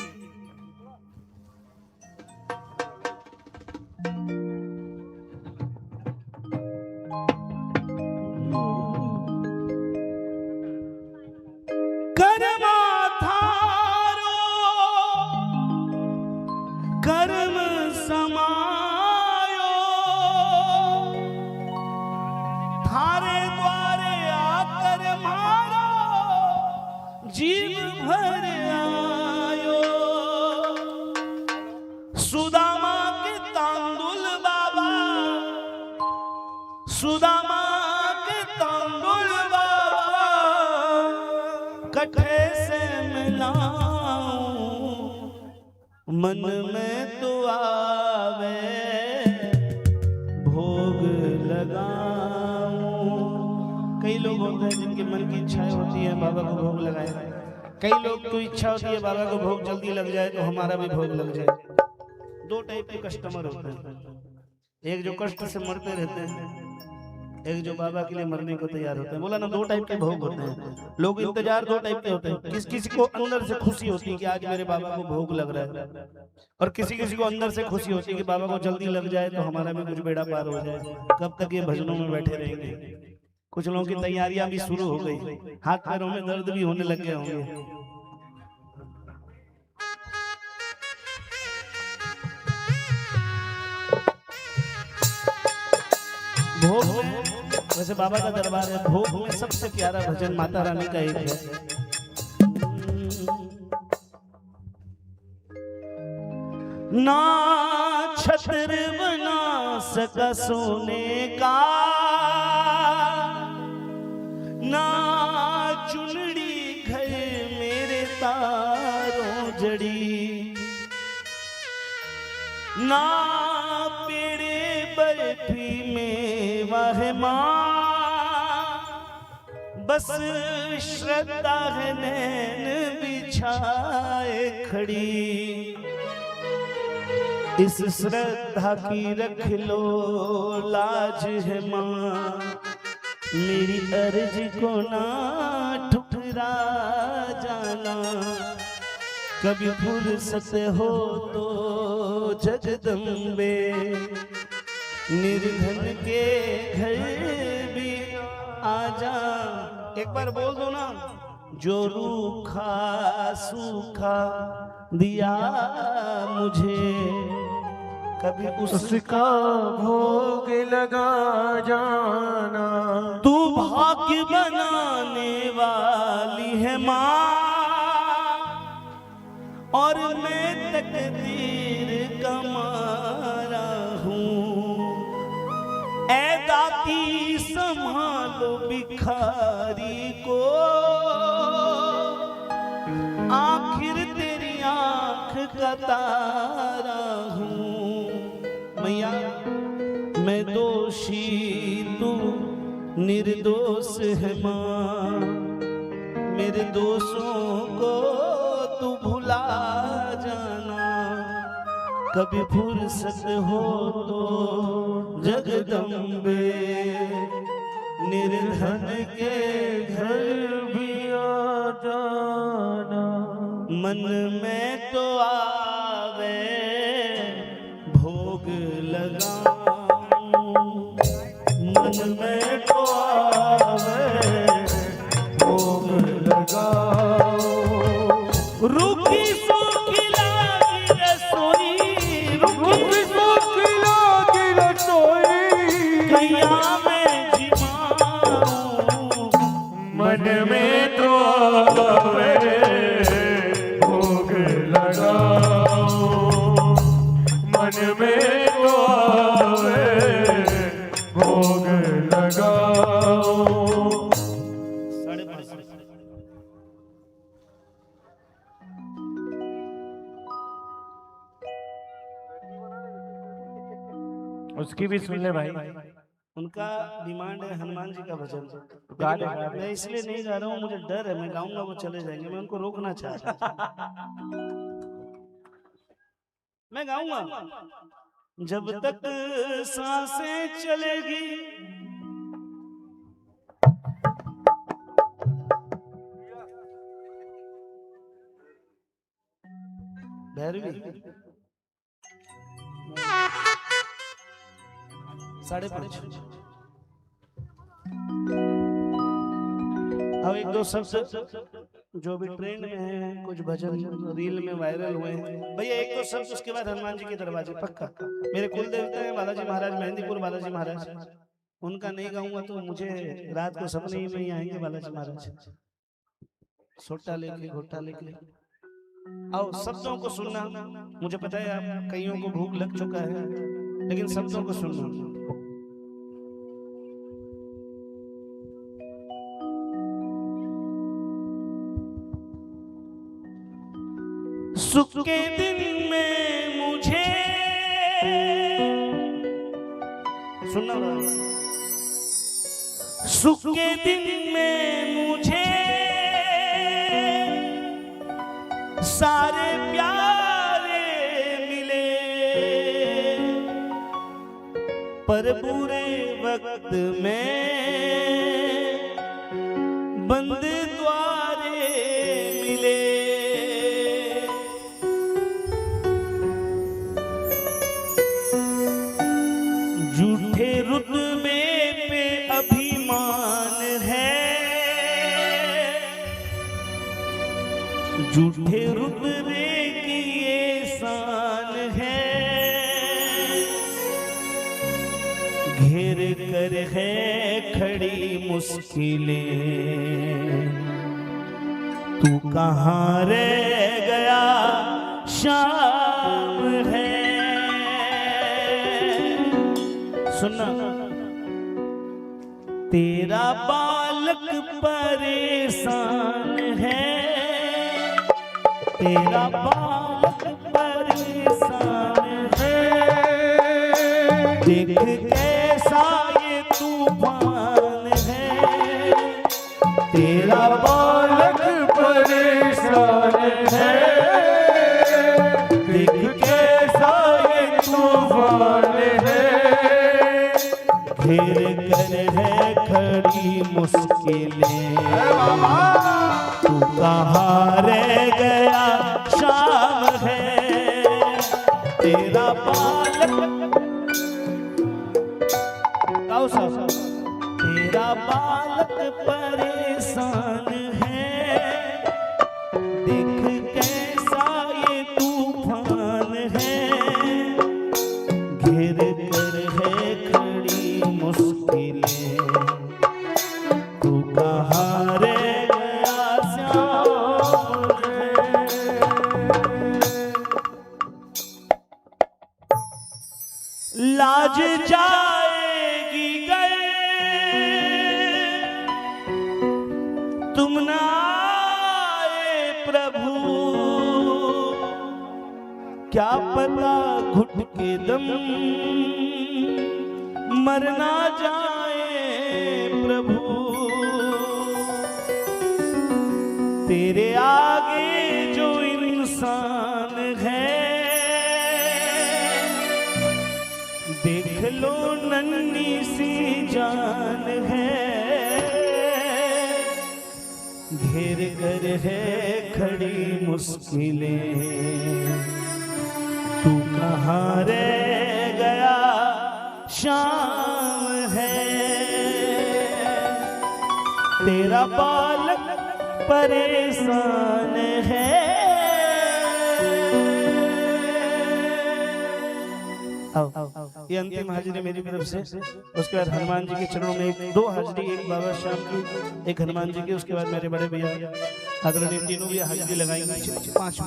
कर्म समायो थारे द्वारे आकर मारो, जीव भर आयो। सुदामा के तांदुल बाबा, सुदामा के तांदुल बाबा, कठे से मिलाऊं मन में तो आवे, भोग लगाऊं। कई लोग होते हैं जिनके मन की इच्छाएं होती है बाबा को भोग लगाए। कई लोग तो इच्छा होती है बाबा को भोग जल्दी लग जाए तो हमारा भी भोग लग जाए। दो टाइप के कस्टमर होते हैं, एक जो कष्ट से मरते रहते हैं, एक जो बाबा के लिए मरने को तैयार होते हैं। बोला ना, दो टाइप के भोग होते हैं। लोग इंतजार दो टाइप के होते हैं। किसी को अंदर से खुशी होती है कि आज मेरे बाबा को भोग लग रहा है, और किसी को अंदर से खुशी होती है कि बाबा को जल्दी लग जाए तो हमारा भी कुछ बेड़ा पार हो जाए। कब तक ये भजनों में बैठे रहेंगे? कुछ लोगों की तैयारियां भी शुरू हो गई, हाथ पैरों में दर्द भी होने लग गए होंगे। भोग में, वैसे बाबा का दरबार है, भोग में सबसे प्यारा भजन माता रानी का एक है। ना छत्र बना सका सोने का, ना चुनड़ी घर मेरे तारों जड़ी, ना पेड़े बर्फी में वह माँ, बस श्रद्धा है नैन बिछाए खड़ी। इस श्रद्धा की रख लो लाज है माँ, मेरी अर्ज को ना ठुकरा जाना। कभी फुर्सत हो तो जगदम्बे, निर्धन के घर भी आजा। एक बार बोल दो ना, जो रूखा सूखा दिया मुझे, कभी उसका भोग लगा जाना। तू भाग्य बनाने वाली है माँ, और मैं तकदीर का मारा हूँ। ऐ दाती संभालो भिखारी को, आखिर तेरी आंख का तारा हूँ। मैया मैं दोषी तू निर्दोष है माँ, मेरे दोषों को तू भुला जाना। कभी फुर्सत हो तो जगदम्बे, निर्धन के घर भी आ जाना। मन में तो आवे भोग लगाऊं, मन में तो आवे भोग लगाऊं। रुकी सूखी लागी रसोई, रुकी सूखी लागी रसोई, कैया में जिमाऊं। मन में तो आवे भोग लगाओ, मन में तो आवे भोग लगाओ। उसकी भी सुन ले भाई। उनका डिमांड है हनुमान जी का भजन। गा दे, गा दे। मैं इसलिए नहीं गा रहा हूँ, मुझे डर है, मैं गाऊंगा वो चले जाएंगे, मैं उनको रोकना चाहता हूँ। मैं गाऊंगा जब तक सांसें चलेगी, भैरवी 5:30। अब एक दो शब्द जो भी ट्रेंड में है, कुछ भजन रील में वायरल हुए हैं भैया, एक दो शब्द, उसके बाद हनुमान जी के दरवाजे पक्का। मेरे कुल देवता है बालाजी महाराज, मेहंदीपुर बालाजी महाराज, उनका नहीं गाऊंगा तो मुझे रात को सपने ही नहीं आएंगे बालाजी महाराज। सोटा लेके घोटा लेके आओ, शब्दों को सुनना। मुझे पता है आप कईयों को भूख लग चुका है, लेकिन शब्दों को सुनना। सुख के दिन में मुझे सुनना, सुख के दिन में मुझे सारे प्यारे मिले, पर बुरे वक्त में बंद द्वारे मिले। झूठे रुतबे पे अभिमान झूठे रुतबे की ये शान है, घेर कर है खड़ी मुश्किलें, तू कहाँ रह गया शाम है। सुनना, तेरा बालक परेशान है, तेरा बालक परेशान है, देख कैसा ये तूफान है, तेरा बालक परेशान है, देख कैसा ये तूफान है, घेर कर है खड़ी मुश्किलें, तू कहाँ रह गया शाम है, तेरा बालक गाओ साहब, तेरा बालक परेशान है, देख कैसा ये तूफान है, घेर कर है खड़ी मुश्किलें, तू कहाँ रह गया श्याम है। लाज जाएगी गर तुम ना आए प्रभु, क्या पता घुट के दम मर ना जाए प्रभु, तेरे आगे जो इंसान है, देख लो नन्ही सी जान है, घेर कर है खड़ी मुश्किलें, तू कहाँ रह गया शाम है, तेरा बालक परेशान है। ये अंतिम हाजिरी मेरी तरफ से, उसके बाद हनुमान जी के चरणों में दो हाजिरी, एक बाबा श्याम की, एक हनुमान जी की, उसके बाद मेरे बड़े भैया आदरणीय तीनों भी हाजिरी लगाएंगे, 5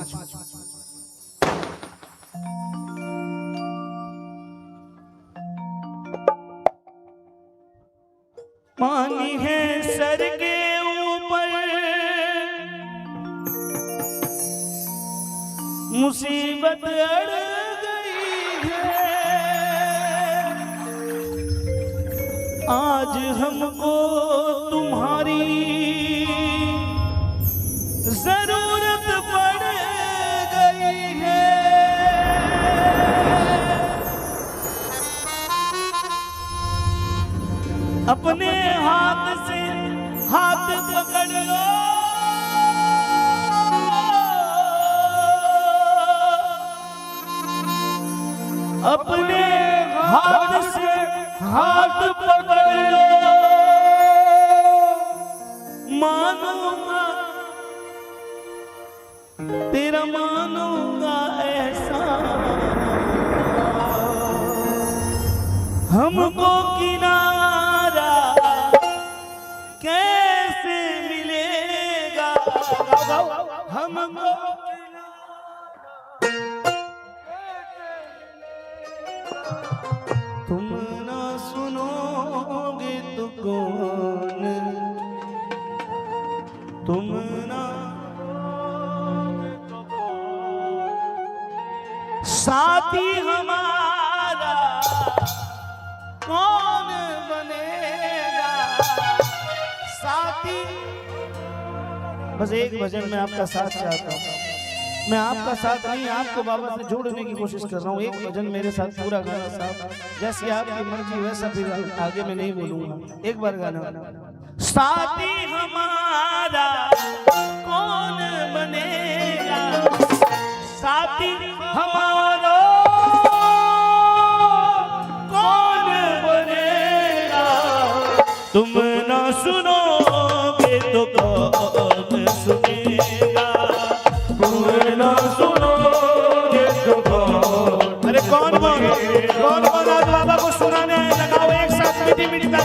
पानी है सर के ऊपर, मुसीबत अड़ गई है, आज हमको तुम्हारी जरूरत पड़ गई है, अपने हाथ से हाथ पकड़ लो, अपने हाथ से हाथ पकड़ लो, मानूंगा तेरा मानूंगा एहसान, हमको किनारा कैसे मिलेगा, हमको तुम ना सुनोगे तो कौन, तुम ना साथी हमारा कौन बनेगा, साथी। बस एक भजन में आपका साथ चाहता हूँ, मैं आपका साथ नहीं आपको बाबा से जोड़ने की कोशिश कर रहा हूँ, एक भजन मेरे साथ पूरा गाना साहब, जैसे आपकी मर्जी वैसा फिर आगे मैं नहीं बोलूंगा, एक बार गाना। साथी हमारा कौन बनेगा, साथी हमारा कौन बनेगा, तुम ना सुनोगे तो कौन सुनेगा,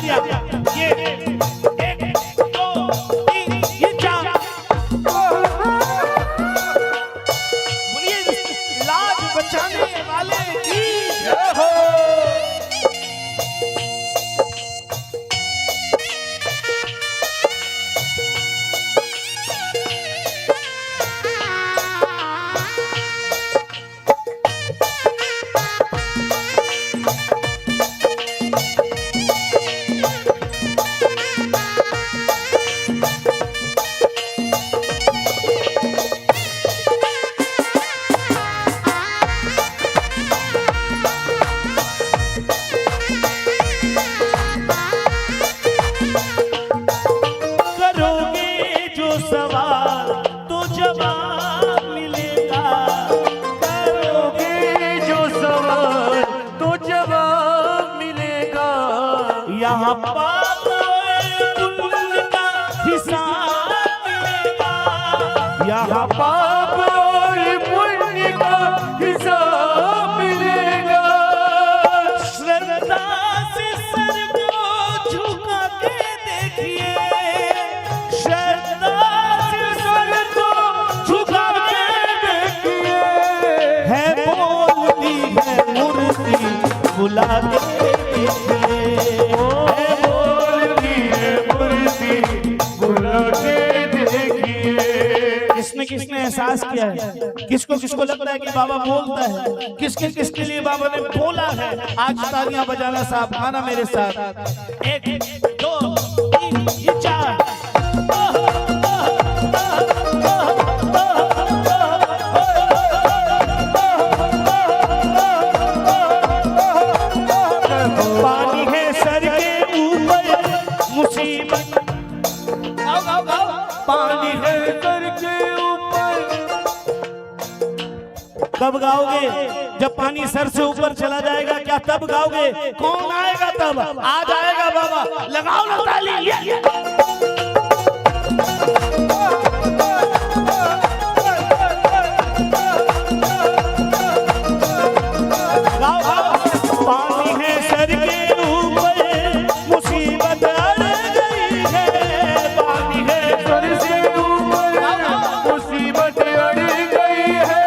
दिया। ये 1 2 3 ये 4। बोलिए लाज बचाने वाले की जय हो। यहाँ पाप पुण्य का हिसाब मिलेगा। यहाँ पाप और पुण्य का हिसाब मिलेगा। श्रद्धा से सर को झुका के देखिए, श्रद्धा से सर को झुका के देखिए। है बोलती है मूर्ति बुला के देखिए। किसने एहसास किया है, किसको किसको लगता है कि बाबा बोलता है, किसके किसके लिए बाबा ने बोला है। आज तालियां बजाना साहब, गाना मेरे साथ। 1 2 3 ये 4। पानी है सर के ऊपर मुसीबत, गाओ गाओ गाओ। पानी है सर के कब गाओगे? जब पानी सर से ऊपर चला जाएगा, क्या तब गाओगे? कौन आएगा तब? आ जाएगा बाबा। लगाओ ना ताली। गाओ गाओ। पानी है सर के ऊपर मुसीबत अड़ गई है। पानी है सर से ऊपर मुसीबत अड़ गई है।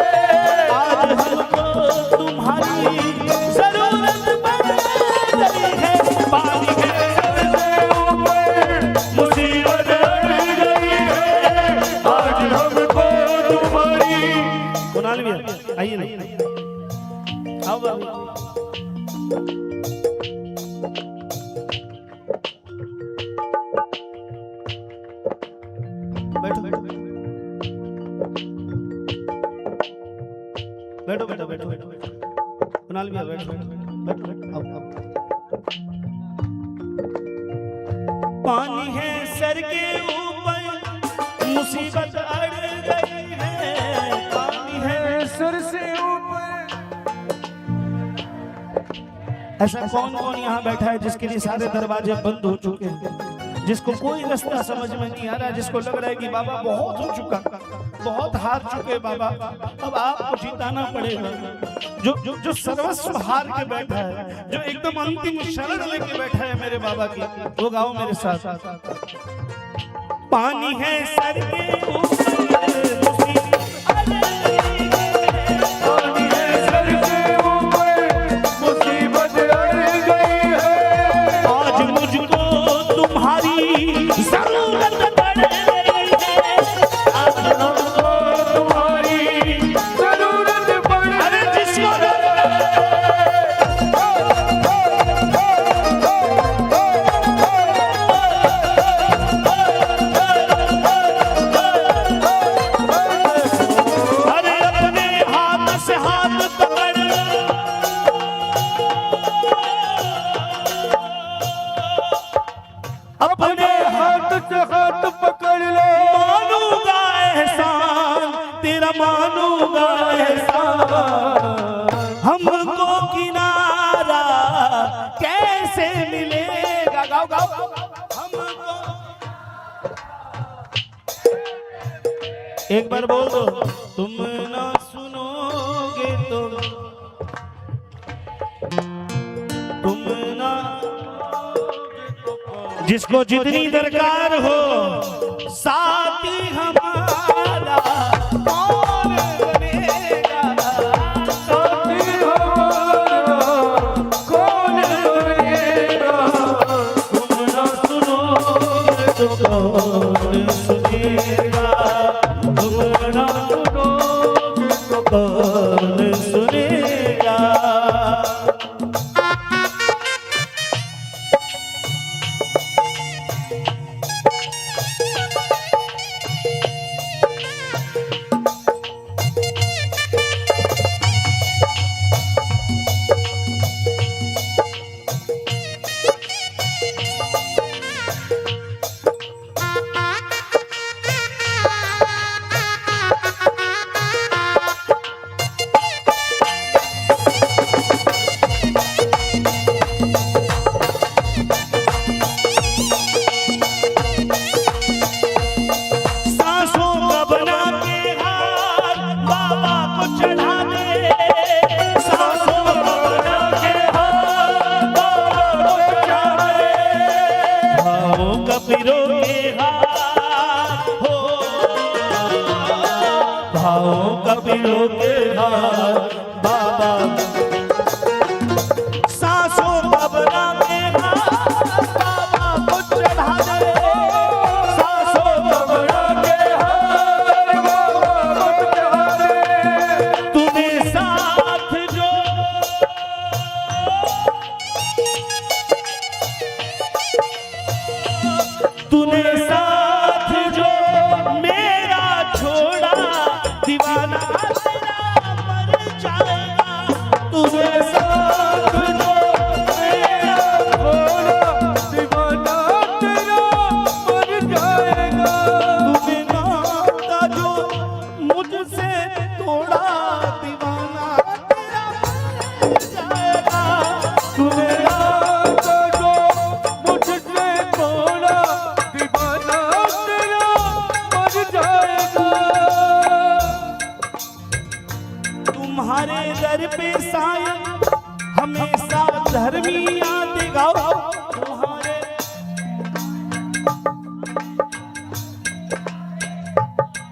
आइए ना, आओ बाबू। बैठो बैठो बैठो बैठो बैठो बैठो बैठो। कुणाल भैया बैठो बैठो बैठो। आओ। पानी है सर के ऊपर मुसीबत अड़ गई है। पानी है सर से ऊपर। ऐसा कौन कौन यहाँ बैठा है जिसके लिए सारे दरवाजे बंद हो चुके हैं, जिसको कोई रास्ता समझ में नहीं आ रहा, जिसको लग रहा है कि बाबा बहुत हो चुका, बहुत हार चुके बाबा, अब आपको जिताना पड़ेगा। जो सर्वस्व हार के बैठा है, जो एकदम अंतिम शरण लेके बैठा है मेरे बाबा की, वो गाओ मेरे साथ। पानी है सर के ऊपर अपने हाथ से हाथ पकड़ लो। मानूंगा एहसान तेरा, मानूंगा एहसान। हमको किनारा कैसे मिलेगा? गाओ गाओ। हमको एक बार बोल दो। तुम ना सुनोगे तो, तुम ना सुनोगे तो जिसको जितनी दरकार हो साथी हमारा कौन बनेगा, साथी हमारा कौन बनेगा, तुम ना सुनोगे तो कौन सुनेगा, तुम ना सुनोगे तो कौन सुनेगा। कपिलों के हाथ बाबा, सांसों कबरा के हाथ बाबा को चढ़ा दे, सांसों कबरा के हाथ बाबा को चढ़ा दे। तूने साथ जो तूने साथ जो मेरा छोड़ा, दीवाना तेरा मर जाएगा। तूने साथ जो मेरा छोड़ा, दीवाना तेरा मर जाएगा। तूने नाता जो मुझसे तोड़ा, दीवाना तेरा मर जाएगा। तूने नाता जो मुझसे तोड़ा, दीवाना तेरा मर जाएगा। तुम्हारे दर पे शायद हमेशा धर्मी याद गाओ, तुम्हारे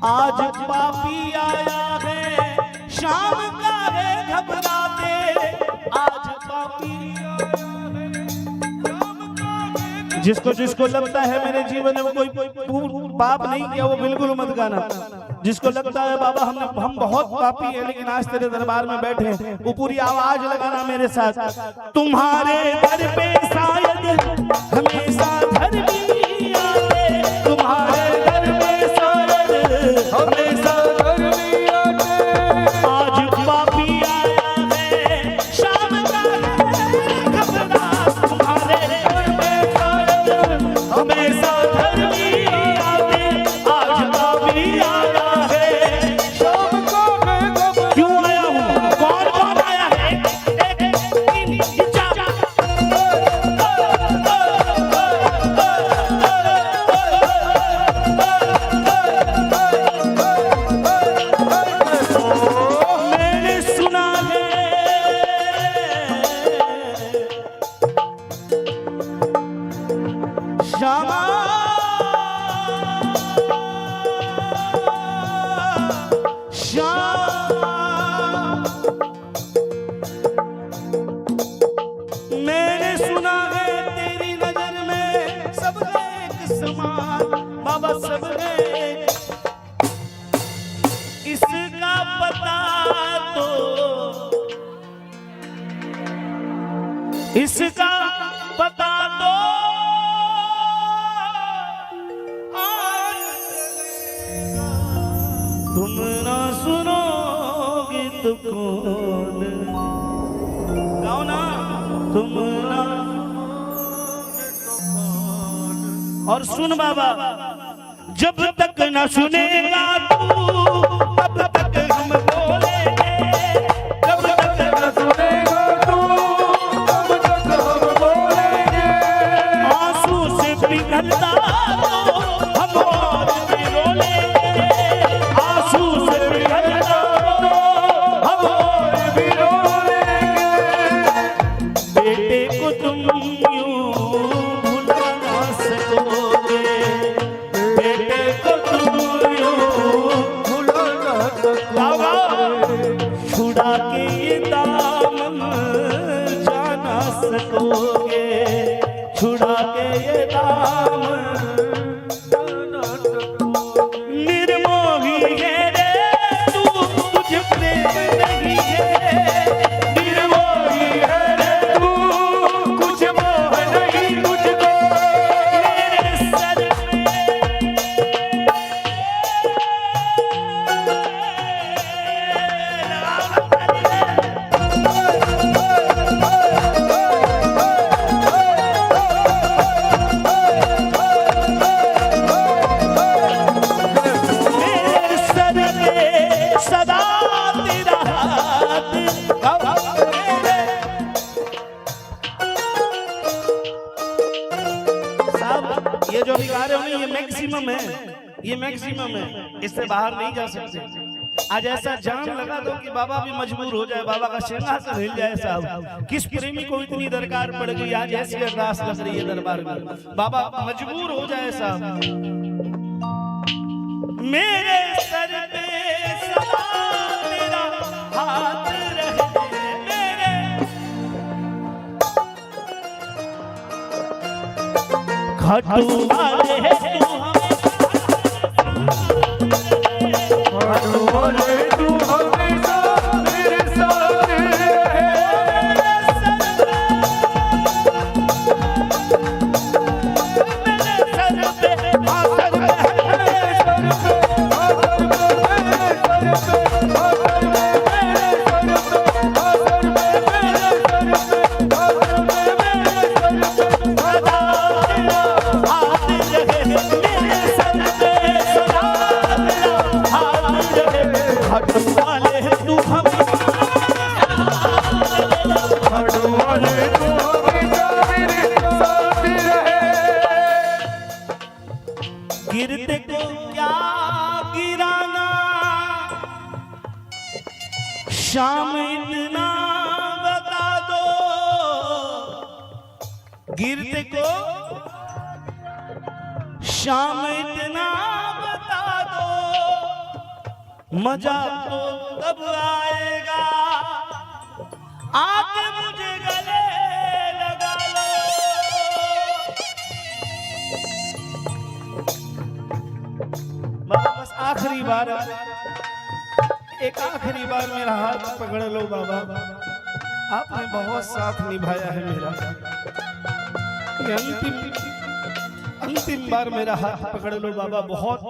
आज पापी आया है, शाम का है घबराते, आज पापी आया है, शाम का है। जिसको जिसको लगता है मेरे जीवन में कोई पाप नहीं किया, वो बिल्कुल मत गाना। जिसको लगता है बाबा हम बहुत पापी हैं, लेकिन आज तेरे दरबार में बैठे हैं, वो पूरी आवाज लगाना मेरे साथ। तुम्हारे दर पे शायद हमेशा धर्मी आते, तुम्हारे दर पे शायद हमेशा धर्मी आते। आज पापी आया है, शाम का है घबरा, तुम्हारे दर पे शायद हमेशा धर्मी आते। आज पापी आया है, शाम को मैं घबरा, क्यों आया हूँ, कौन कौन आया है, एक तीन चार। मैंने सुना है श्यामा श्याम, मैंने सुना है तेरी नजर में सब एक समान, बाबा सब एक। इसका पता तो, इसका पता तो तुम ना सुनोगे तो कौन गाओ ना, तुम ना सुनोगे तो कौन। और सुन बाबा, जब तक ना सुनेगा तू तब तक हम बोलेंगे, जब तक ना सुनेगा तू तब तक हम बोलेंगे। आंसू से पिघलता तो हम और भी रोलेंगे, आंसू से पिघलता तो हम और भी रोलेंगे। बेटे को तुम यूं भुला ना को तू यूं भुला ना सकोगे। गाओ गाओ। छुड़ा के ये दामन जाना सकोगे, छुड़ा के ये दामन जाना सकोगे। निर्मोही है रे तू, तुझ प्रेम नहीं है। निर्मोही है रे तू, कुछ मोह नहीं तुझको। मेरे सर मेरे सर पे सदा तेरा हाथ। साहब ये जो भी गा रहे हो ना, ये मैक्सिमम है, ये मैक्सिमम है, इससे बाहर नहीं जा सकते। आज ऐसा जान लगा दो कि बाबा भी मजबूर हो जाए, बाबा का सिंहासन हिल जाए। साहब किस प्रेमी को इतनी दरकार पड़ गई, आज ऐसी अरदास लग रही है दरबार में, बाबा मजबूर हो जाए। साहब मेरे सर पे सदा तेरा हाथ रहे, मेरे खटू वाले तू बोले तू हमेशा मेरे साथ रहे। गिरते को क्या गिराना, शाम इतना बता दो। गिरते को शाम इतना बता दो, मजा तो तब आएगा आके मुझे गले लगा लो। बस आखिरी बार, एक आखिरी बार मेरा हाथ पकड़ लो बाबा, आपने बहुत साथ निभाया है मेरा। ये अंतिम बार मेरा हाथ पकड़ लो बाबा। बहुत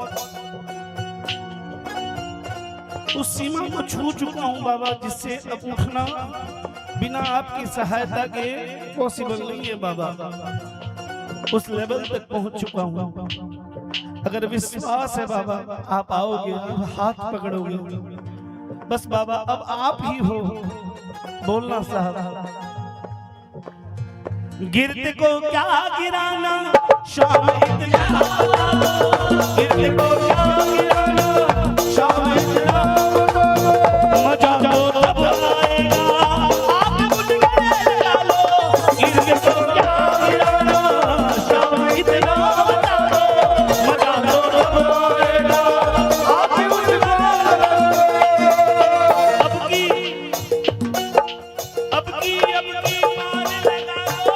उस सीमा को छू चुका हूँ बाबा, जिससे अब उठना बिना आपकी सहायता के पॉसिबल नहीं है बाबा। उस लेवल तक पहुंच चुका हूँ। अगर विश्वास है बाबा, आप आओगे, अब हाथ पकड़ोगे, बस बाबा अब आप ही हो। बोलना साहब। गिरते को क्या गिराना, शाम इतना बता दो। गिरते को क्या गिराना, शाम इतना बता दो। मजा तो तब आएगा आप मुझे लगा लो। गिरते को क्या गिराना, शाम इतना बता दो। मजा तो तब आएगा आप मुझे लगा लो। अब की मान लगा दो।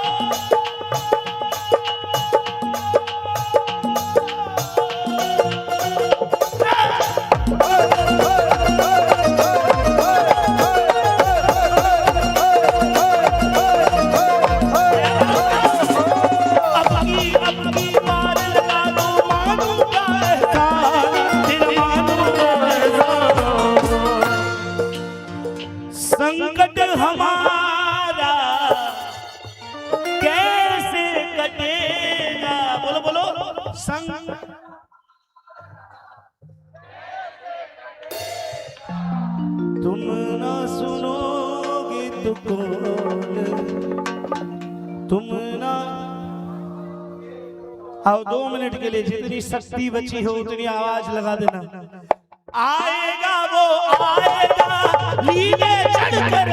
संकट हमारा कैसे कटेगा, बोलो बोलो। तुम ना सुनोगे तो कौन, तुम ना। आओ 2 मिनट के लिए जितनी शक्ति बची हो उतनी आवाज लगा देना। आएगा वो आएगा, नीचे चढ़कर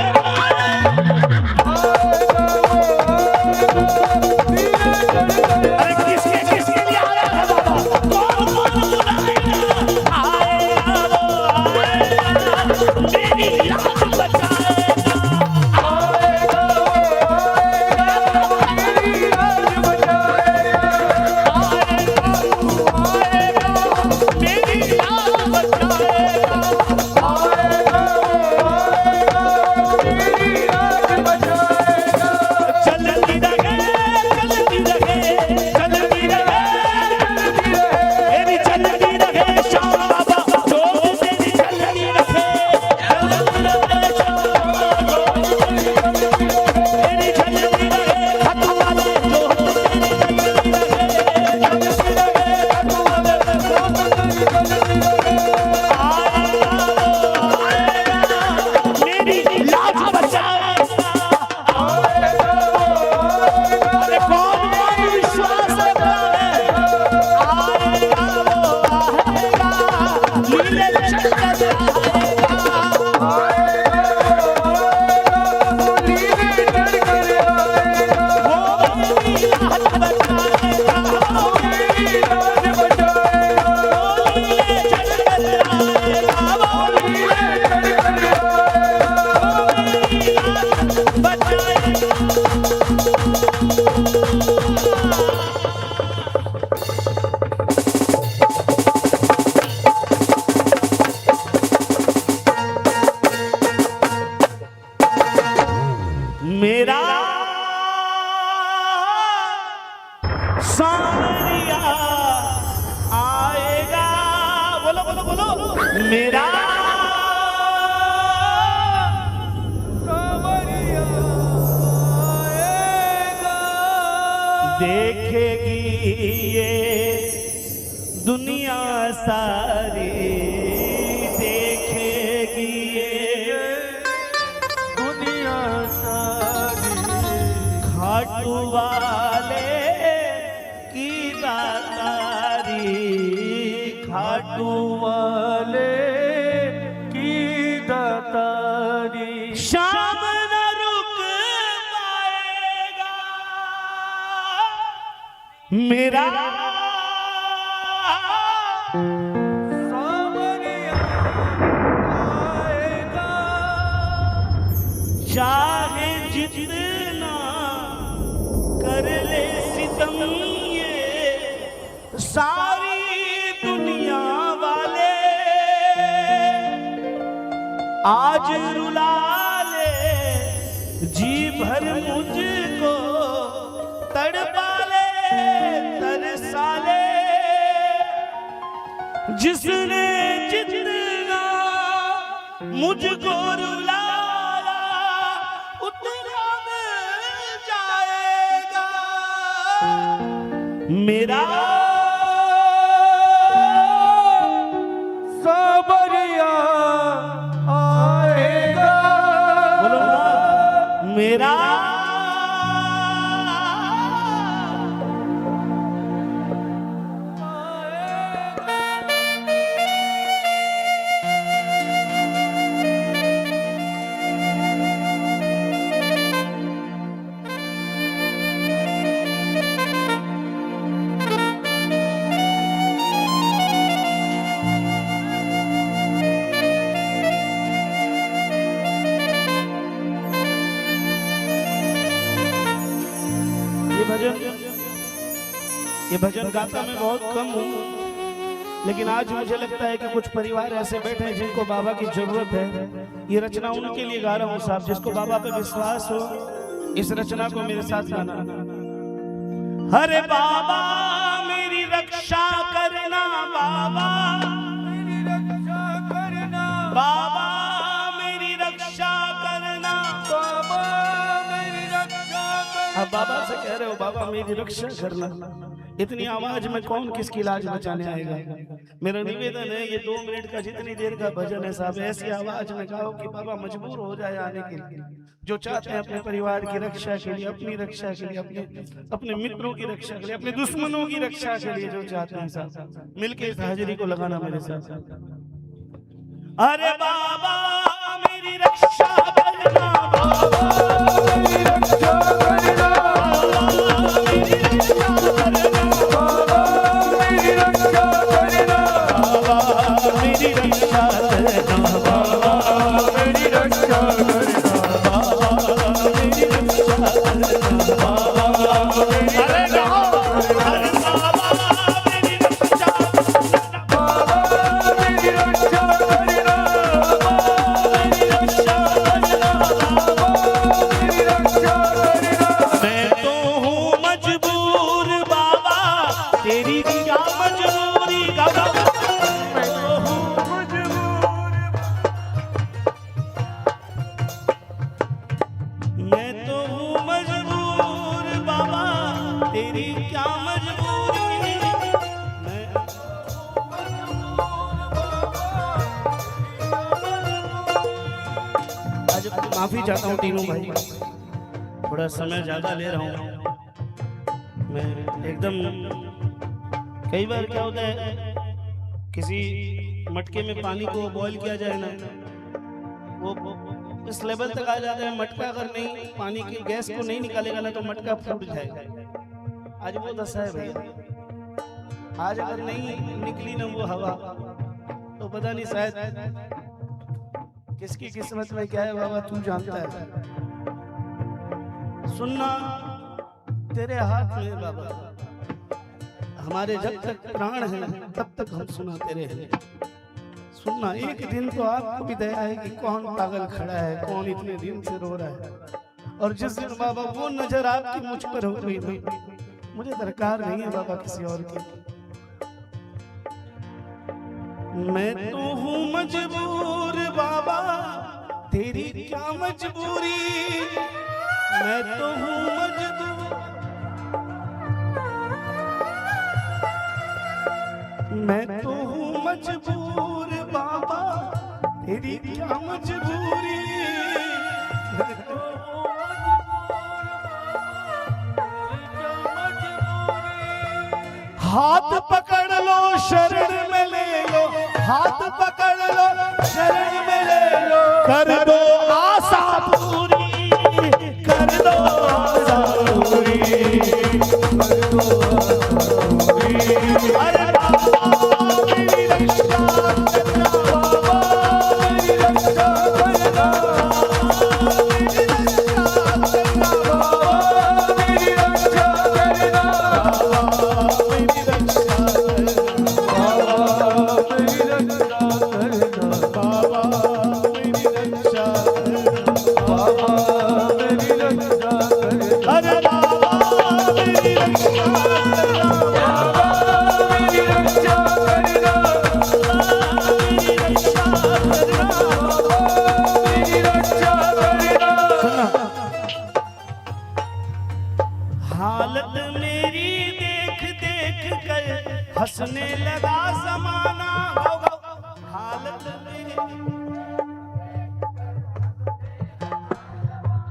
अरे किसके लिए आ रहा है बाबा? कौन मेरा देखेगी ये दुनिया सारी, देखेगी ये दुनिया सारी खाटू वाले की दातारी, खाटू वाले की दातारी शाम न रुक पाएगा मेरा सावरिया आएगा। चाहे जितना कर ले सितम ये सारी दुनिया वाले, आज रुला ले जी भर मुझको, तड़पा ले तरसा ले, जिसने जितना मुझको रुलाया उतना मिल जाएगा मेरा सावरिया आएगा। बोलो ना, मेरा ये भजन गाता मैं बहुत कम हूँ, लेकिन आज मुझे लगता है कि कुछ परिवार ऐसे बैठे हैं जिनको बाबा की जरूरत है। ये रचना उनके लिए गा रहा हूँ साहब, जिसको बाबा पे विश्वास हो इस रचना को मेरे साथ गाना। हरे बाबा मेरी रक्षा करना, बाबा मेरी रक्षा करना, बाबा मेरी रक्षा करना, बाबा मेरी रक्षा करना। अब बाबा से कह रहे हो बाबा मेरी रक्षा करना, इतनी आवाज में कौन किसकी लाज बचाने आएगा। मेरा निवेदन है ये 2 मिनट का जितनी देर का भजन है साहब, ऐसी आवाज में गाओ कि बाबा मजबूर हो जाए आने के लिए। जो चाहते हैं अपने परिवार की रक्षा के लिए, अपनी रक्षा के लिए, अपने मित्रों की रक्षा के लिए, अपने दुश्मनों की रक्षा के लिए जो चाहते हैं साहब, मिलके इस हाजिरी को लगाना मेरे साथ। अरे बाबा मेरी रक्षा करना, बाबा मेरी रक्षा करना, बाबा मेरी रक्षा करना, बाबा मेरी रक्षा करना, बाबा मेरी रक्षा करना, बाबा मेरी रक्षा करना, बाबा मेरी रक्षा करना, बाबा अरे गाओ, अरे बाबा मेरी रक्षा करना, बाबा मेरी रक्षा करना, बाबा मेरी रक्षा करना, बाबा मेरी रक्षा करना। मैं तो हूँ मजबूर बाबा, तेरी क्या मजबूरी का बाबा, मैं तो हूँ मजबूर, मैं तो हूँ मजबूर बाबा, तेरी क्या मजबूरी, मैं आज माफी चाहता हूँ तीनों भाई, थोड़ा समय ज्यादा ले रहा हूँ मैं एकदम। कई बार क्या होता है किसी मटके में पानी को बॉईल किया जाए ना, वो इस लेवल तक आ जाता है मटका अगर नहीं पानी की गैस को नहीं निकालेगा ना तो मटका फूट जाएगा। आज वो दशा है भैया, आज अगर नहीं निकली ना वो हवा तो पता नहीं शायद किसकी किस्मत में क्या है बाबा तू जानता है। सुनना तेरे हाथ में बाबा, हमारे जब तक प्राण है तब तक हम सुनाते रहे। सुनना एक दिन तो आपको भी दया है कि कौन पागल खड़ा है, कौन इतने दिन से रो रहा है, और जिस दिन बाबा वो नजर आपकी मुझ पर हो गई ना, मुझे दरकार नहीं है बाबा किसी और की। मैं तो हूँ मजबूर बाबा, तेरी क्या मजबूरी। मैं तो हूँ मजबूर, मैं तो हूँ मजबूर बाबा, तेरी क्या मजबूरी। मैं तो हूँ हाथ पकड़ लो शरण में ले लो, हाथ पकड़ लो शरण में ले लो। कर दो आशा पूरी, कर दो आशा पूरी, कर दो आशा पूरी। अरे बाबा मेरी रक्षा करना, बाबा मेरी रक्षा करना, मेरी रक्षा करना, बाबा मेरी रक्षा करना, हालत मेरी देख देख कर हंसने लगा जमाना। हालत मेरी,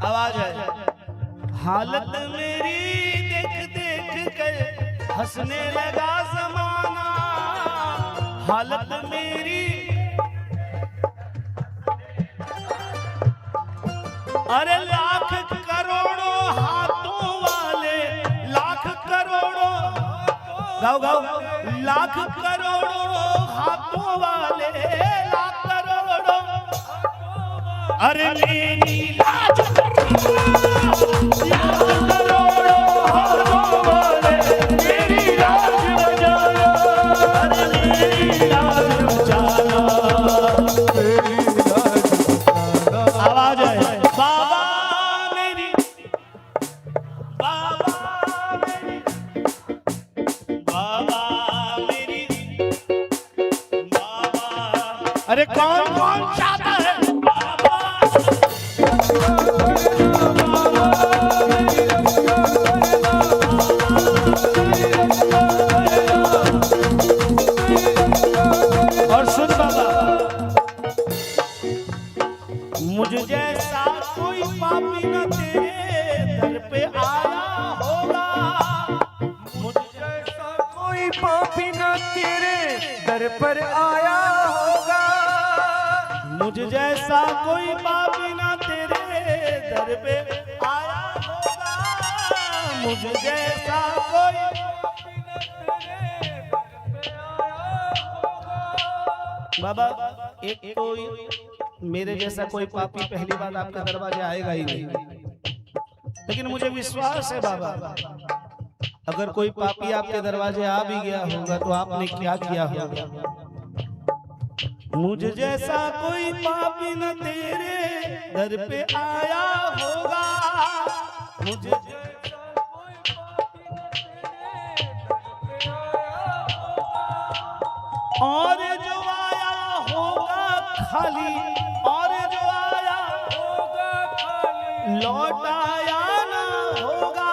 आवाज है। हालत मेरी देख देख कर हंसने लगा जमाना। हालत मेरी, अरे लाख करोड़ों हाथों वाले, लाख करोड़ों, गाओ गाओ, लाख करोड़ों हाथों वाले, लाख करोड़ों, अरे मेरी लाज लाख करोड़ों हाथों वाले, मेरी लाज बचाना, अरे मेरी लाज बचाना, मेरी लाज बचाना। आवाज है। बाबा मेरी, बाबा मेरी, बाबा मेरी, बाबा। अरे कौन कौन चाहता है बाबा, और सुन बाबा, मुझ जैसा कोई पापी न तेरे दर पे आया होगा। मुझ जैसा कोई पापी न तेरे दर पर आया होगा। मुझ जैसा कोई पापी न तेरे दर पे आया होगा। मुझ जैसा कोई बाबा, एक कोई मेरे जैसा कोई पापी पहली बार आपके दरवाजे आएगा ही नहीं। लेकिन मुझे विश्वास है बाबा, अगर कोई पापी आपके दरवाजे आ भी गया होगा तो आपने क्या किया होगा। मुझ जैसा कोई पापी न तेरे दर पे आया होगा। मुझ जैसा कोई पापी न तेरे दर पे आया होगा। और जो आया होगा खाली, और जो आया होगा खाली, लौट आया ना होगा।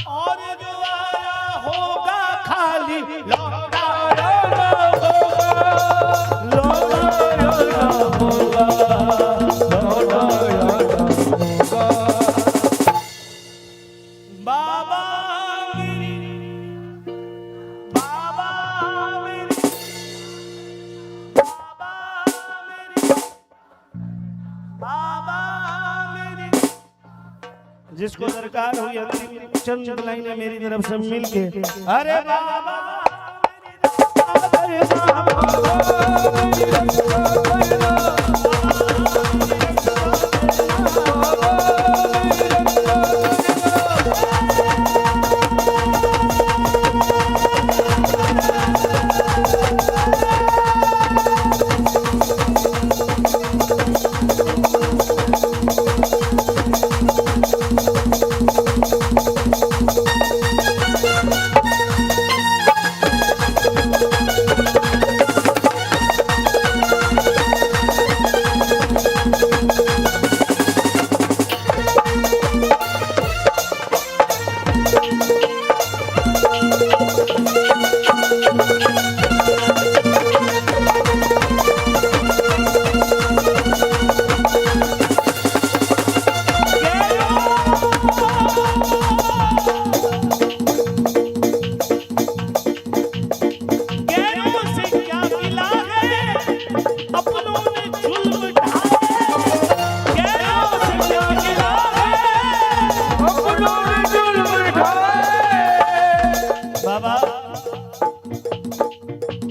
और जो आया होगा खाली, लौट आया ना होगा, लौट आया ना होगा, लौट आया ना होगा। बाबा मेरी, बाबा मेरी, बाबा मेरी, बाबा मेरी। जिसको दरकार हुई अंतिम चंद लाइनें मेरी तरफ से मिलके, अरे बाबा मेरी, बाबा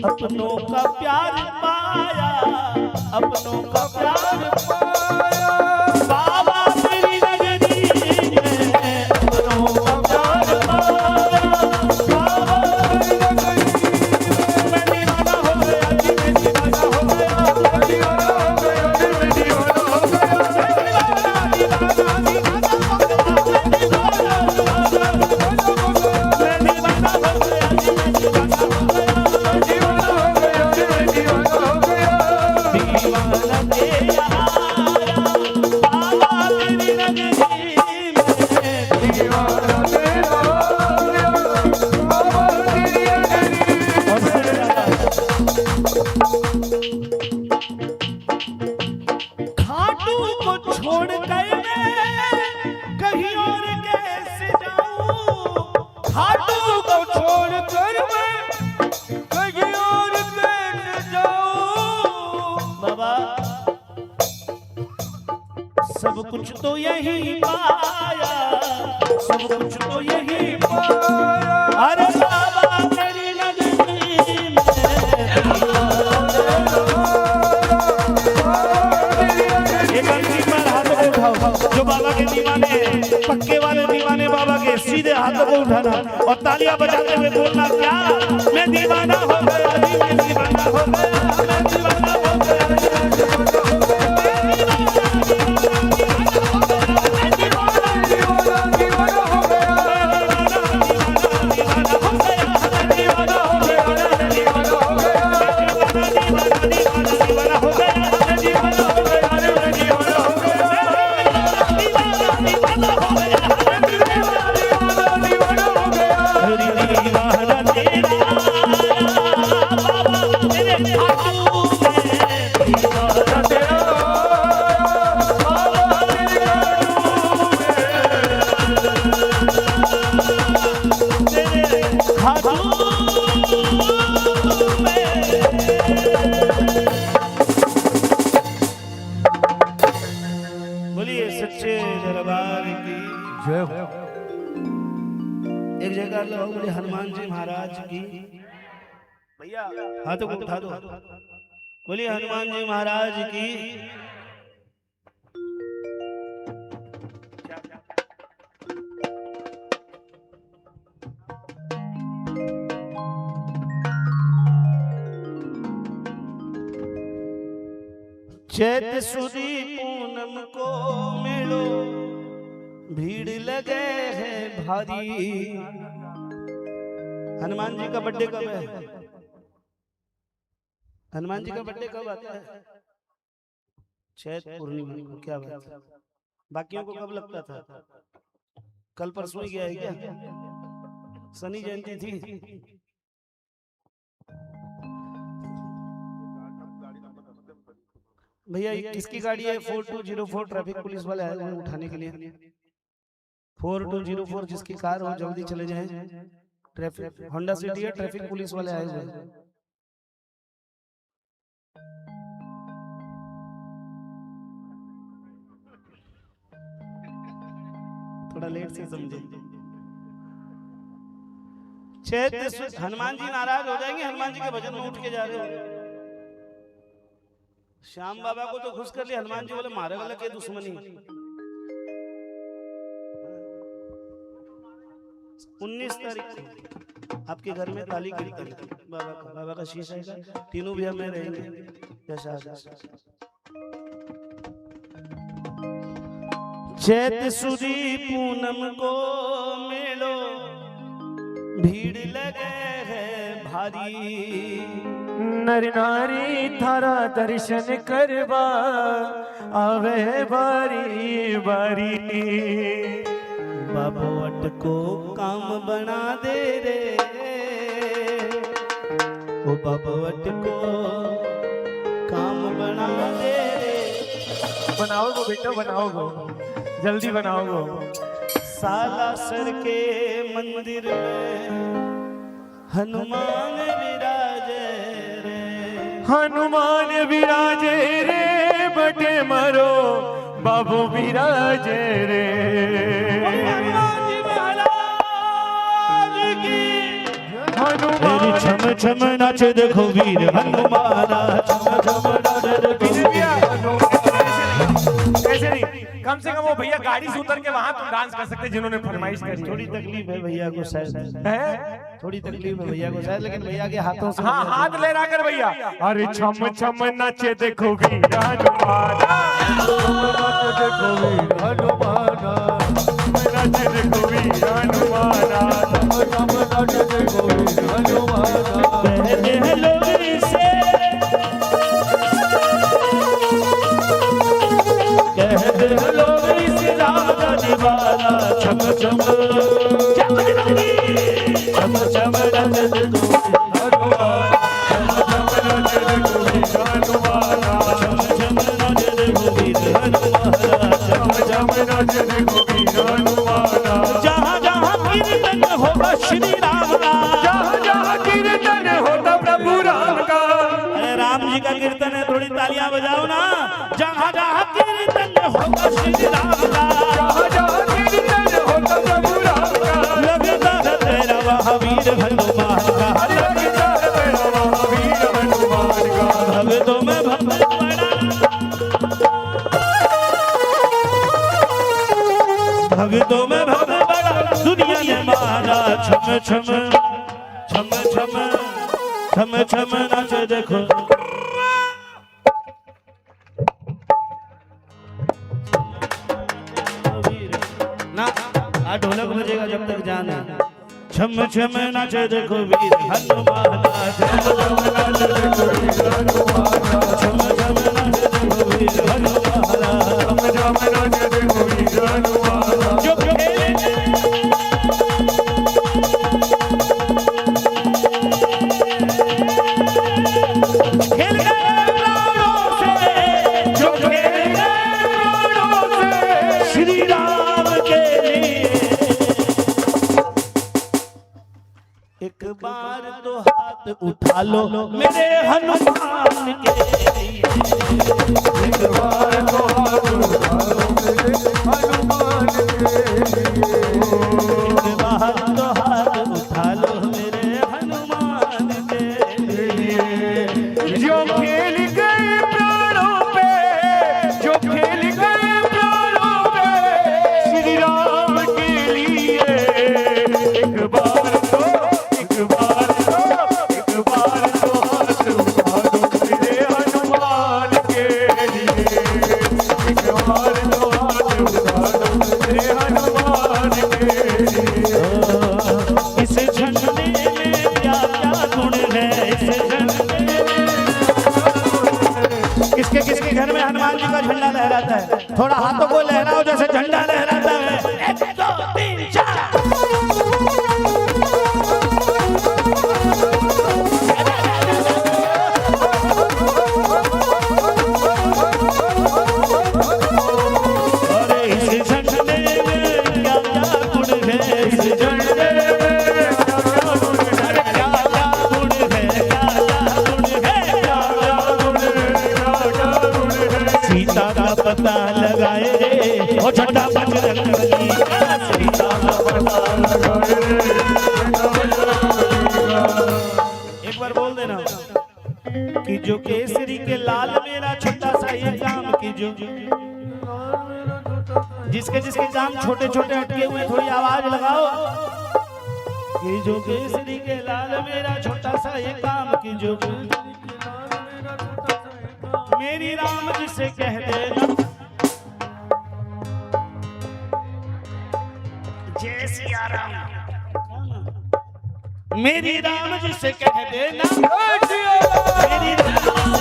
अपनों का प्यार पाया, अपनों का प्यार पाया, बाबा तेरी नगरी में अपनों का प्यार पाया, बाबा तेरी नगरी में दीवाना हो गया जी, मैं दीवाना हो गया, मैं दीवाना हो गया, मैं दीवाना हो गया, खाटू को छोड़कर मैं कहीं और कैसे जाऊं, खाटू को छोड़कर मैं कहीं और कैसे जाऊं, बाबा सब कुछ तो यही पाया, सब कुछ तो यही पाया, अरे बाबा तेरी नगरी में एक अंतिम बार हाथों को उठाओ, जो बाबा के दीवाने पक्के वाले दीवाने बाबा के सीधे हाथों को उठाना और तालियां बजाते हुए बोलना, क्या मैं दीवाना हो गया जी, मैं दीवाना हो गया, मैं दीवाना हो गया, मैं दीवाना हो गया, बोलिए सच्चे दरबार की जय हो। एक जगह लगाओ, बोले हनुमान जी महाराज की, भैया हाथों को उठा दो, बोलिए हनुमान जी महाराज की। चैत सुदी पूनम को मेलो भीड़ लगे है भारी। हनुमान जी का बर्थडे कब है? हनुमान जी का बर्थडे कब आता है? चैत पूर्णिमा को। क्या बात है, बाकियों को कब लगता था? कल परसों ही गया है क्या? शनि जयंती थी। भैया किसकी गाड़ी है? 4204 ट्रैफिक पुलिस वाले आए हुए उठाने के लिए। 4204 जिसकी कार हो जल्दी चले जाएं। ट्रैफिक होंडा सिटी है, ट्रैफिक पुलिस वाले आए हुए हैं। थोड़ा लेट से समझे। हनुमान जी नाराज हो जाएंगे, हनुमान जी के भजन में उठ के जा रहे हो। श्याम बाबा को तो खुश कर लिया, हनुमान जी बोले मारे वाला के दुश्मनी। 19 तारीख को आपके घर में ताली गिरी बाबा का शीश आएगा, तीनों भी हमें रहेंगे। चैत सुदी पूनम को मेलो भीड़ लगे है भारी। नर नारी थारा दर्शन करवा आवे बारी बारी। बाबोट को काम बना दे रे, ओ बाबोट को काम बना दे रे। बनाओगो बेटा बनाओगो, जल्दी बनाओगो। सालासर के मंदिर में हनुमान विराजे रे, हनुमान विराजे रे बटे मरो बाबू विराजे रे। हनुमान जी महाराज की मेरी छम छम नाचे देखो वीर हनुमाना, छम छम नाचे देखो वीर ऐसे नहीं, कम से कम वो भैया गाड़ी से उतर के वहां तुम डांस कर सकते जिन्होंने फरमाइश करी। थोड़ी तकलीफ है भैया को शायद, है थोड़ी तकलीफ है भैया को शायद, लेकिन भैया के हाथों से हाँ हाथ लहरा कर भैया। अरे छम छम नाचे देखो वीर हनुमाना, देखो वीर हनुमाना, नाचे देखो वीर हनुमाना, देखो वीर हनुमाना। कहते हैं लोग इसे, कहते हैं लोग इसे राम का दीवाना, छम छम छम छम नाचे देखो वीर हनुमाना, छम छम नाचे देखो वीर हनुमाना, जहाँ जहाँ कीर्तन होगा श्री राम का, कीर्तन होता प्रभु राम का। अरे राम जी का कीर्तन है, थोड़ी तालियां बजाओ ना। जहाँ जहाँ कीर्तन होगा श्री राम का, कीर्तन होता प्रभु राम का, लगता है तेरा वहाँ वीर हनुमान का, लगता है तेरा वहाँ वीर हनुमान का। भक्तों में भक्त बड़ा, भक्तों में भक्त बड़ा, दुनिया ने माना, छम छम छम छम छम छम नाचे देखो। ना आ ढोलक बजेगा जब तक जाना, छम छम नाचे देखो वीर हनुमान, छम छम नाचे देखो वीर हनुमान, छम छम नाचे देखो वीर हनुमान, जो खेले खेल गए प्राणों से, जो खेल गए प्राणों से श्री राम के लिए, एक बार तो हाथ उठा लो मेरे हनुमान के लिए, एक बार तो हाथ उठा लो मेरे हनुमान के लिए। एक बार तो हाथ उठा लो मेरे हनुमान के लिए, जो खेल गए प्राणों पे, जो खेल गए प्राणों पे श्री राम के लिए, एक बार तो एक बार तो एक बार तो हाथ उठा दो मेरे हनुमान के लिए, एक बार तो हाथ उठा दो मेरे हनुमान के लिए। इस झंडे में क्या क्या गुण है, इस झंडे में किसके किसके घर में हनुमान जी का झंडा लहराता है, थोड़ा हाथों को लहराओ जैसे झंडा लहराता है। 1 2 3 4 अरे इस झंडे में क्या क्या गुण है, इस झंडे में क्या क्या गुण है, क्या क्या गुण है, क्या क्या गुण है, सीता का पता लगाए रे ओ छोटा बजरंग बली, सीता का पता लगाए रे। एक बार बोल देना कि जो केसरी के लाल मेरा छोटा सा ये काम की, जो जिसके जिसके काम छोटे छोटे अटके हुए थोड़ी आवाज लगाओ कि जो केसरी के लाल मेरा छोटा सा ये काम की, जो मेरी राम जिसे कह देना, जय सिया राम, मेरी राम जिसे कह देना, मेरी राम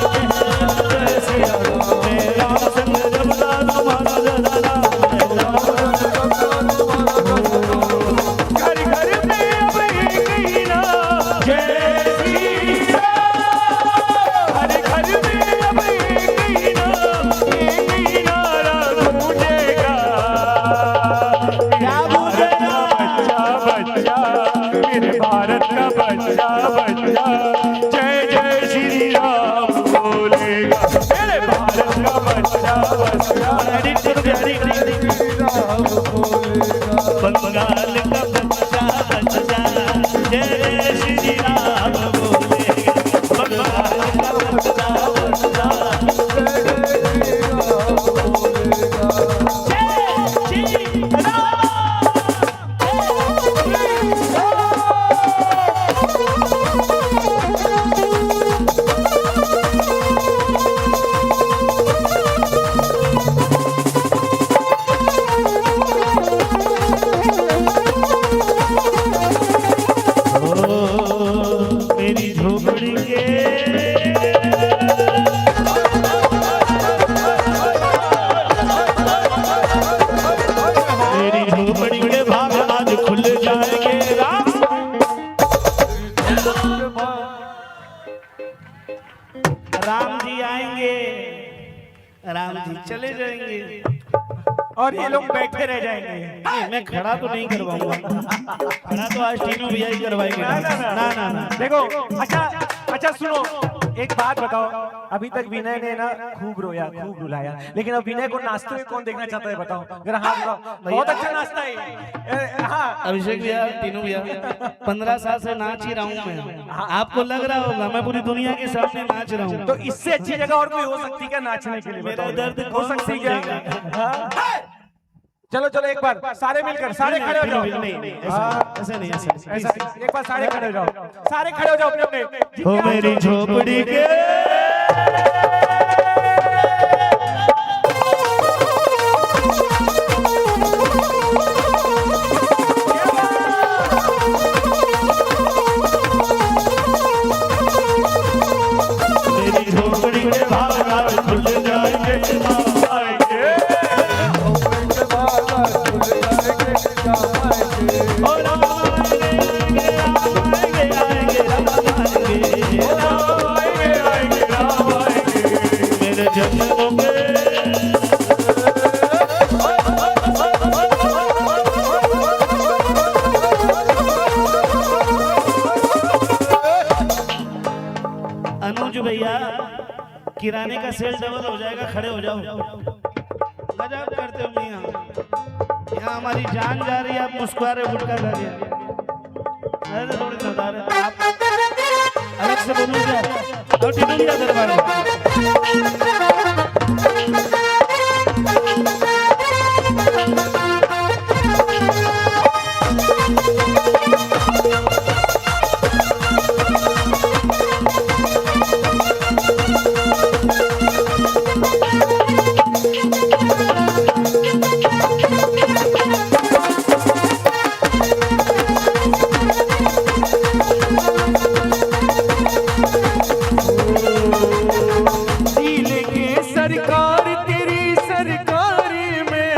जय सिया राम, मेरा संग जब राम हमारा जदाना, घर घर में अब एक ही नाम, जय सिया राम, हर घर में अब एक ही नाम, एक ही नारा गूंजेगा, क्या गूंजेगा, बच्चा बच्चा मेरे भारत का बच्चा बच्चा, जय जय श्री राम। राम जी आएंगे, राम जी चले जाएंगे और ये लोग बैठे रह जाएंगे। नहीं, मैं खड़ा तो नहीं करवाऊंगा, खड़ा तो आज तीनों भैया ही करवाएंगे। ना ना देखो अच्छा सुनो, एक बात बताओ, अभी तक विनय ने ना खूब रोया, खूब रुलाया, लेकिन अब विनय को नाचते हुए कौन देखना चाहता है बताओ जरा, हाथ उठाओ। बहुत अच्छा नाचता है ये। हाँ अभिषेक भैया, तीनों भैया, 15 साल से नाच ही रहा हूँ मैं। आपको लग रहा होगा मैं पूरी दुनिया के सामने नाच रहा हूँ, तो इससे अच्छी जगह और कोई हो सकती क्या नाचने के लिए? मेरा बताओ, दर्द हो कौन सकती क्या? समझेगा? हाँ? चलो चलो एक बार सारे मिलकर, सारे खड़े हो जाओ। नहीं, हाँ, ऐसा नहीं, ऐसा एक बार सारे खड़े हो जाओ, सारे खड़े हो जाओ अपने अपने। हो मेरी झोपड़ी के मेरी झोपड़ी के बाहर खुल जाएंगे, अनुज भैया किराने का सेल डबल हो जाएगा, खड़े हो जाओ। मजाक करते हो मियां, यहाँ हमारी जान जा रही है, आप मुस्कुरा रहे, गुटका खा रहे हैं। अरे थोड़ी ना बता रहे आप, अलग से बोलूं क्या? तो टिनू भैया दरबार झीलेंगे सरकार तेरी सरकारी में,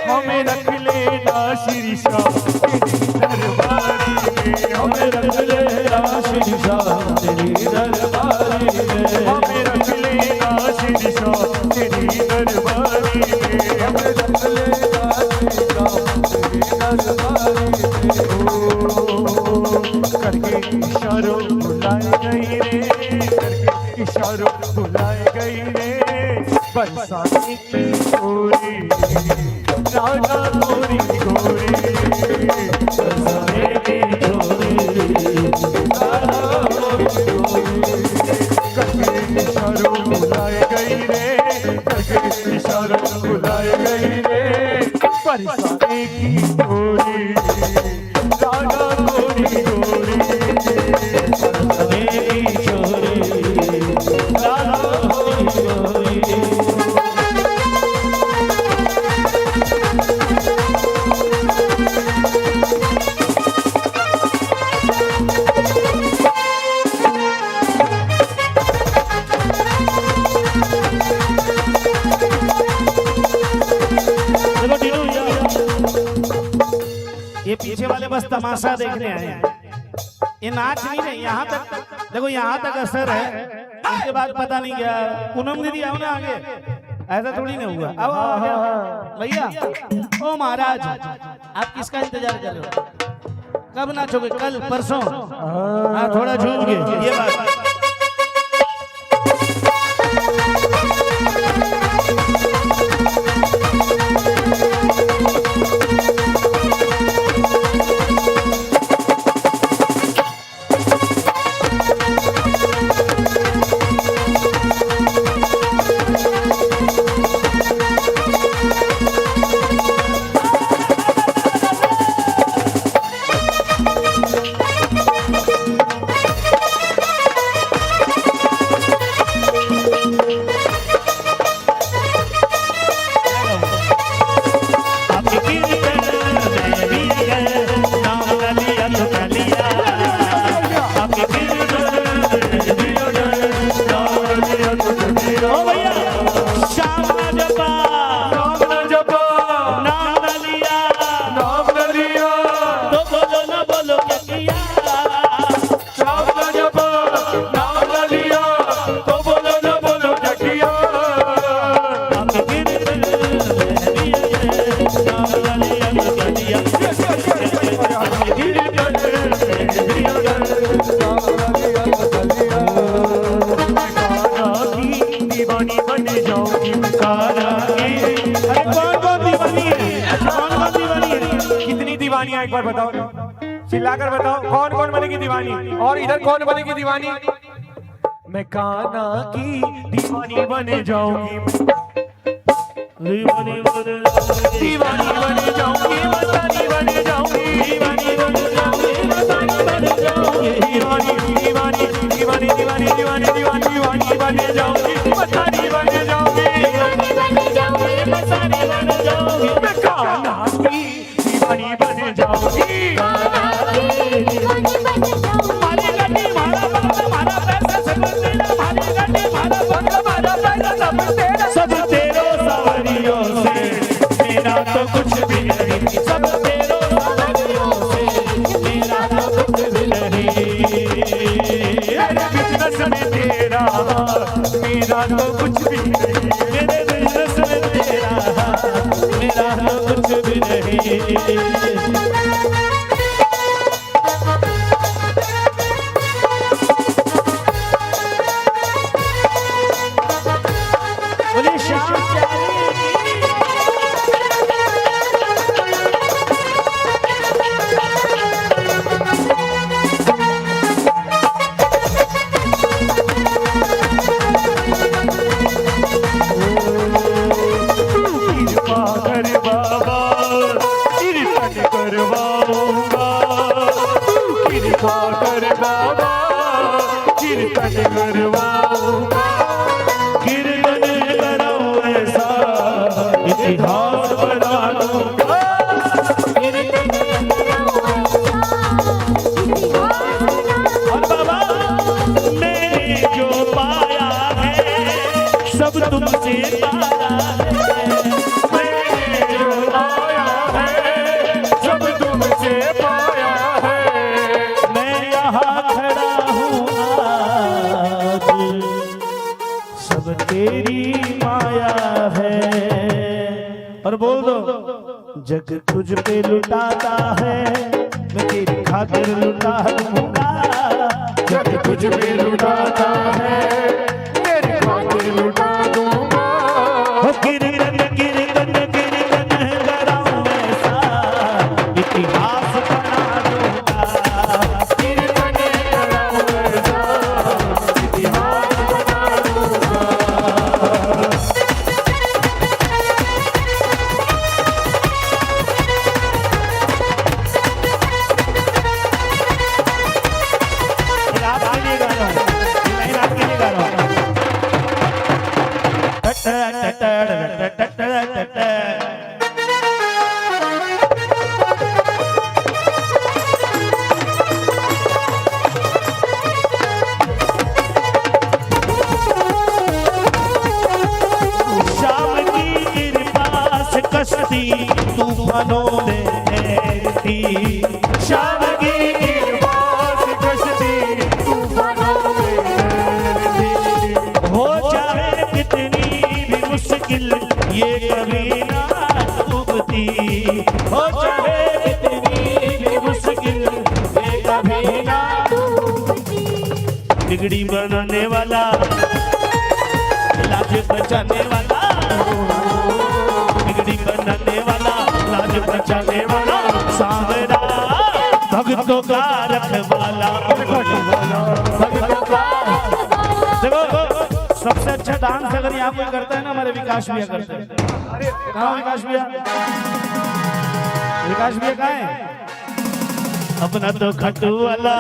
हमें रख लेना श्री शाह तेरी दरबारी में, हमें रख लेना श्री शाह तेरी दरबारी में, हमें रख लेना श्री शाह तेरी दरबारी में, हमें रख लेना श्री शाह तेरी दरबारी में। करके इशारों बुलाए गई रे, करके इशारों बुलाए गई रे, बरसाने की गोरी राजा गोरी गोरी, बरसाने की गोरी राजा गोरी गोरी, करके इशारों बुलाए गई रे, करके इशारों बुलाए गई रे, बरसाने की गोरी राजा गोरी गोरी, बरसाने की गोरी राजा गोरी गोरी। ये पीछे वाले बस तमाशा देखने आए हैं, ये नाच नहीं रहे। यहाँ तक देखो, यहाँ तक असर है, उसके बाद पता नहीं क्या। पूनम दीदी आओ ना आगे, ऐसा थोड़ी ना हुआ। अब भैया, ओ महाराज, आप किसका इंतजार कर रहे हो? कब नाचोगे? कल परसों? हाँ, थोड़ा झूम के ये बात। एक बार बताओ, चिल्लाकर बताओ कौन कौन बनेगी दीवानी, और इधर कौन बनेगी दीवानी? मैं कान्हा की दीवानी बने जाऊंगी, दीवानी बने जाऊंगी, दीवानी बने जाऊंगी, मस्तानी बने जाऊंगी, दीवानी बने जाऊंगी, मस्तानी बने जाऊंगी, दीवानी दीवानी दीवानी दीवानी दीवानी दीवानी दीवानी बने जाऊंगी, मस्तानी बने जाऊंगी, दीवानी बन जाऊंगी, मस्तानी बने जाऊंगी, मैं कान्हा की दीवानी बने जाऊंगी। दीवानी बन जाऊंगी। मारी गड्डी मारा बाबा मारा पैसा सब तेरा, मारी गड्डी मारा बाबा मारा पैसा सब तेरा, सब तेरो सवरियों से मेरा तो कुछ भी नहीं, सब तेरो सवरियों से मेरा तो कुछ भी नहीं, मेरे बिजनेस में तेरा मेरा तो कुछ भी नहीं, मेरे बिजनेस में तेरा मेरा तो कुछ भी नहीं। बोले श्याम कृपा कर बाबा कीर्तन करवाऊंगा, कृपा कर बाबा कीर्तन करवाऊंगा, कीर्तन कराऊं ऐसा इतिहास बना दूंगा, और बाबा मैंने जो पाया है सब तुमसे पाया है, मैंने जो पाया है सब तुमसे पाया है, मैं यहाँ खड़ा हूँ आज सब तेरी माया है, और बोल दो जग तुझ पे लुटाता है मैं तेरी खातिर लुटा दूंगा, जग तुझ पे लुटाता है तेरे खातिर लुटा दूंगा, हो कीर्तन कीर्तन कीर्तन कराऊं ऐसा इतिहास बना दूंगा, कीर्तन कराऊं ऐसा इतिहास बना दूंगा। रात के लिए गा रहा हूँ, नहीं रात के लिए गा रहा हूँ। शाम की कृपा से कश्ती तूफानों में तैरती, शाम की कृपा से कश्ती तूफानों में तैरती, हो जाए कितनी भी मुश्किल ये कभी ना डूबती, हो जाए कितनी भी मुश्किल ये कभी ना, बिगड़ी बनाने वाला लाज बचाने वाला, बिगड़ी बनाने वाला लाज बचाने वाला, सांवरा भक्तों का रखवाला, भक्तों का देखो सबसे अच्छा डांस अगर यहाँ कोई करता है ना हमारे विकास भैया करते हैं। कहाँ विकास भैया? विकास भैया कहाँ है? अपना तो खट्टू वाला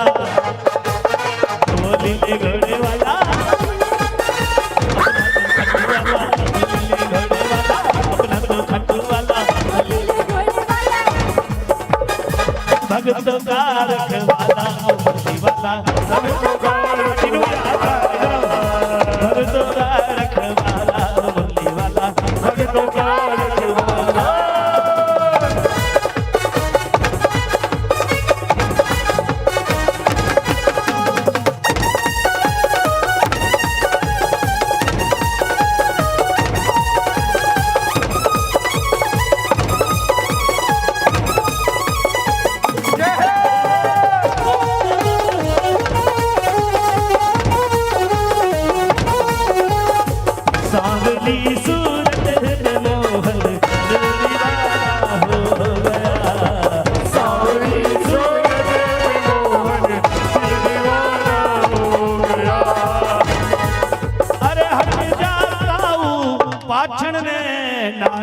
वो लीले घोड़े वाला, अपना तो खट्टू वाला भक्तों का रखवाला, भक्ति वाला भक्तों का रखवाला, भक्तों का रखवाला, भक्ति वाला भक्तों का रखवाला।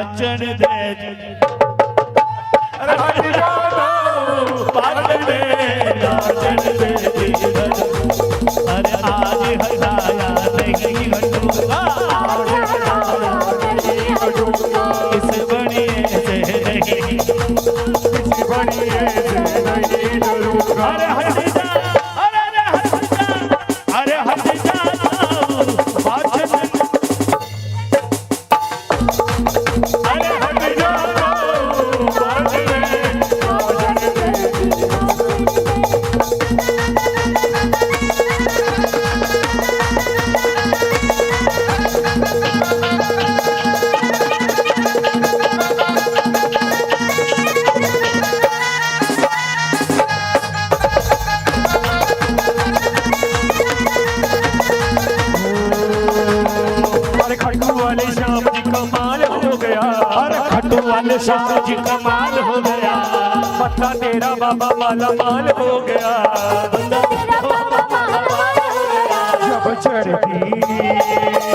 नाचन दे अरे हट जाओ पाचन दे नाचन दे अरे आज हटाया नहीं हटूंगा इस बनिए से नहीं अरे हट जा अरे हट जा पाचन अरे हट जा खट्टू वाले शाम जी कमाल हो गया मत्था तेरा बाबा माला माल हो गया जब चढ़ती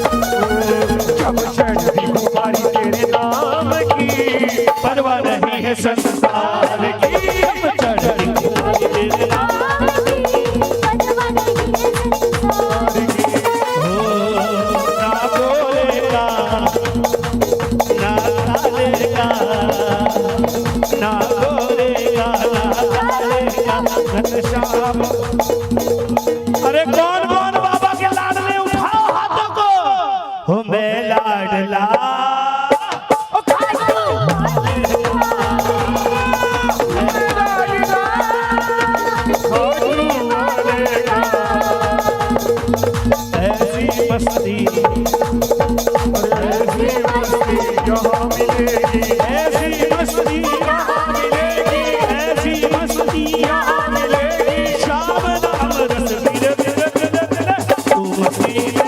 जब चढ़ती बुखारी तेरे नाम की परवाह नहीं है संसार की जब चढ़ती बुखारी तेरे नाम अरे कौन कौन बाबा के लाडले उठाओ हाथों को हो मैं लाडला ऐसी मस्ती यहाँ मिलेगी ऐसी मस्ती यहाँ मिलेगी ऐसी मस्ती यहाँ मिलेगी शाम नाम रस धीरे धीरे धीरे धीरे तू मस्ती में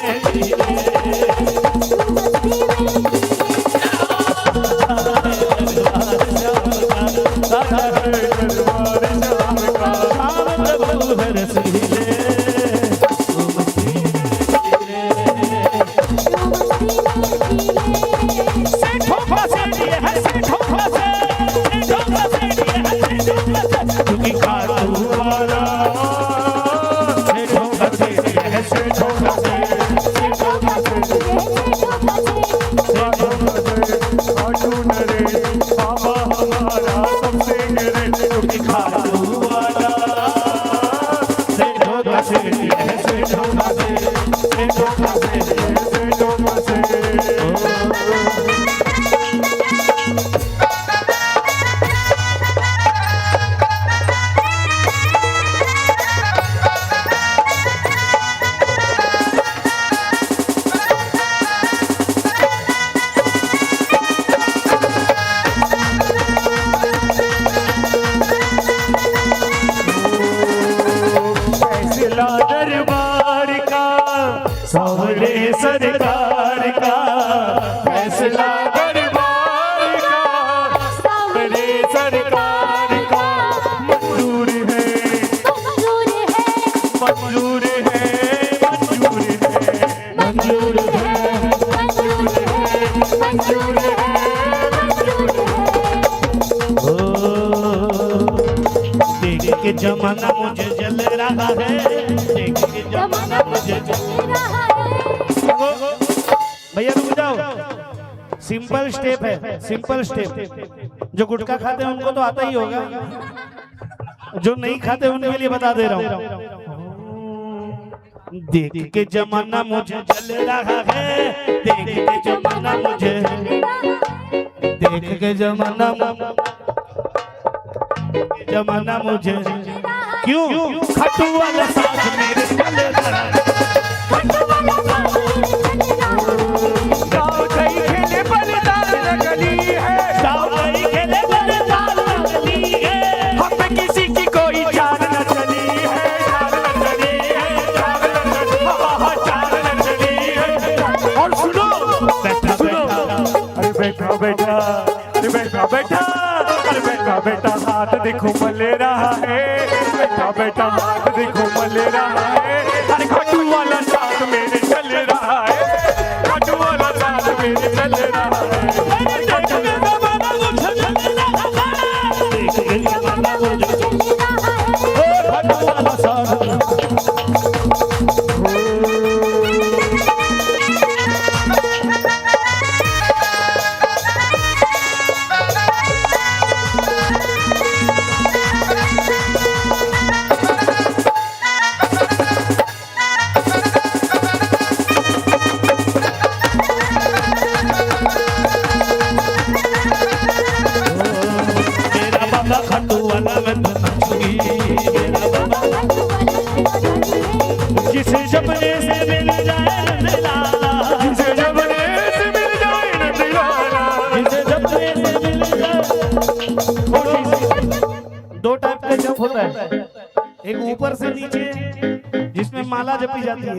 दरबार का सावरे सरकार का फैसला दरबार का सावरे सरकार का मंजूर है मंजूर है मंजूर है मंजूर है मंजूर है मंजूर है देख के जमाना मुझे जल रहा है देख के जमाना मुझे जल रहा है भैया रुक जाओ सिंपल स्टेप है सिंपल स्टेप जो गुटखा खाते हैं उनको तो आता ही होगा जो नहीं खाते उनके लिए बता दे रहा हूँ देख के जमाना मुझे जल रहा है देख के जमाना मुझे देख के जमाना मुझे क्यों खट्टू वाला साथ मेरे चल रहा है गाँव गई खेले बलिदान लगली है गाँव गई खेले बलिदान लगली है हम पे किसी की कोई जान न चली है जान न चली है जान न चली जान न चली है और सुनो बैठा बैठा अरे बैठा बैठा अरे बैठा बैठा अरे बेटा बेटा हाथ देखो मले रहा है, बेटा बेटा हाथ देखो मले रहा है। अरे खाटू वाला साथ मेरे चल रहा है, खाटू वाला साथ मेरे चल रहा है। जिसे जबने से मिल जाए नंदलाला, जिसे जबने से मिल जाए नंदलाला, जिसे जबने से मिल जाए। दो टाइप का जप होता है, एक ऊपर से नीचे जिसमें माला जपी जाती है,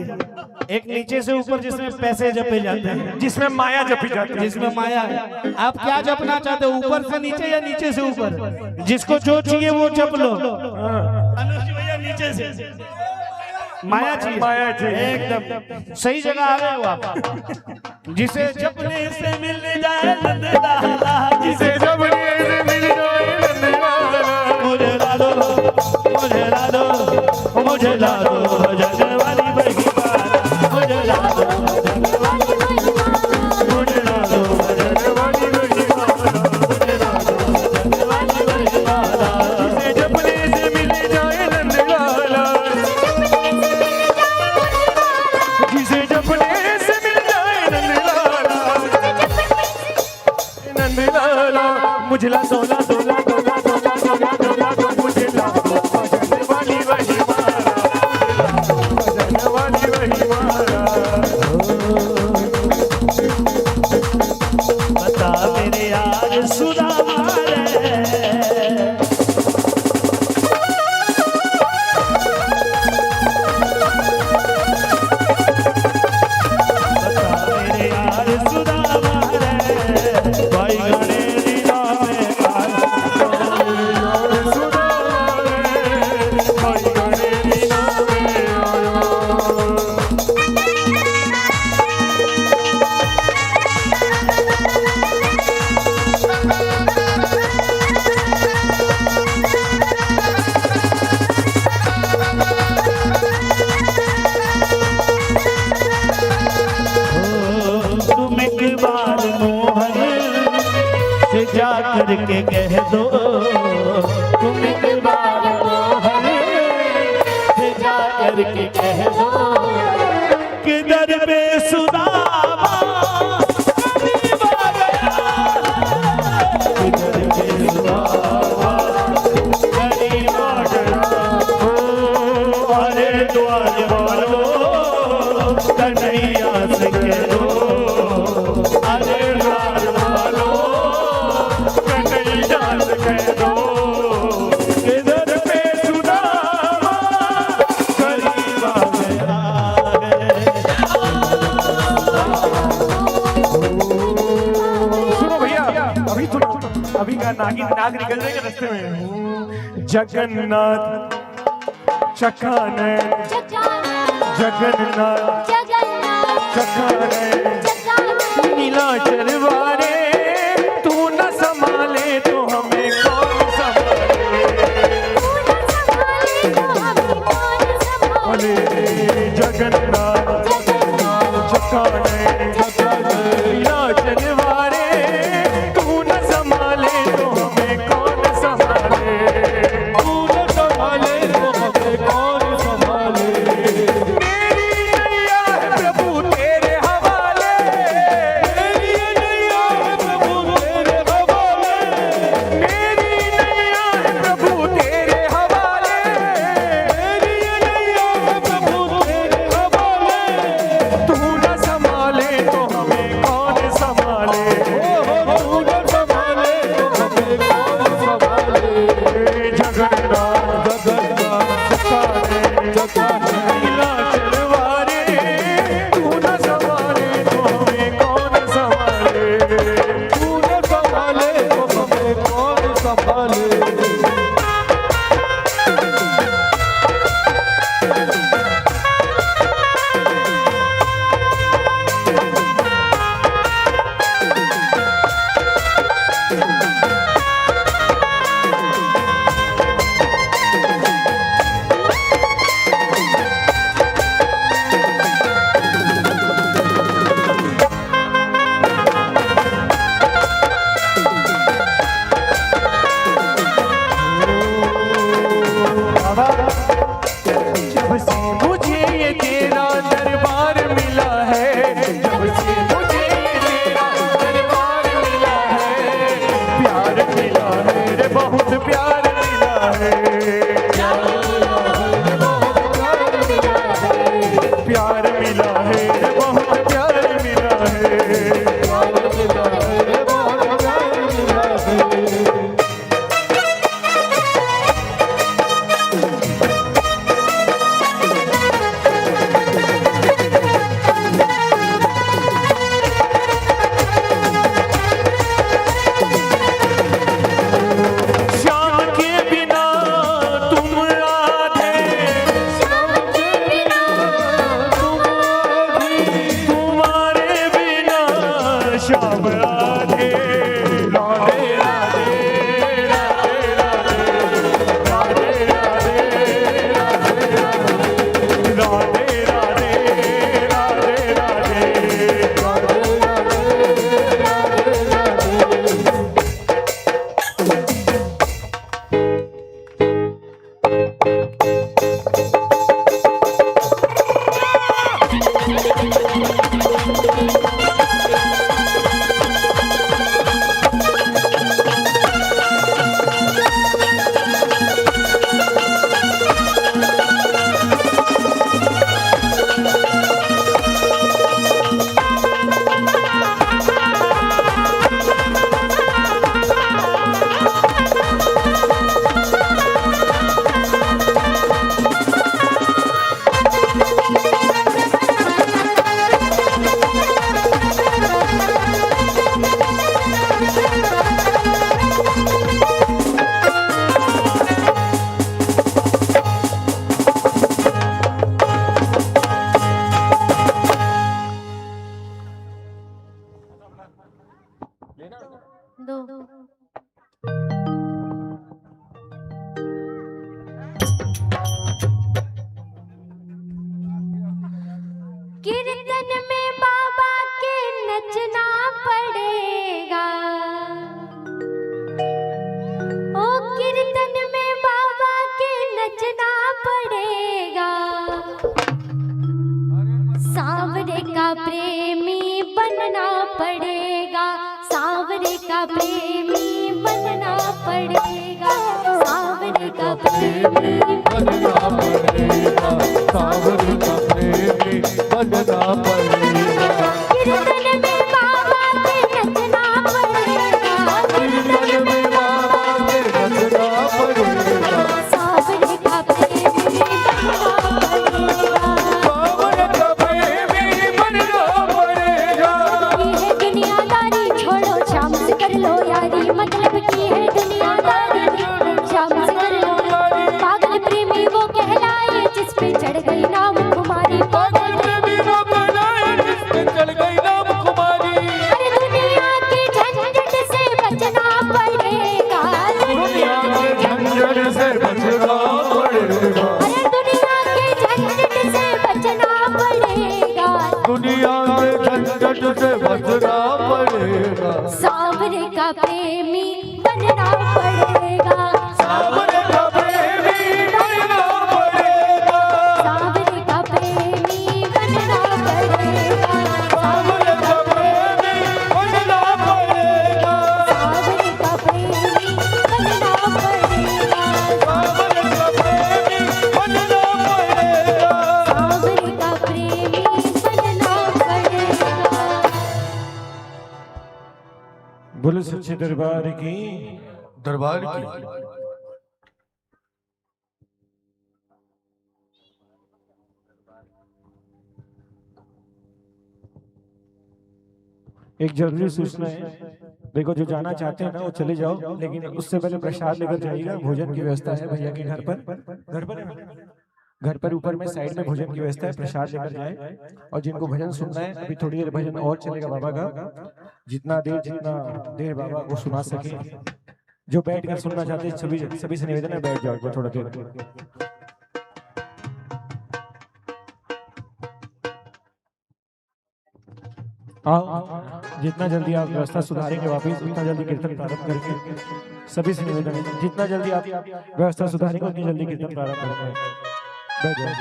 एक नीचे से ऊपर जिसमें पैसे जपे जाते हैं, जिसमें माया जपी जाती है। जिसमें माया है। आप क्या जपना चाहते हो, ऊपर से नीचे या नीचे से ऊपर? जिसको जो चाहिए वो जप लो। अनुज जी भैया नीचे से माया चाहिए, माया चाहिए। एकदम सही जगह आ गए हो आप। जिसे जपने से मिल जाए नंदलाला, जिसे जबने से मिल जाए नंदलाला, मुझे ला दो, मुझे ला दो, मुझे ला दो भजन वाली बहिमाला, मुझे ला दो भजन वाली बहिमाला, मुझे ला दो भजन वाली बहिमाला, मुझे ला दो भजन वाली बहिमाला। जिसे जबने से मिल जाए नंदलाला, जिसे जबने से मिल जाए नंदलाला, नंदलाला मुझे ला सोला सोला सोला सोला सोला सोला, मुझे ला भजन वाली बहिमाला, भजन वाली बहिमाला। बता मेरे यार सुदामा रे, बता मेरे यार सुदामा रे, भाई गणे लीला में काल, तुम एक बार मोहन से जा करके कह दो, तुम एक बार मोहन से जा करके कह दो कि दर पे सुदामा गरीब आ गया, कि दर पे सुदामा गरीब आ गया। ओ अरे द्वार वालो कन्हैया से कह दो, अरे द्वार वालो कन्हैया से कह दो, इधर पे सुदामा गरीब आ गया है। सुनो भैया, अभी सुनो, अभी का नाग निकल जाएगा रास्ते में। जगन्नाथ चकाने, जगन्नाथ चकाने, नीलाचल वारे तू न संभाले तो हमें कौन संभाले। अरे जगन्नाथ चकाने, नीलाचल वारे तू न संभाले तो हमें कौन संभाले। तू न संभाले तो हमें कौन संभाले। मेरी नैया है प्रभु तेरे हवाले, मेरी नैया जब से मुझे ये तेरा दरबार मिला है, जब से मुझे ये तेरा दरबार मिला है, प्यार मिला है रे बहुत प्यार मिला है, प्यार मिला है रे बहुत प्यार मिला है। श्याम के बिना तुम आधे, तुम्हारे बिना श्याम राधे, राधे राधे राधे राधे राधे राधे राधे राधे राधे दो कीर्तन में बाबा के नचना पड़ेगा, ओ कीर्तन में बाबा के नचना पड़ेगा, सांवरे का प्रेमी बनना पड़ेगा, सांवरे का प्रेमी बनना पड़ेगा, सांवरे का प्रेमी बनना पड़ेगा, सांवरे का प्रेमी बनना पड़ेगा। कीर्तन में बाबा के नचना पड़ेगा, कीर्तन में बाबा के नचना पड़ेगा, सांवरे का प्रेमी बनना पड़ेगा, सांवरे का प्रेमी बनना पड़ेगा। की है दुनियादारी छोड़ो शाम से कर लो यारी, मतलब की है दुनियादारी शाम से कर लो यारी, पागल प्रेमी वो कहलाए जिस पे चढ़ गई नाम कुमारी, पागल प्रेमी वो कहलाए जिस पे चढ़ गई नाम कुमारी। अरे दुनिया के झंझट से बचना पड़ेगा, दुनिया के झंझट से बचना पड़ेगा, अरे दुनिया के झंझट से बचना पड़ेगा, दुनिया के झंझट से बचना पड़ेगा। सांवरे का प्रेमी बनना पड़ेगा, सांवरे का प्रेमी बनना पड़ेगा, सांवरे का प्रेमी बनना पड़ेगा, सांवरे का प्रेमी बनना पड़ेगा, सांवरे का प्रेमी बनना पड़ेगा, सांवरे का प्रेमी बनना पड़ेगा। सांवरे का प्रेमी बनना पड़ेगा। बोलो सच्चे दरबार की। दरबार की एक जरूरी सूचना है, देखो जो जाना चाहते हैं ना वो चले जाओ, लेकिन उससे पहले प्रसाद लेकर जाइएगा, भोजन की व्यवस्था है भैया के घर पर, घर पर है ना? घर पर ऊपर में साइड में भोजन की व्यवस्था है, प्रसाद लेकर जाए। और जिनको भजन सुनना है, अभी थोड़ी देर भजन और चलेगा बाबा का, जितना देर बाबा को सुना सके। जो बैठ कर सुनना चाहते हैं सभी से निवेदन है, बैठ जाओ थोड़ा देर। आओ, जितना जल्दी आप व्यवस्था सुधारेंगे वापिस, उतना जल्दी कीर्तन प्रारंभ करेंगे। सभी से निवेदन है, जितना जल्दी आप व्यवस्था सुधारेंगे उतनी जल्दी कीर्तन प्रारंभ करेंगे। बैठ जाओ।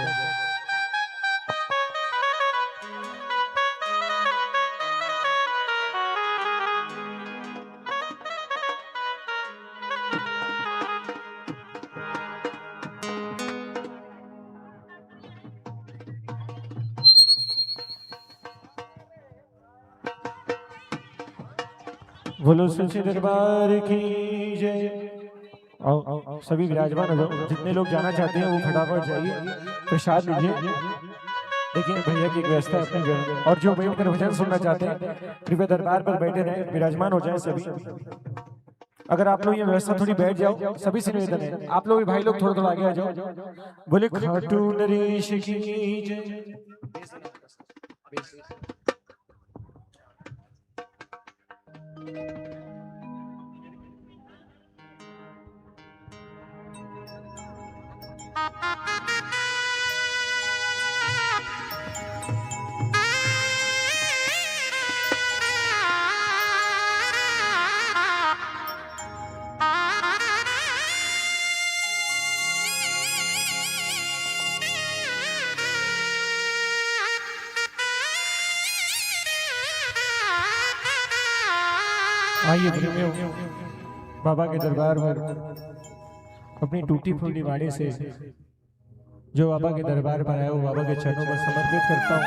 बोलो सच्चे दरबार की जय। आओ सभी विराजमान हो जाओ, जितने लोग जाना चाहते हैं वो फटाफट जाइए, प्रसाद लीजिए। देखिए भैया की व्यवस्था अपनी जगह, और जो बैठ कर भजन सुनना चाहते हैं कृपया दरबार पर बैठे रहें, विराजमान हो जाए सभी। अगर आप लोग ये व्यवस्था थोड़ी बैठ जाओ, सभी से निवेदन है, आप लोग भाई लोग थोड़ा आगे आ जाओ। बोले खाटू नरेश की जय। आइए बाबा के दरबार पर अपनी टूटी फूटी वाणी से जो बाबा के दरबार पर आया वो बाबा के चरणों पर समर्पित करता हूँ।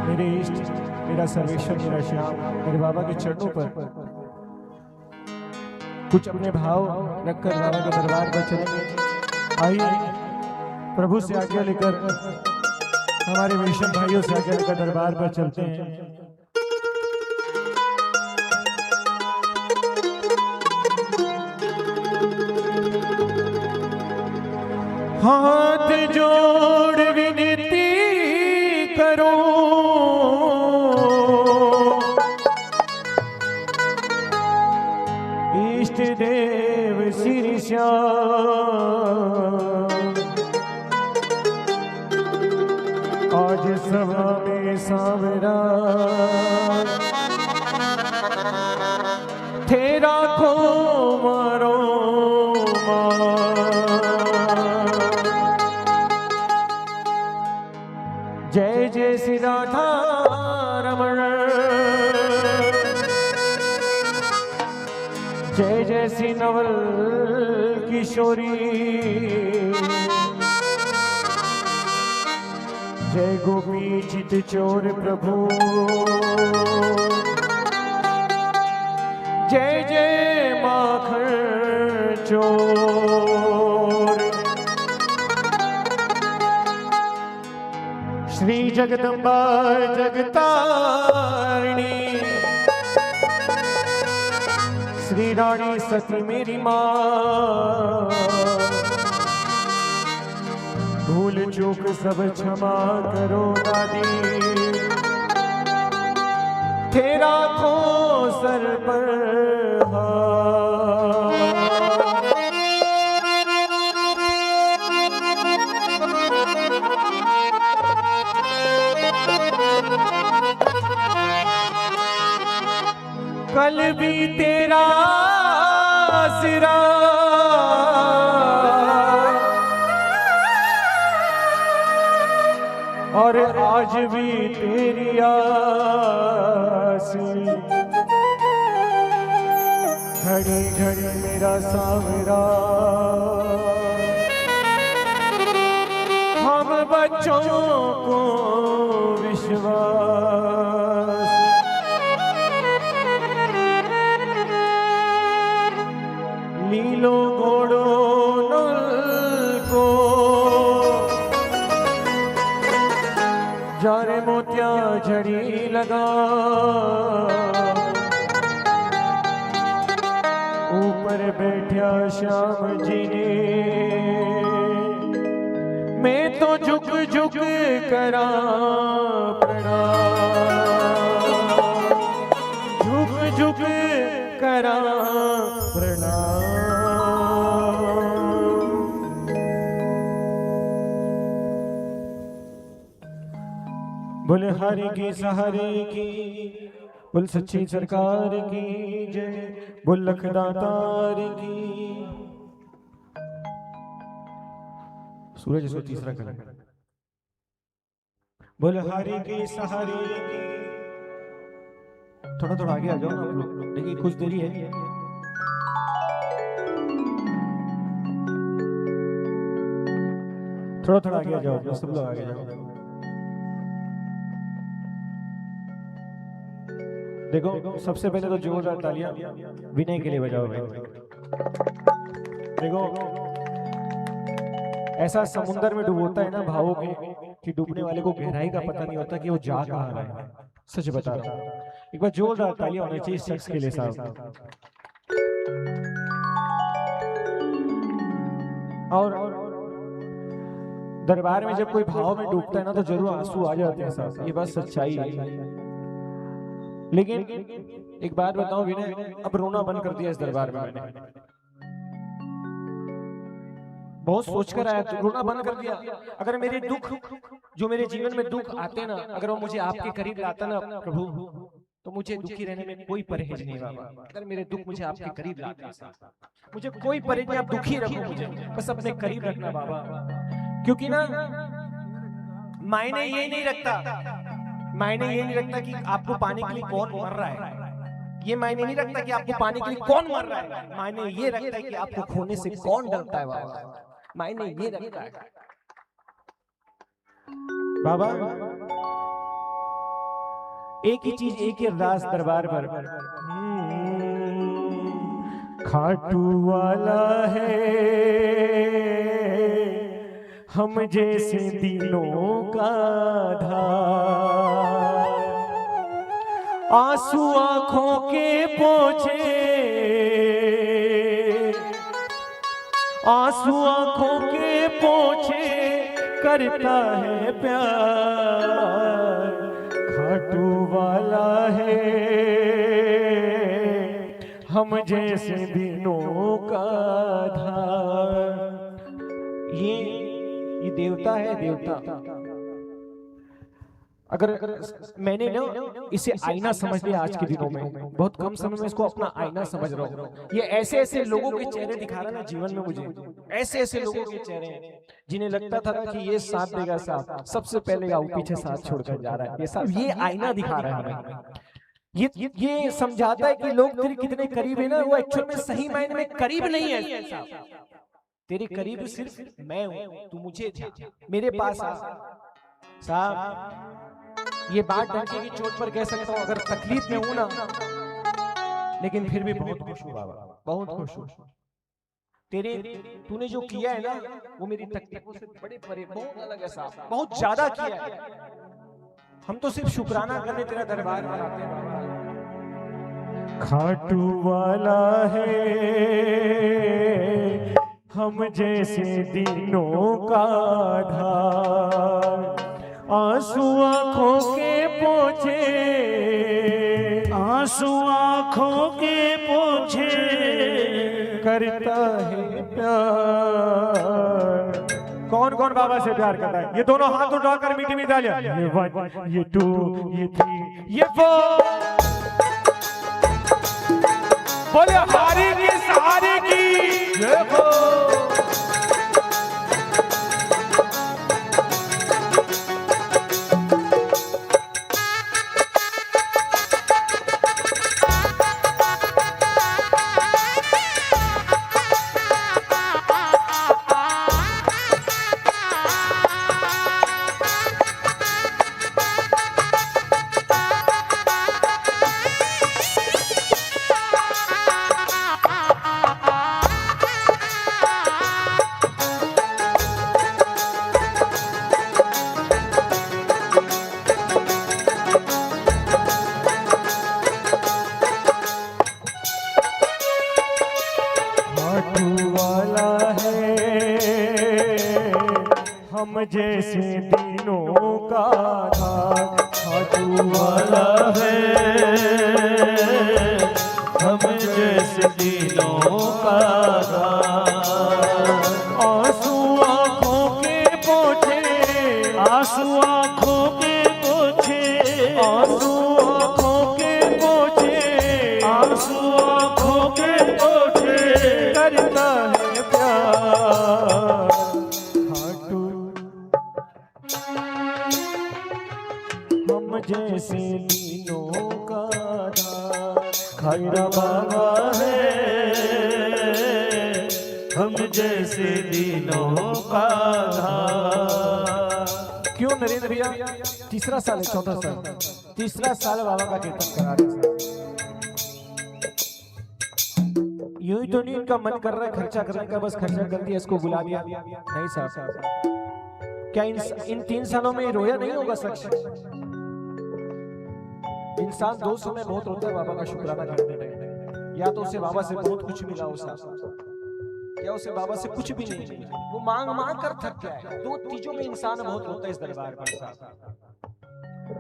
मेरे इष्ट, मेरा सर्वेश्वर, मेरा श्याम, मेरे बाबा के चरणों पर कुछ अपने भाव रखकर बाबा के दरबार पर चलेंगे। आइए प्रभु से आज्ञा लेकर, हमारे मिशन भाइयों से आज्ञा लेकर दरबार पर चलते हैं। हाथ जोड़ विनती करो, इष्ट देव श्री श्याम, आज सभा में सावरा तेरा को मारो जय जय श्री राधा रमण, जय जय श्री नवल किशोरी, जय गोपी चित चोर प्रभु, जय जय माखन चोर। श्री जगदम्बा जगतारिणी, श्री रानी सती मेरी माँ, भूल चूक सब क्षमा करो दादी, तेरा खो सर पर कल भी तेरा सिरा और आज भी तेरी आस, घड़ी घड़ी मेरा सावरा, हम बच्चों को विश्वास, लीलो घोड़ो नल को जारे मोतिया झड़ी लगा, ऊपर बैठा श्याम जी ने, मैं तो झुक झुक करा प्रणाम, झुक झुक करा प्रणाम। बोले हरि की सहारे की, बोल सच्ची सरकार की जय, बोल लखदातार की। सूरज इसको तीसरा कलर। बोल हरि की सहारे की। थोड़ा थोड़ा आगे आ जाओ ना आप लोग, देखिए कुछ देरी है। थोड़ा थोड़ा आगे आ जाओ, सब लोग आगे जाओ। देखो सबसे पहले तो जोरदार तालियां विनय के लिए बजाओ भाई। देखो ऐसा समुंदर में डूबोता है ना भावों के, कि डूबने वाले को गहराई का पता नहीं होता कि वो जा कहाँ रहा है। सच बता रहा हूँ। एक बार जोरदार तालियां होनी चाहिए इस शख्स के लिए साहब। और दरबार में जब कोई भाव में डूबता है ना तो जरूर आंसू आ जाते हैं साहब, ये बात सच्चाई है। लेकिन एक बात बताऊं विनय, अब रोना बंद कर दिया इस दरबार में मैंने। बहुत सोचकर आया तो रोना बंद कर दिया। अगर मेरे दुख, जो मेरे जीवन में दुख आते ना, अगर वो मुझे आपके करीब लाता ना प्रभु, तो मुझे दुखी रहने में कोई परहेज नहीं बाबा। अगर मेरे दुख मुझे आपके करीब लाते, मुझे कोई परहेज नहीं, आप दुखी रखो मुझे, बस अपने करीब रखना बाबा। क्योंकि ना मायने ये नहीं रखता, मायने ये नहीं रखता कि आपको पाने के लिए कौन मर रहा है, ये मायने नहीं रखता कि आपको पाने के लिए कौन मर रहा है, मायने ये रखता है कि आपको खोने से कौन डरता है बाबा। मायने ये रखता है बाबा। एक ही चीज, एक ही अरदास दरबार पर, खाटू वाला है हम जैसे दिलों का धार, आंसू आंखों के पोछे, आंसू आंखों के पोछे करता है प्यार, खाटू वाला है हम जैसे दिनों का धार। ये देवता है, देवता। अगर मैंने ना इसे आईना समझ लिया आज के दिनों में, बहुत कम समय में इसको अपना आईना समझ रहा हूँ। ये ऐसे ऐसे लोगों के चेहरे दिखा रहा है ना जीवन में मुझे, ऐसे ऐसे लोगों के चेहरे हैं जिन्हें लगता था ना कि ये साथ देगा, साथ सबसे पहले आओ पीछे साथ छोड़कर जा रहा है, ये सब ये आईना दिखा रहा है हमें। ये समझाता है कि लोग तेरे कितने करीब है ना, वो एक्चुअल में सही मायने में करीब नहीं है। तेरे करीब सिर्फ मैं हूँ, तू मुझे मेरे पास आ साहब। ये बात डंके की चोट पर कह सकता हूँ, अगर तकलीफ में हूं ना, लेकिन फिर भी बहुत खुश हूँ बाबा, बहुत खुश हूँ। तूने जो किया है ना, वो मेरी तकलीफों से बड़े परे, बहुत अलग है साहब, बहुत ज्यादा किया है। हम तो सिर्फ शुक्राना करने तेरा दरबार में आते हैं बाबा। खाटू वाला है हम जैसे दिनों का धार, आंसू आंखों के पोछे, आंसू आंखों के पोछे करता है प्यार। कौन कौन बाबा से प्यार करता है? ये दोनों हाथ उठाकर मीठी मीठी तालियां। ये 1, ये 2, ये 3, ये 4। बोले हारी की सहारे की जय हो। जैसे दीनों का आधार खाटू वाला है, हम जैसे दीनों का आधार। आंसू आंखों के पोछे, आंसू आंखों के पोछे, आंसू आंखों के पोछे, आंसू आंखों के पोछे, करता है प्यार खाटू। हम जैसे दीनों का आधार खैरा बाबा है, हम जैसे दीनों का आधार। क्यों नरेंद्र भैया? तीसरा साल है, चौथा साल, तीसरा साल बाबा का कीर्तन करा रहे हैं। यूं ही तो नहीं इनका मन कर रहा है खर्चा करने का, बस खर्चा कर दिया, इसको बुला दिया। नहीं साहब, क्या इन 3 सालों में रोया नहीं होगा शख्स? इंसान 2 समय बहुत रोता है बाबा का शुक्राना करते टाइम। या तो उसे बाबा से बहुत कुछ मिला हो साहब, या उसे बाबा से कुछ भी नहीं मिला, वो मांग मांग कर थक गया है। 2 चीजों में इंसान बहुत रोता है इस दरबार पर साहब।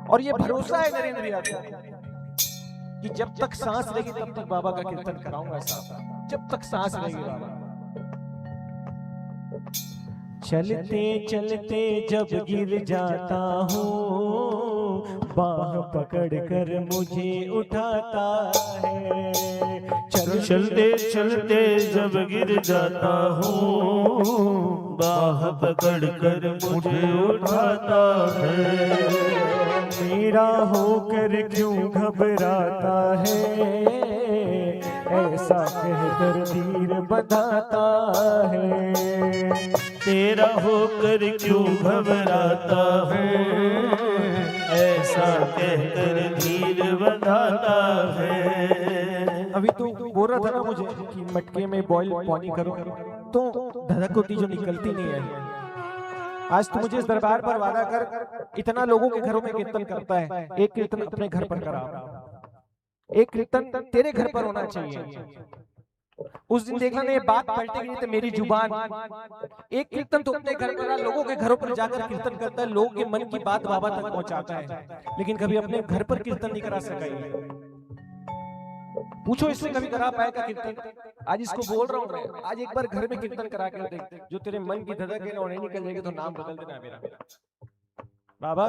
और ये भरोसा है नरेंद्र भैया कि जब तक सांस रहेगी तब तक बाबा का कीर्तन कराऊंगा साहब, जब तक सांस रहेगी बाबा। चलते चलते जब गिर जाता हूँ, बाह पकड़ कर मुझे उठाता है। चलते चलते जब गिर जाता हूँ, बाह पकड़ कर मुझे उठाता है। मेरा होकर क्यों घबराता है, ऐसा कहकर धीर बंधाता है। तेरा होकर क्यों घबराता है, ऐसा कहकर धीर बंधाता है। अभी तो बोल रहा था ना मुझे कि मटके में बॉईल पानी करो, तो धड़क होती जो निकलती नहीं है। आज तो मुझे इस दरबार पर वादा कर, इतना लोगों के घरों में कीर्तन करता है, एक कीर्तन अपने घर पर करा, एक कीर्तन तेरे घर पर होना चाहिए। उस दिन देखना नहीं बात पलटेगी तो मेरी जुबान। एक कीर्तन तो अपने घर पर, लोगों के घरों पर जाकर कीर्तन करता है, लोगों के मन की बात बाबा तक पहुंचाता है, लेकिन कभी अपने घर पर कीर्तन नहीं करा सका। पूछो इससे कभी करा पाएगा कीर्तन? आज इसको बोल रहा हूँ मैं, आज एक बार घर में कीर्तन करा के देख, जो तेरे मन की धड़क है ना नहीं निकल जाएगी तो नाम बदल देना मेरा। बाबा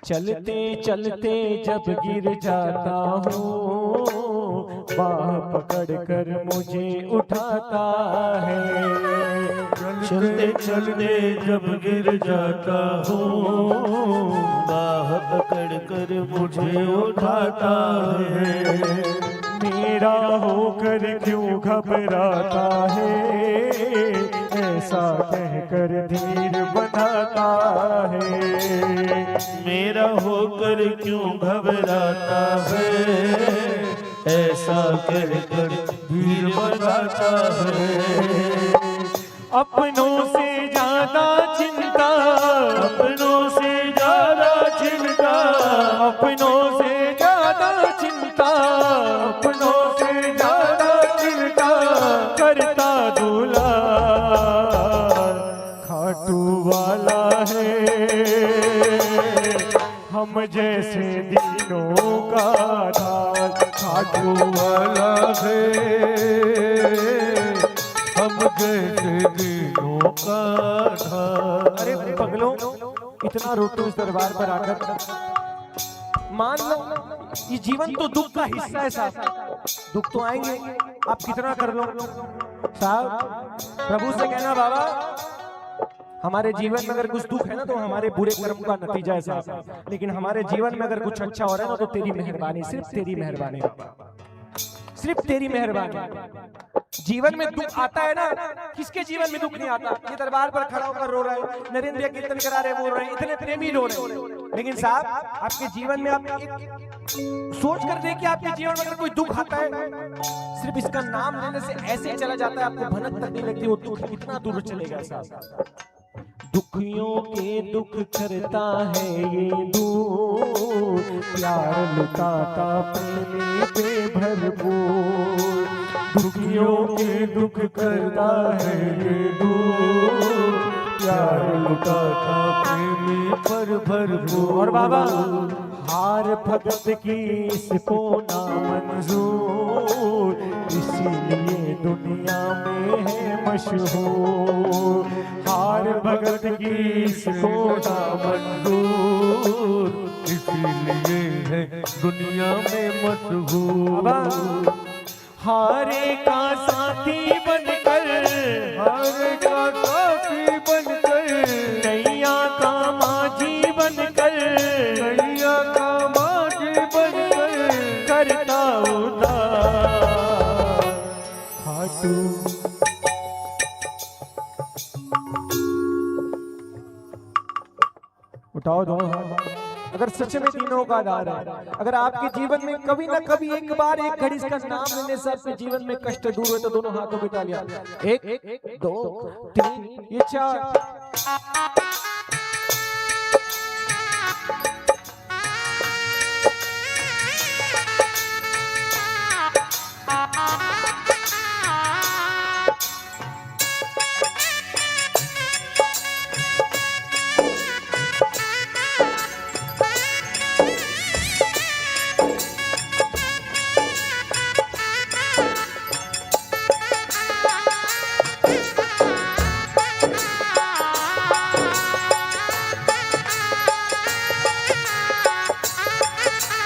चलते चलते जब गिर जाता हूँ, बाह पकड़ कर मुझे उठाता है। चलते चलते जब गिर जाता हूँ, बाह पकड़ कर मुझे उठाता है। मेरा होकर क्यों घबराता है, ऐसा कहकर धीर बनाता है। मेरा होकर क्यों घबराता है, ऐसा कहकर धीर बनाता है। अपनों से ज्यादा चिंता, अपनों से ज्यादा चिंता, अपनों से ज्यादा चिंता, अपनों से ज्यादा चिंता करता दुलार खाटू वाला है। हम जैसे दीनों का आधार खाटू वाला है, हम जैसे दीनों का आधार। अरे पगलों, इतना रोटो इस दरबार पर आकर, मान लो ये जीवन तो दुख का हिस्सा है साहब, दुख तो आएंगे, आप कितना कर लो साहब। प्रभु से कहना बाबा हमारे जीवन में अगर कुछ दुख है ना तो हमारे बुरे कर्म का नतीजा है साहब, लेकिन हमारे जीवन में अगर कुछ अच्छा हो रहा है ना तो तेरी मेहरबानी, सिर्फ तेरी मेहरबानी, सिर्फ तेरी मेहरबानी। जीवन में दुख आता है ना, किसके जीवन में दुख नहीं आता? ये दरबार पर खड़ा होकर रो रहा है, नरेंद्र भैया कीर्तन करा रहे बोल रहे हैं, इतने प्रेमी रो रहे हैं, लेकिन साहब आपके जीवन में आप सोच कर देखिए, आपके जीवन में अगर कोई दुख आता है, सिर्फ इसका नाम लेने से ऐसे ही चला जाता है, आपको भनक तक नहीं लगती, वो दुख कितना दूर चलेगा साहब। दुखियों के दुख करता है ये दूर, प्यार लुटाता प्रेमी पे भरपूर। दुखियों के दुख करता है ये दूर, प्यार लुटाता प्रेमी पर भरपूर। और बाबा हार भगत की इसको ना मंजूर, इसीलिए दुनिया में है मशहूर। हार भगत की इसको ना मंजूर, इसीलिए है दुनिया में मशहूर। हारे का साथी बनकर, हारे का साथी बनकर, नैया का माझी बनकर, नैया का माझी बनकर, करता उतार खाटू। उठाओ दोनों हाथ। अगर सच में तीनों का आधार है, अगर आपके जीवन में कभी ना कभी एक बार एक घड़ी इसका नाम लेने से आपके जीवन में कष्ट दूर हुए तो दोनों हाथों की तालियां। 1 2 3 ये 4।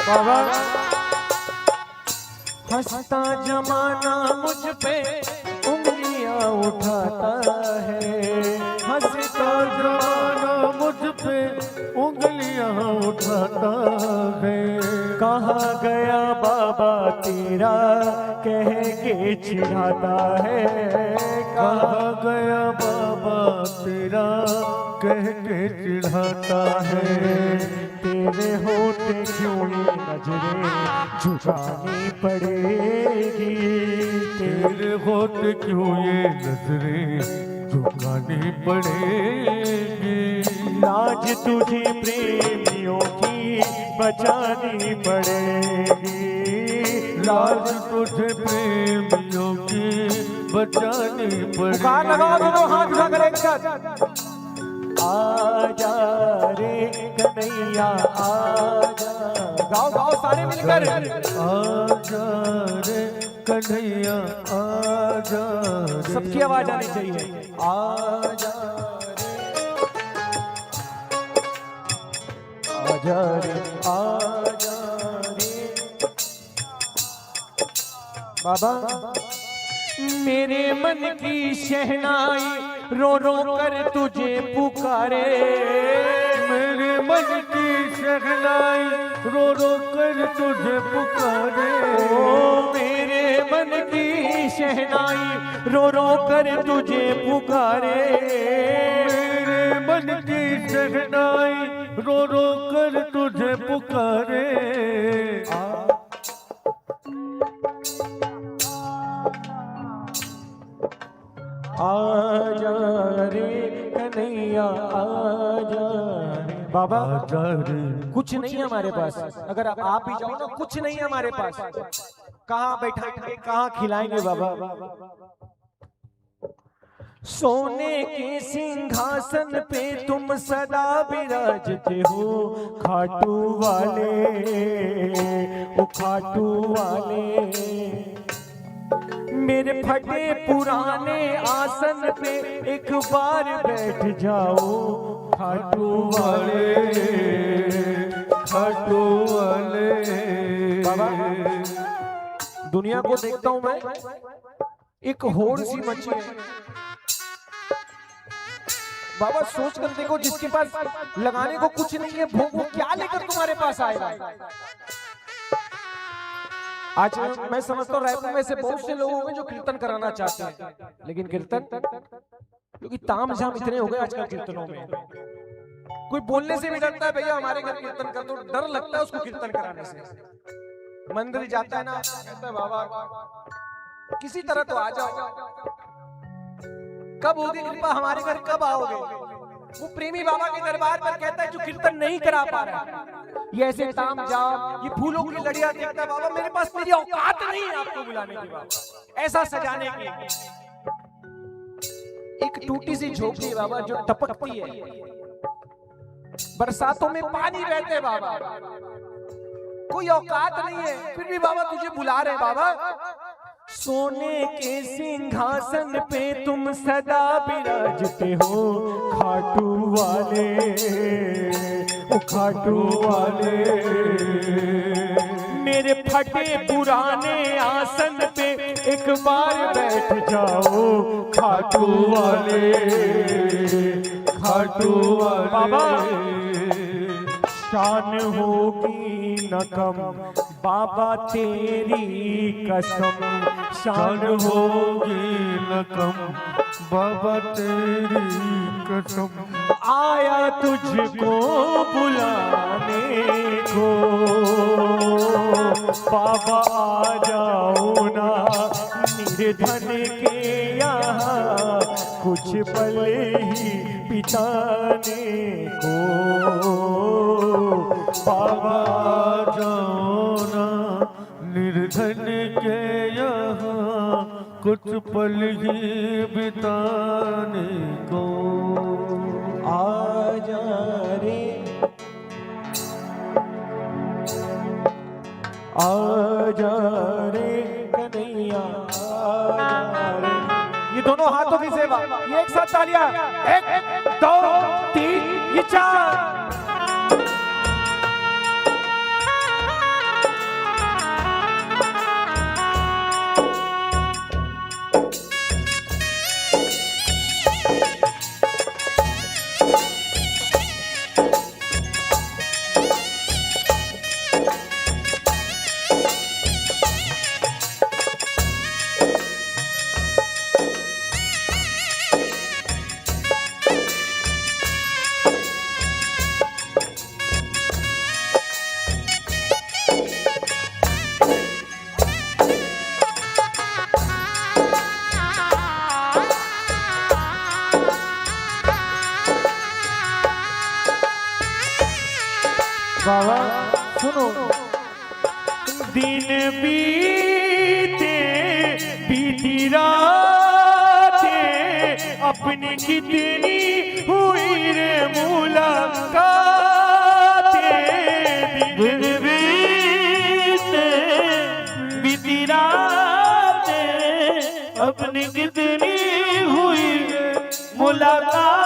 बाबा हंसता जमाना मुझ पे उंगलियां उठाता है, हंसता जमाना मुझ पे उंगलियां उठाता है। कहाँ गया बाबा तेरा कह के चिढ़ाता है, कहाँ गया बाबा तेरा कह के चिढ़ाता है। तेरे होते क्यों ये नजरें झुकानी पड़ेगी, तेरे होते क्यों ये नजरें झुकानी पड़ेगी। लाज तुझे प्रेमियों की बचानी पड़ेगी, लाज तुझे प्रेमियों की बचानी पड़ेगी। लगाओ दोनों हाथ उठा कर एक साथ। आजा रे कन्हैया आजा, गाओ गाओ सारे मिलकर। आजा रे कन्हैया आजा, सबकी आवाज आनी चाहिए। आजा रे आजा रे बाबा। मेरे मन की शहनाई रो रो कर तुझे पुकारे, मेरे मन की शहनाई रो रो कर तुझे पुकारे। ओ मेरे मन की शहनाई रो रो कर तुझे पुकारे, मेरे मन की शहनाई रो रो कर तुझे पुकारे। आजा रे कन्हैया आजा रे बाबा। आजा रे कुछ नहीं है हमारे पास, अगर आप भी जाओ ना कुछ नहीं है हमारे पास। कहाँ बैठाएंगे कहाँ खिलाएंगे बाबा। सोने के सिंहासन पे तुम सदा विराजते हो खाटू वाले, ओ खाटू वाले। मेरे फटे पुराने आसन पे एक बार बैठ जाओ खाटू वाले, खाटू वाले। बाबा दुनिया को देखता हूं मैं, एक होड़ सी मची है बाबा। सोच कर देखो जिसके पास लगाने को कुछ नहीं है वो क्या लेकर तुम्हारे पास आएगा। आज मैं समझता हूँ रायपुर में से बहुत से लोग होंगे जो कीर्तन कराना चाहते हैं, लेकिन कीर्तन क्योंकि ताम झाम इतने हो गए आजकल कीर्तनों में, कोई बोलने से भी डरता है भैया हमारे घर कीर्तन कर, तो डर लगता है उसको कीर्तन कराने से। मंदिर जाता है ना, कहता है बाबा किसी तरह तो आ जाओ, कब होगी कृपा हमारे घर, कब आओगे। वो प्रेमी बाबा के दरबार पर कहता है जो कीर्तन नहीं करा पा रहा, ये ऐसे ताम जाम ये फूलों की लड़ियां देखता है बाबा मेरे पास मेरी औकात नहीं है आपको बुलाने की, बाबा ऐसा सजाने की। एक टूटी सी झोपड़ी बाबा जो टपकती है, बरसातों में पानी रहते बाबा, कोई औकात नहीं है, फिर भी बाबा तुझे बुला रहे बाबा। सोने के सिंहासन पे तुम सदा विराजते हो खाटू वाले, ओ खाटू वाले। मेरे फटे पुराने आसन पे एक बार बैठ जाओ खाटू वाले, खाटू वाले। बाबा शान होगी न कम बाबा तेरी कसम, शान होगी न कम बाबा तेरी कसम। आया तुझको बुलाने को बाबा, आ जाओ ना निर्धन के यहाँ कुछ पल ही बिताने को। बाबा आ जाओ ना निर्धन के यहाँ कुछ पल ही बिताने को। आ जा रे, आ जा रे कन्हैया, आ जा रे। ये दोनों हाथों की सेवा, ये एक साथ तालियां, 1 2 3 ये 4। बाबा सुनो, दिन बीते बीती रातें अपनी कितनी हुई रे मुलाकातें। दिन बीते बीती रातें अपनी कितनी हुई रे मुलाकातें।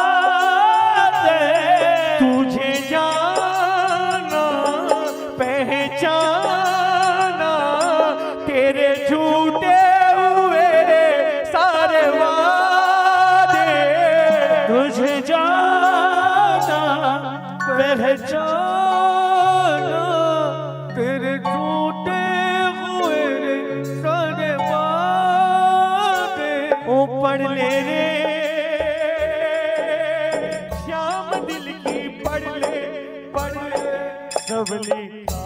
तुझे पहचाना तेरे झूठे हुए सारे वादे। तुझे जाना पहचाना तेरे झूठे हुए सारे वादे। ओ पढ़ ले रे श्याम दिल की, पढ़ ले सब लिखा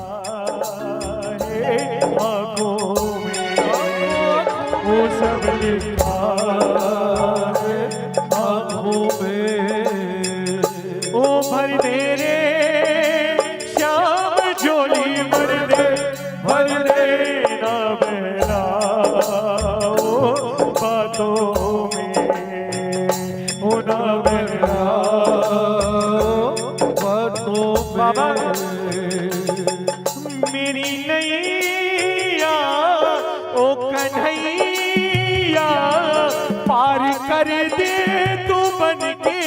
है आँखों में, वो सब लिखा है आँखों में। ओ भर दे रे श्याम झोली, भर दे ना बहला ओ बातों में, ओ ना बहला बातों में। मेरी नैया ओ कन्हैया पार कर दे तू बन के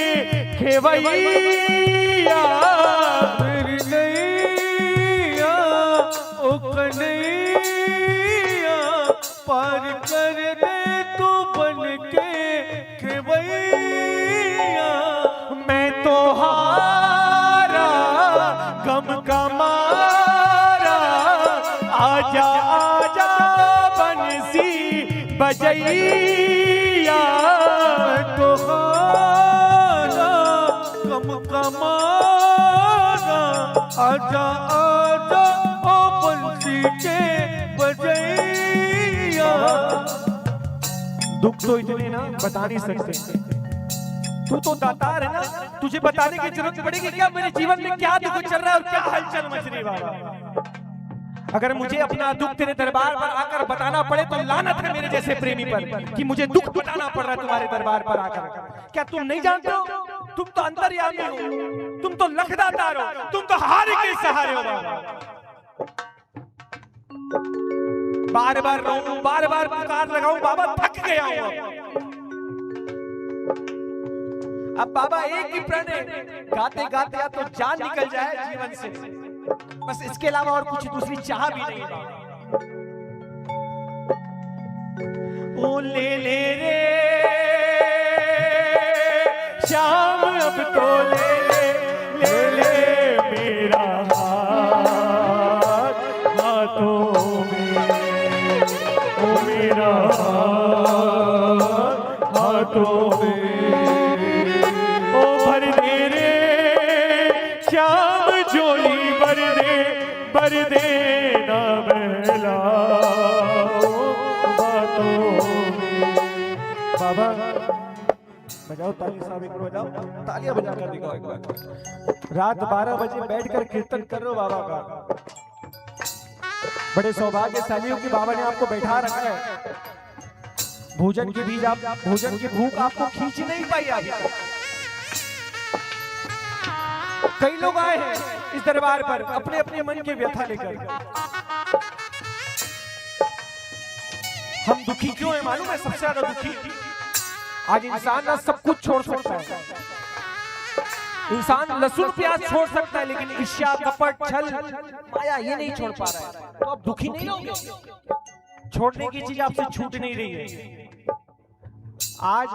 खेवैया। मेरी नैया ओ कन्हैया पार कर दे तू बन के खेवैया। मैं तो हारा गम का मारा, आजा आजा बंसी बजैया। तो हारा गम का मारा, आजा आजा ओ बंसी के बजैया। दुख तो इतने ना बता नहीं सकते, तू तो दातार है ना, तुझे बताने की जरूरत पड़ेगी क्या मेरे जीवन में क्या दुख चल रहा है और क्या हलचल मच रही। बाबा अगर मुझे अपना दुख तेरे दरबार पर आकर बताना पड़े तो लानत है मेरे जैसे प्रेमी पर कि मुझे दुख बताना पड़ रहा है तुम्हारे दरबार पर आकर। क्या तुम नहीं जानते हो? तुम तो अंतर्यामी हो, तुम तो लखदातार हो, तुम तो हार के सहारे हो बाबा। बार बार रोऊं, बार बार पुकार लगाऊं बाबा, थक गया हूं। अब बाबा एक ही प्रण है, गाते गाते या तो जान निकल जाए जीवन से, बस इसके अलावा और कुछ दूसरी चाह भी नहीं बाबा। ओ ले ले रे श्याम अब तो ले ले मेरा हाथ हाथों में, ओ मेरा हाथ हाथों में, ओ भर दे रे श्याम झोली भर दे ना बहला बातों में। बाबा बजाओ ताली, साहब एक बार बजाओ, तालियां बजा कर दिखाओ एक बार। रात 12 बजे बैठकर कीर्तन कर रहे हो बाबा का। बड़े सौभाग्यशाली हो कि बाबा ने आपको बैठा रखा है। भोजन की भी भोजन की भूख आपको खींच नहीं पाई अभी। कई लोग आए हैं इस दरबार पर अपने अपने मन की व्यथा लेकर। हम दुखी क्यों है मालूम है? सबसे ज्यादा दुखी आज इंसान ना सब कुछ छोड़ सकता है, इंसान लहसुन प्याज छोड़ सकता है, लेकिन ईर्ष्या कपट छल माया ये नहीं छोड़ पा रहा है। तो आप दुखी नहीं होंगे, छोड़ने की चीज आपसे छूट नहीं रही है। आज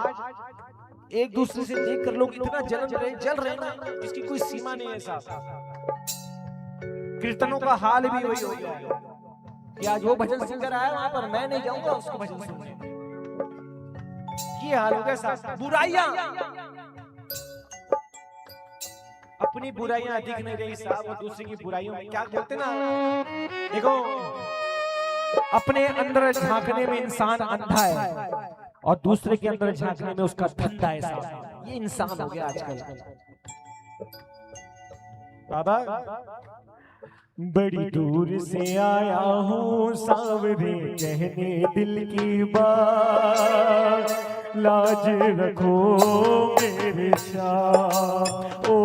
एक दूसरे से देखकर लोग इतना जल रहे हैं जिसकी कोई सीमा नहीं है साहब। कीर्तनों का हाल भी वही हो गया है कि आज वो भजन सिंगर आया वहां पर, मैं नहीं जाऊंगा उसको भजन सुनने। ये हाल हो गया साहब। बुराइयां, अपनी बुराइयां दिख नहीं रही साहब, और दूसरे की बुराइयों में क्या बोलते ना, देखो अपने अंदर झांकने में इंसान अंधा है और दूसरे के अंदर झांकने में उसका धंधा है साहब। ये इंसान हो गया आजकल। बाबा बड़ी दूर से आया हूँ सांवरे कहने दिल की बात, लाज रखो मेरे श्याम, ओ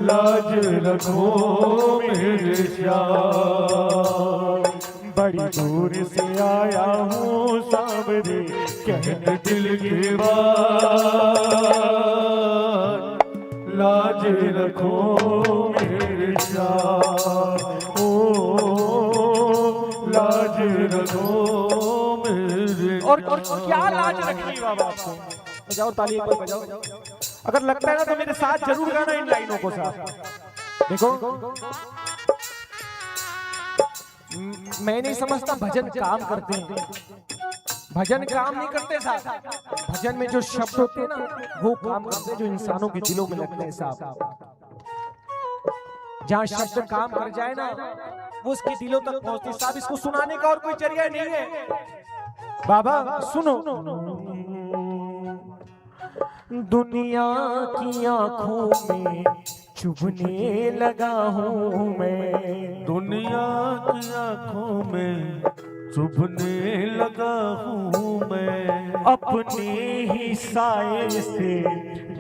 लाज रखो मेरे श्याम। बड़ी दूर से आया हूँ सांवरे कहने दिल की बात, लाज रखो मेरे श्याम, ओ लाज रखो मेरे। और क्या लाज रखनी बाबा आपको? बजाओ ताली एक बार बजाओ। अगर लगता है ना तो मेरे साथ जरूर गाना इन लाइनों को साथ। देखो मैं नहीं समझता भजन काम करते हैं, भजन काम नहीं करते साहब। भजन में जो शब्द होते हैं ना वो काम करते हैं जो इंसानों के दिलों में लगते हैं साहब। जहाँ शब्द काम कर जाए ना वो उसके दिलों तक पहुंचते साहब। इसको सुनाने का और कोई जरिया नहीं है बाबा। सुनो, दुनिया की आंखों में चुभने लगा हूँ मैं, दुनिया की आंखों में चुभने लगा हूँ मैं, अपने ही साए से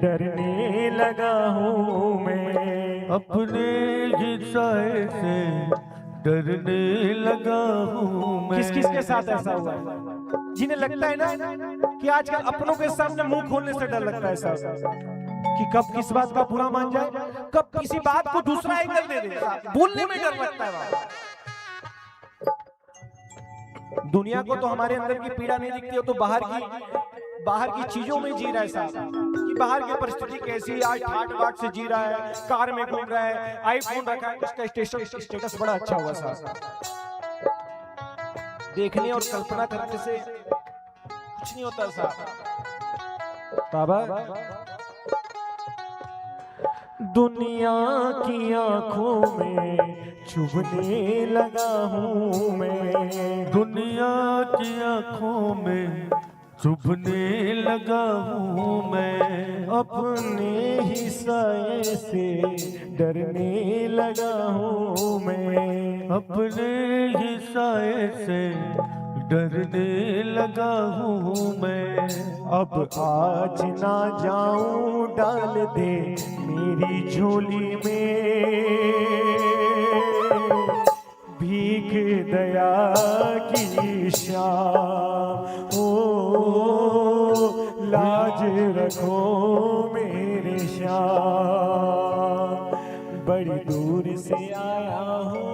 डरने लगा हूँ मैं, अपने ही साए से डरने लगा हूँ मैं। किस किस के साथ ऐसा हुआ है? जिन्हें लगता है ना कि आजकल अपनों के सामने मुंह खोलने से डर लगता है साहब, कि कब किस बात का बुरा मान जाए, कब किसी बात को दूसरा एंगल दे दे, बोलने में डर लगता है बाबा। दुनिया को तो हमारे अंदर की पीड़ा नहीं दिखती, हो तो बाहर की चीजों में जी रहा है साहब, कि बाहर की परिस्थिति कैसी है। आज ठाट बाट से जी रहा है, कार में घूम रहा है, आईफोन रखा है, उसका स्टेटस बड़ा अच्छा हुआ साहब। देखने और कल्पना करने से कुछ नहीं होता साहब। बाबा दुनिया की आंखों में चुभने लगा हूँ मैं, दुनिया की आंखों में चुभने लगा हूँ मैं, अपने ही साए से डरने लगा हूँ मैं, अपने ही साए से डरने लगा हूँ मैं। अब आज ना जाऊं डाल दे मेरी झोली में भीख दया की शाम। ओ लाज रखो मेरे श्याम, बड़ी दूर से आया हूँ।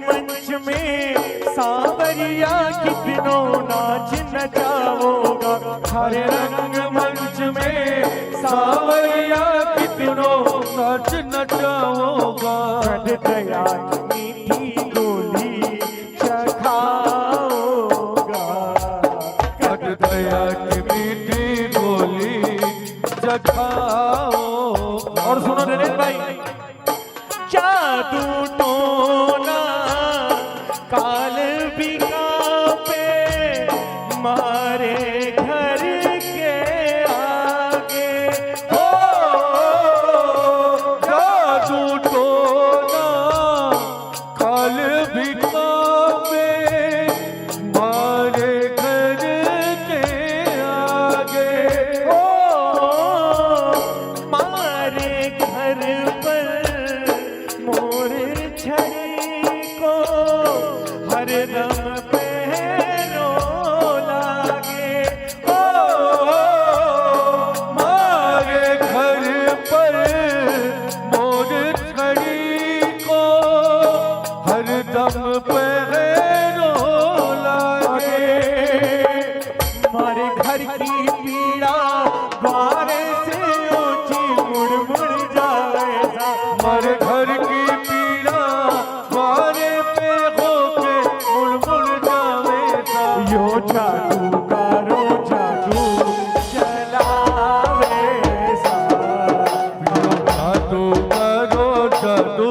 मंच में सांवरिया कितनों नाच नचाओगा, हरे रंग मंच में सांवरिया कितनों नाच नचाओगा। कट दया की मीठी गोली चखाओगा, कट दया की मीठी गोली चखाओगा। और सुनो नरेश भाई, जादू टोना काल बिका पे मारे घर के आगे। ओ जादू टोना काल बिका पे मारे घर के आगे। ओ मारे घर पर मोर छड़ी को हरदम पैरों लागे। ओ मारे घर पर मोर छड़ी को हरदम पैरों लागे। मारे घर की पीड़ा द्वारे से ऊंची मुड़ मुड़ जाए, हमारे घर की पीड़ा द्वारे पे होके मुड़ मुड़ जावेगा। यो जादू करो जादू चलावे सा, जादू करो जादू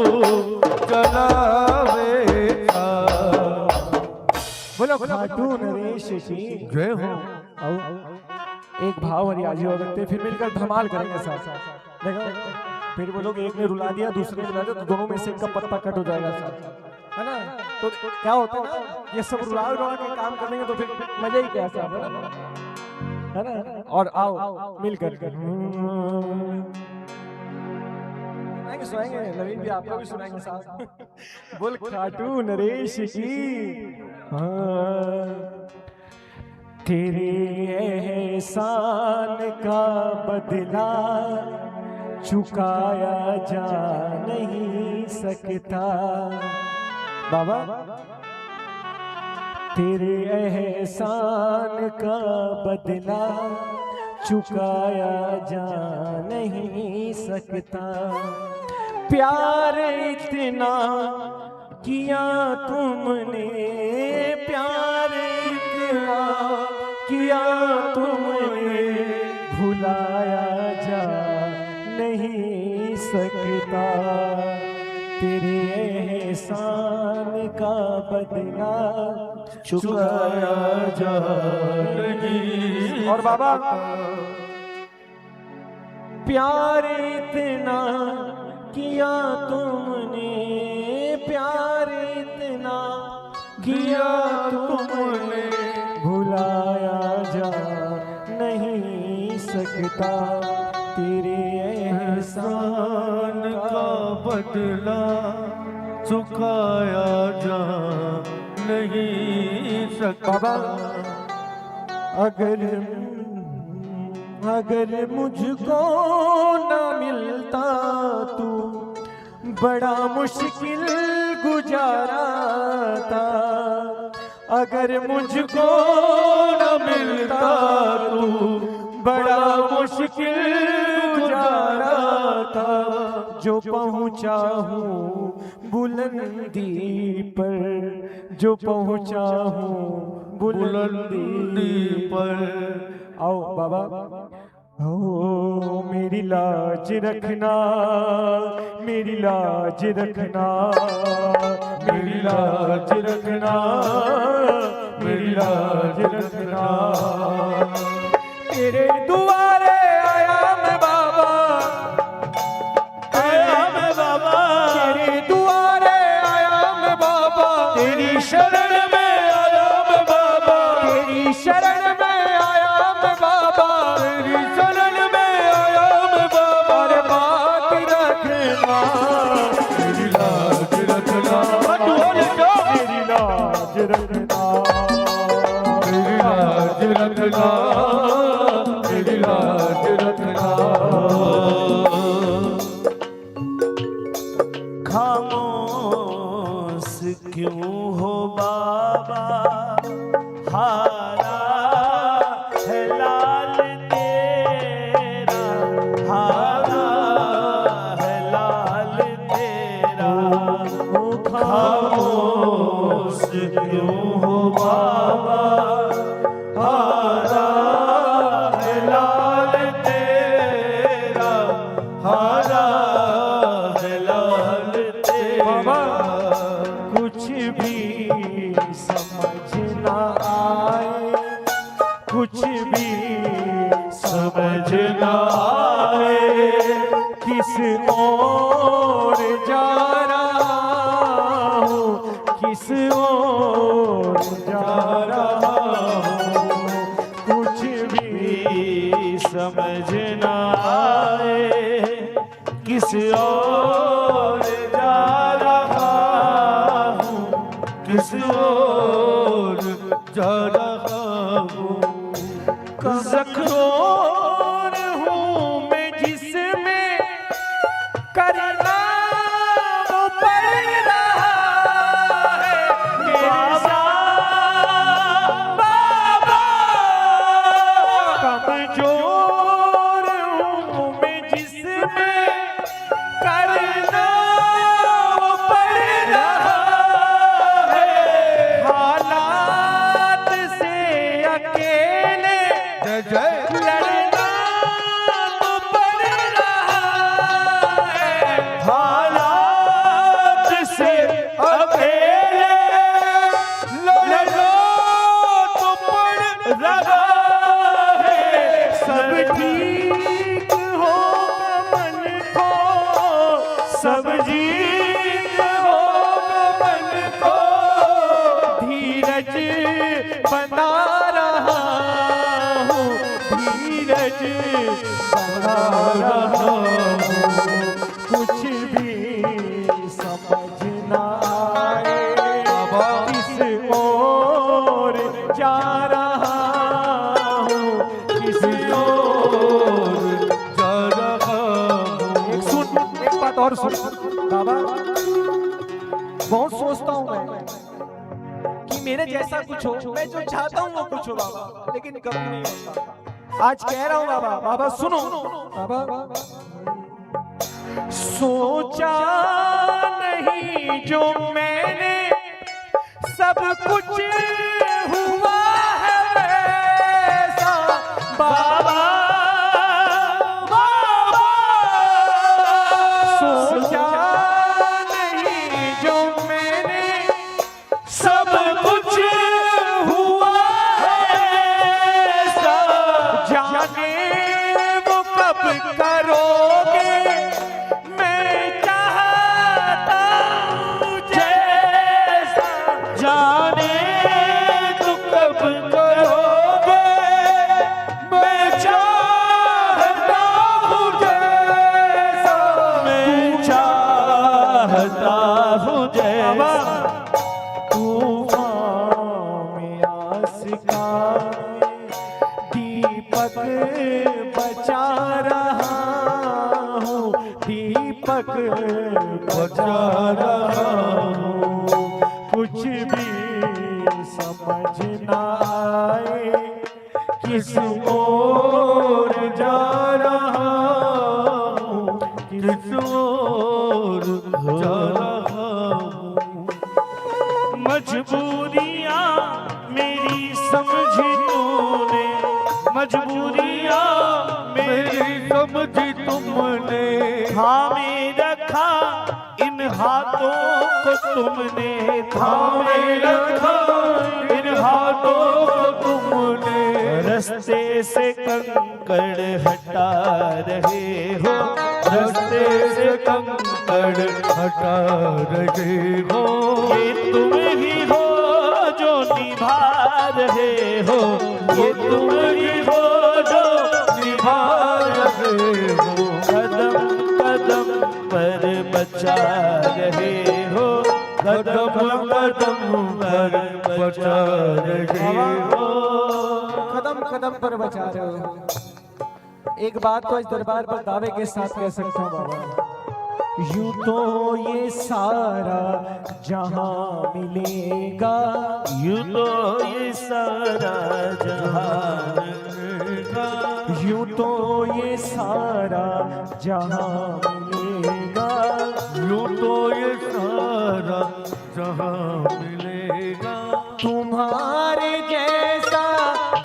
चलावेगा। बोलो खाटू नरेश की जय हो। आओ एक भाव वाली आजी हो सकते, फिर मिलकर धमाल करेंगे साथ साथ। देखो फिर वो लोग एक ने रुला दिया दूसरे ने रुला दिया तो दोनों में से एक का पत्ता कट हो जाएगा साथ, है ना। तो क्या होता है ना, ये सब रुला रुला के काम करेंगे तो फिर मजा ही क्या साहब, है ना। और आओ मिलकर सुनाएंगे, नवीन भी आपको भी सुनाएंगे साथ। बोल खाटू नरेश की। हाँ तेरे एहसान का बदला चुकाया जा नहीं सकता। बाबा तेरे एहसान का बदला चुकाया जा नहीं सकता। प्यार इतना किया तुमने, प्यार इतना किया तुमने, भुलाया जा नहीं सकता। तेरे एहसान का बदला चुकाया जा नहीं। और बाबा प्यार इतना किया तुमने, प्यार इतना किया तुमने, भुलाया जा नहीं सकता। तेरे एहसान का बदला चुकाया जा नहीं सकता। अगर मुझको न मिलता तू बड़ा मुश्किल गुजारा था। अगर मुझको न मिलता तू बड़ा मुश्किल गुजारा था। जो पहुंचा हूँ बुलंदी पर, जो पहुंचा हूँ बुलंदी पर। आओ बाबा। ओ मेरी लाज रखना, मेरी लाज रखना, मेरी लाज रखना, मेरी लाज रखना। तेरे दुआरे आया मैं बाबा, आया मैं बाबा, तेरे दुआरे आया मैं बाबा, तेरी शरण में आया मैं बाबा, तेरी शरण में आया मैं बाबा, तेरी शरण में आया मैं बाबा। और बात रखना, मेरी लाज रखना, ढोल जो मेरी लाज रखना, मेरी लाज रखना, मेरी लाज रखना। खामोश क्यों हो बाबा, हारा है लाल तेरा, हारा है लाल तेरा। ओ खामोश क्यों हो बाबा, हारा है लाल तेरा, हारा है लाल बाबा तेरा। कुछ भी समझ ना आए, कुछ भी समझ ना आए, किस ओर जा रहा हूँ, किस ओर जा रहा हूँ। कुछ भी समझ ना आए, किस ओर जा रहा हूँ, किस ओर जा रहा हूँ। ज़ख्रोर हूँ मैं जिसमें करना वो पड़ रहा है बाबा, बाबा। कमजोर हूँ मैं जिसमें करना वो पड़ रहा है। हालात से अकेले जय जय लड़ना तो पड़ रहा है। हालात से अकेले लड़ना तो पड़ रहा है। सब ठीक होगा मन को, सब जीत होगा मन को। धीरज बना रहा हूँ, धीरज बना रहा हूँ। कुछ भी समझ ना आए, बाबा। किस ओर जा रहा हूँ, किस ओर जा रहा हूँ। एक बात और सुन बाबा। बहुत सोचता हूँ मैं कि मेरे जैसा कुछ हो, मैं जो चाहता हूँ वो कुछ हो बाबा, लेकिन कभी नहीं होता। आज कह रहा हूँ बाबा, बाबा सुनो बाबा। सोचा नहीं जो मैंने सब कुछ हुआ है वैसा बाबा, बाबा। सोचा नहीं जो मैंने सब कुछ हुआ है ऐसा। जाने वो कब करोगे, मैं चाहता हूँ जैसा। जाने तू कब करोगे, मैं चाहता हूँ जैसा, मैं चाहता हूँ जैसा। तूफान में आसिका दीपक बचा रहा हूँ, दीपक बचा रहा हूँ। कुछ भी समझ ना आए, किस ओर जा रहा हूँ, किस ओर चूरियां मेरी समझी तुमने, थामे रखा इन हाथों को तुमने, थामे रखा इन हाथों को तुमने, रास्ते से कंकड़ हटा रहे हो, रास्ते से कंकड़ हटा रहे हो, ये तुम ही हो जो निभा रहे हो, ये तुम ही हो जो निभा रहे हो, कदम कदम पर बचा रहे हो, कदम कदम पर बचा रहे हो। कदम कदम पर बचा रहे हो। एक बात तो इस दरबार पर दावे के साथ कह सकता हूँ बाबा, यूं तो ये सारा जहां मिलेगा, यूं तो ये सारा जहान मिलेगा, यूं तो ये सारा जहां मिलेगा, यूं तो ये सारा जहां मिलेगा, तुम्हारे जैसा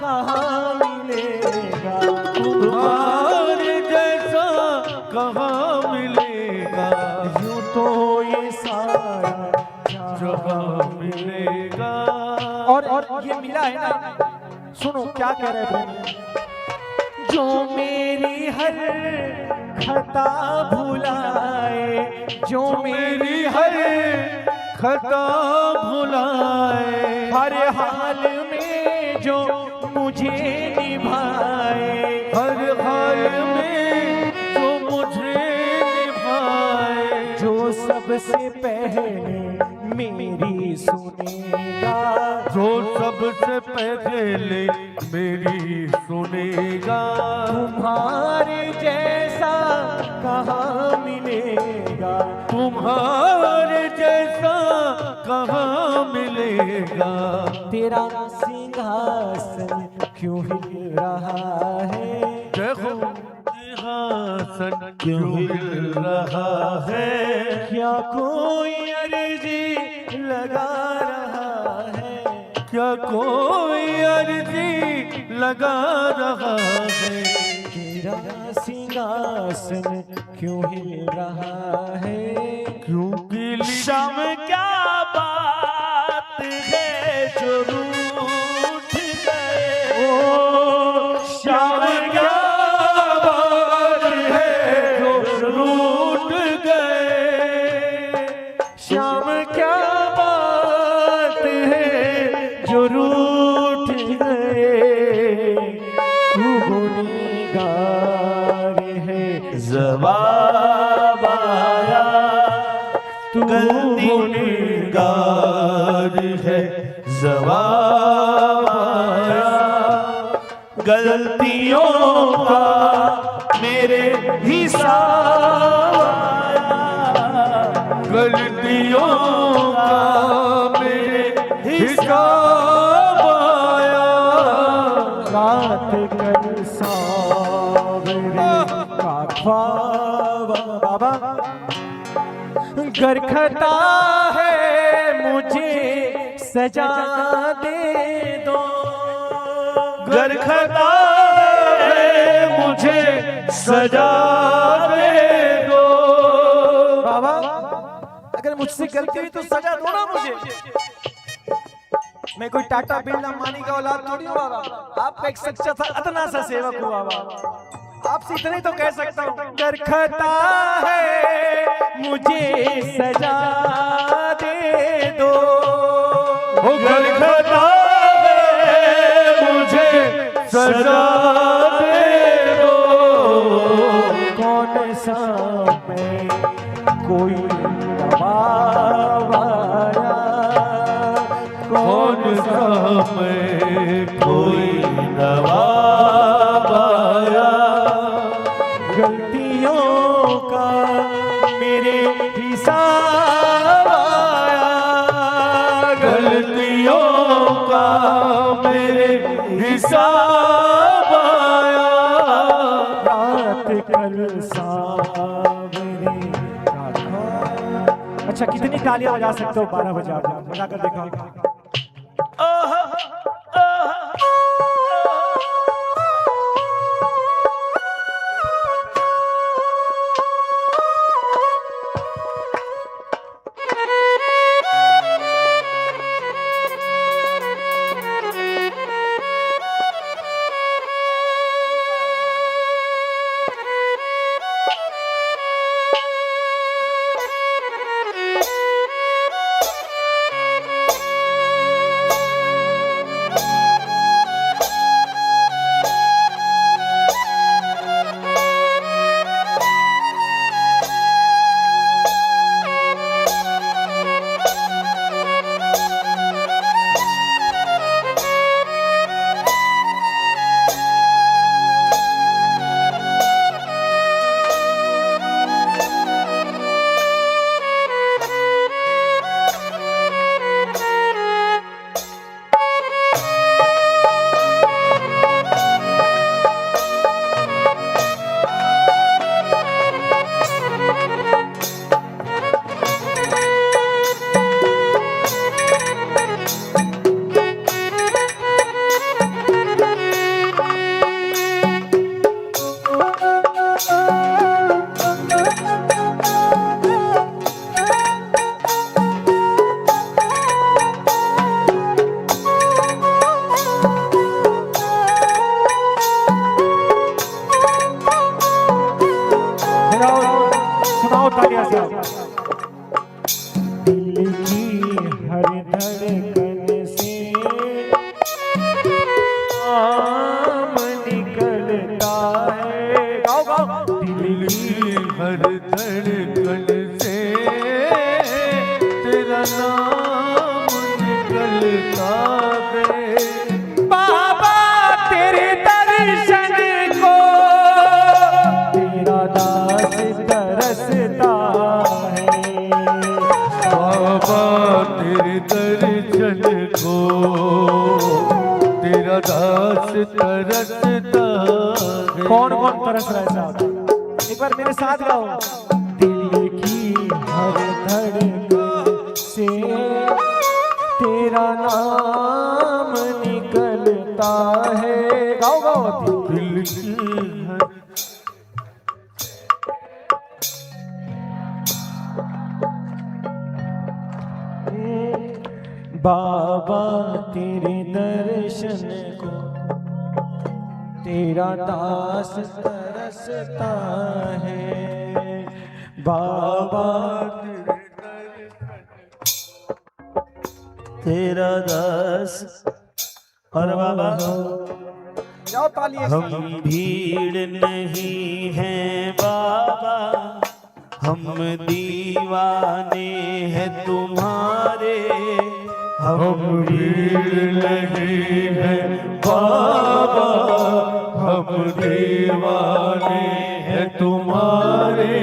कहाँ मिलेगा, तुम्हारे जैसा कहाँ मिलेगा, यूं तो ये सारा जहां मिलेगा। और ये मिला है ना, सुनो क्या कह रहे हैं, जो मेरी हर खता भुलाए, जो मेरी हर खता भुलाए, हर हाल में जो मुझे निभाए, हर हाल में जो मुझे निभाए, जो सबसे पहले मेरी सुनेगा, जो सबसे पहले मेरी सुनेगा, तुम्हारे जैसा कहाँ मिलेगा, तुम्हारे जैसा कहाँ मिलेगा, तेरा सिंहासन क्यों हिल रहा है, देखो सिंहासन क्यों हिल रहा है, क्या कोई अर्जी लगा रहा है, क्या कोई अर्जी लगा रहा है, तेरा सिंहासन क्यों हिल रहा है, क्योंकि शाम क्या बात है जो रूठ गए, ओ शाम क्या बात है जो रूठ गए, श्याम क्या बात है जो रूठ गए, तू गुनहगार है जवाब आया तू गुनहगार है, जवाब आया गलतियों का मेरे हिसाब आया, गलतियों का मेरे हिसाब आया, रात कल सावरे का ख्वाब बाबा, घर खता है मुझे सजा दे दो, घर खता है मुझे सजा दे दो, बाबा अगर मुझसे गलती हुई तो सजा दो ना मुझे, मैं कोई टाटा बिरला मानी का औलाद थोड़ी हूँ बाबा, आपका एक सच्चा सा अदना सा सेवक हूँ बाबा, आपसे इतना ही तो कह सकता हूँ, घर खता है मुझे सजा दे दो, घर खता है मुझे सजा दे दो, कौन सा मैं कोई दबाव आया, कौन सा मैं कोई नवाब आया, गलतियों का मेरे हिसाब आया, गलतियों का मेरे हिसाब आया, रात कल सावरे का ख्वाब। अच्छा कितनी तालियां बजा सकते हो 12 बजे आप बजा कर देखा, गाओ गाओ। दिल की हर धड़कन से तेरा नाम निकलता है। बाबा तेरे दर्शन को तेरा दास तरसता है। बाबा तेरे दर्शन को तेरा दास तरसता है। कौन कौन तरस रहा है साहब? एक बार मेरे साथ गाओ। दिल की हर धड़कन से तेरा नाम निकलता है। गाओ गाओ। दिल की हर बाबा तेरे दर्शन को तेरा दास तरसता है। बाबा तेरा दास। और बाबा जाओ तालियां। हम भीड़ नहीं हैं बाबा, हम दीवाने हैं तुम्हारे। हम भीड़ नहीं है बाबा, हम दीवाने हैं तुम्हारे।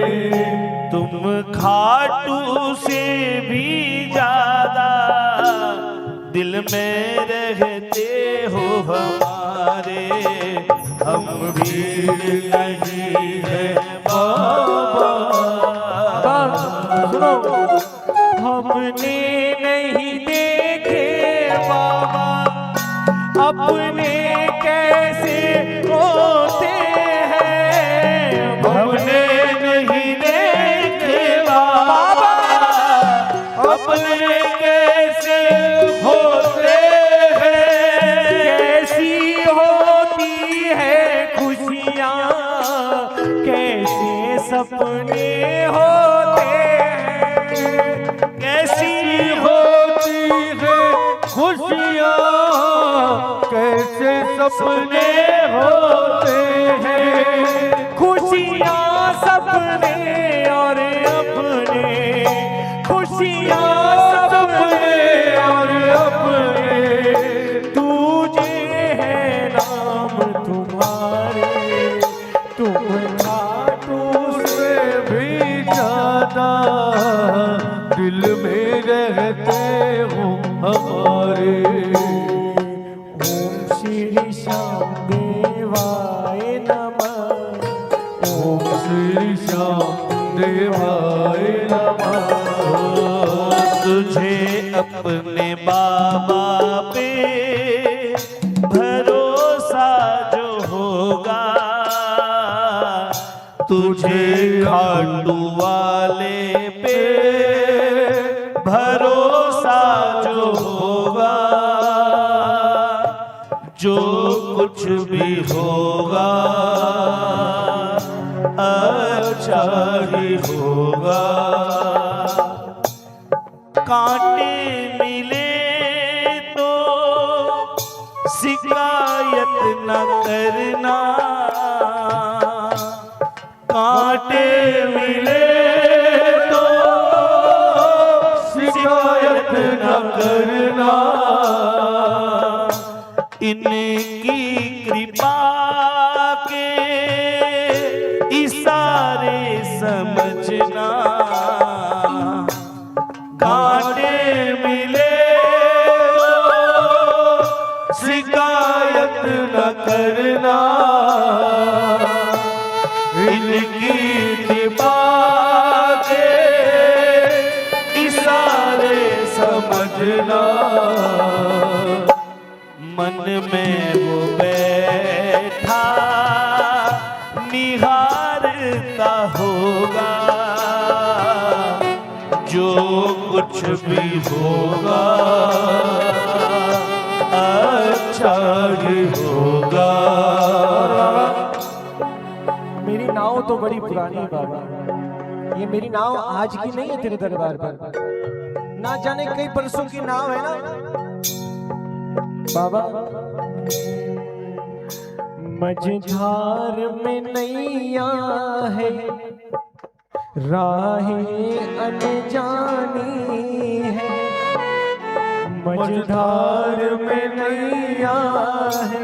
तुम खाटू से भी ज्यादा दिल में रहते हो हमारे। हम भीड़ नहीं है बाबा। सुनो, हमने नहीं देखे बाबा अपने कैसे होते हैं। हमने नहीं देखे बाबा अपने कैसे होते हैं। कैसी होती है खुशियाँ, कैसे सपने होते हैं। कैसी होती है खुशियाँ, कैसे सपने होते हैं। खुशियाँ सपने और अपने, खुशियाँ सपने और अपने, तुझे है नाम तुम्हारे। तुम खाटू से भी ज्यादा दिल में रहते हो हमारे। ओम श्री श्याम देवाय नमः। ओम श्री श्याम देवाय नमः। तुझे अपने बाबा पे भरोसा जो होगा, तुझे खाटू वाले पे भरोसा जो होगा। जो कुछ भी होगा अच्छा ही होगा। कांटे मिले तो शिकायत न करना। कांटे मिले तो शिकायत न करना। इनकी कृपा के इशारे समझना। कांटे मिले तो शिकायत न करना। इनकी कृपा के इशारे समझना। मन में वो बैठा निहारता होगा। जो कुछ भी होगा अच्छा ही होगा। मेरी नाव तो बड़ी पुरानी है बाबा। ये मेरी नाव आज की नहीं है तेरे दरबार पर। ना जाने कई बरसों की नाव है ना बाबा। मझधार में नैया है, राहें अनजानी है। मझधार में नैया है,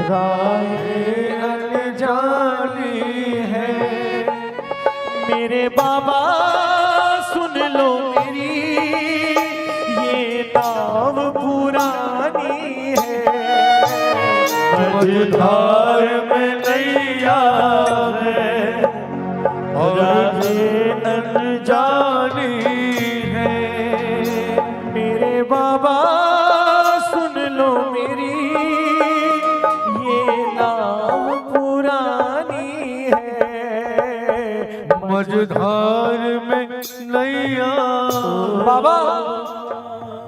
राहें अनजानी है। मेरे बाबा सुन लो मेरी ये नाव पुरानी है। मझधार में नैया है और राहें अनजानी है। मेरे बाबा सुन लो मेरी ये नाव पुरानी है। मझधार में नैया। बाबा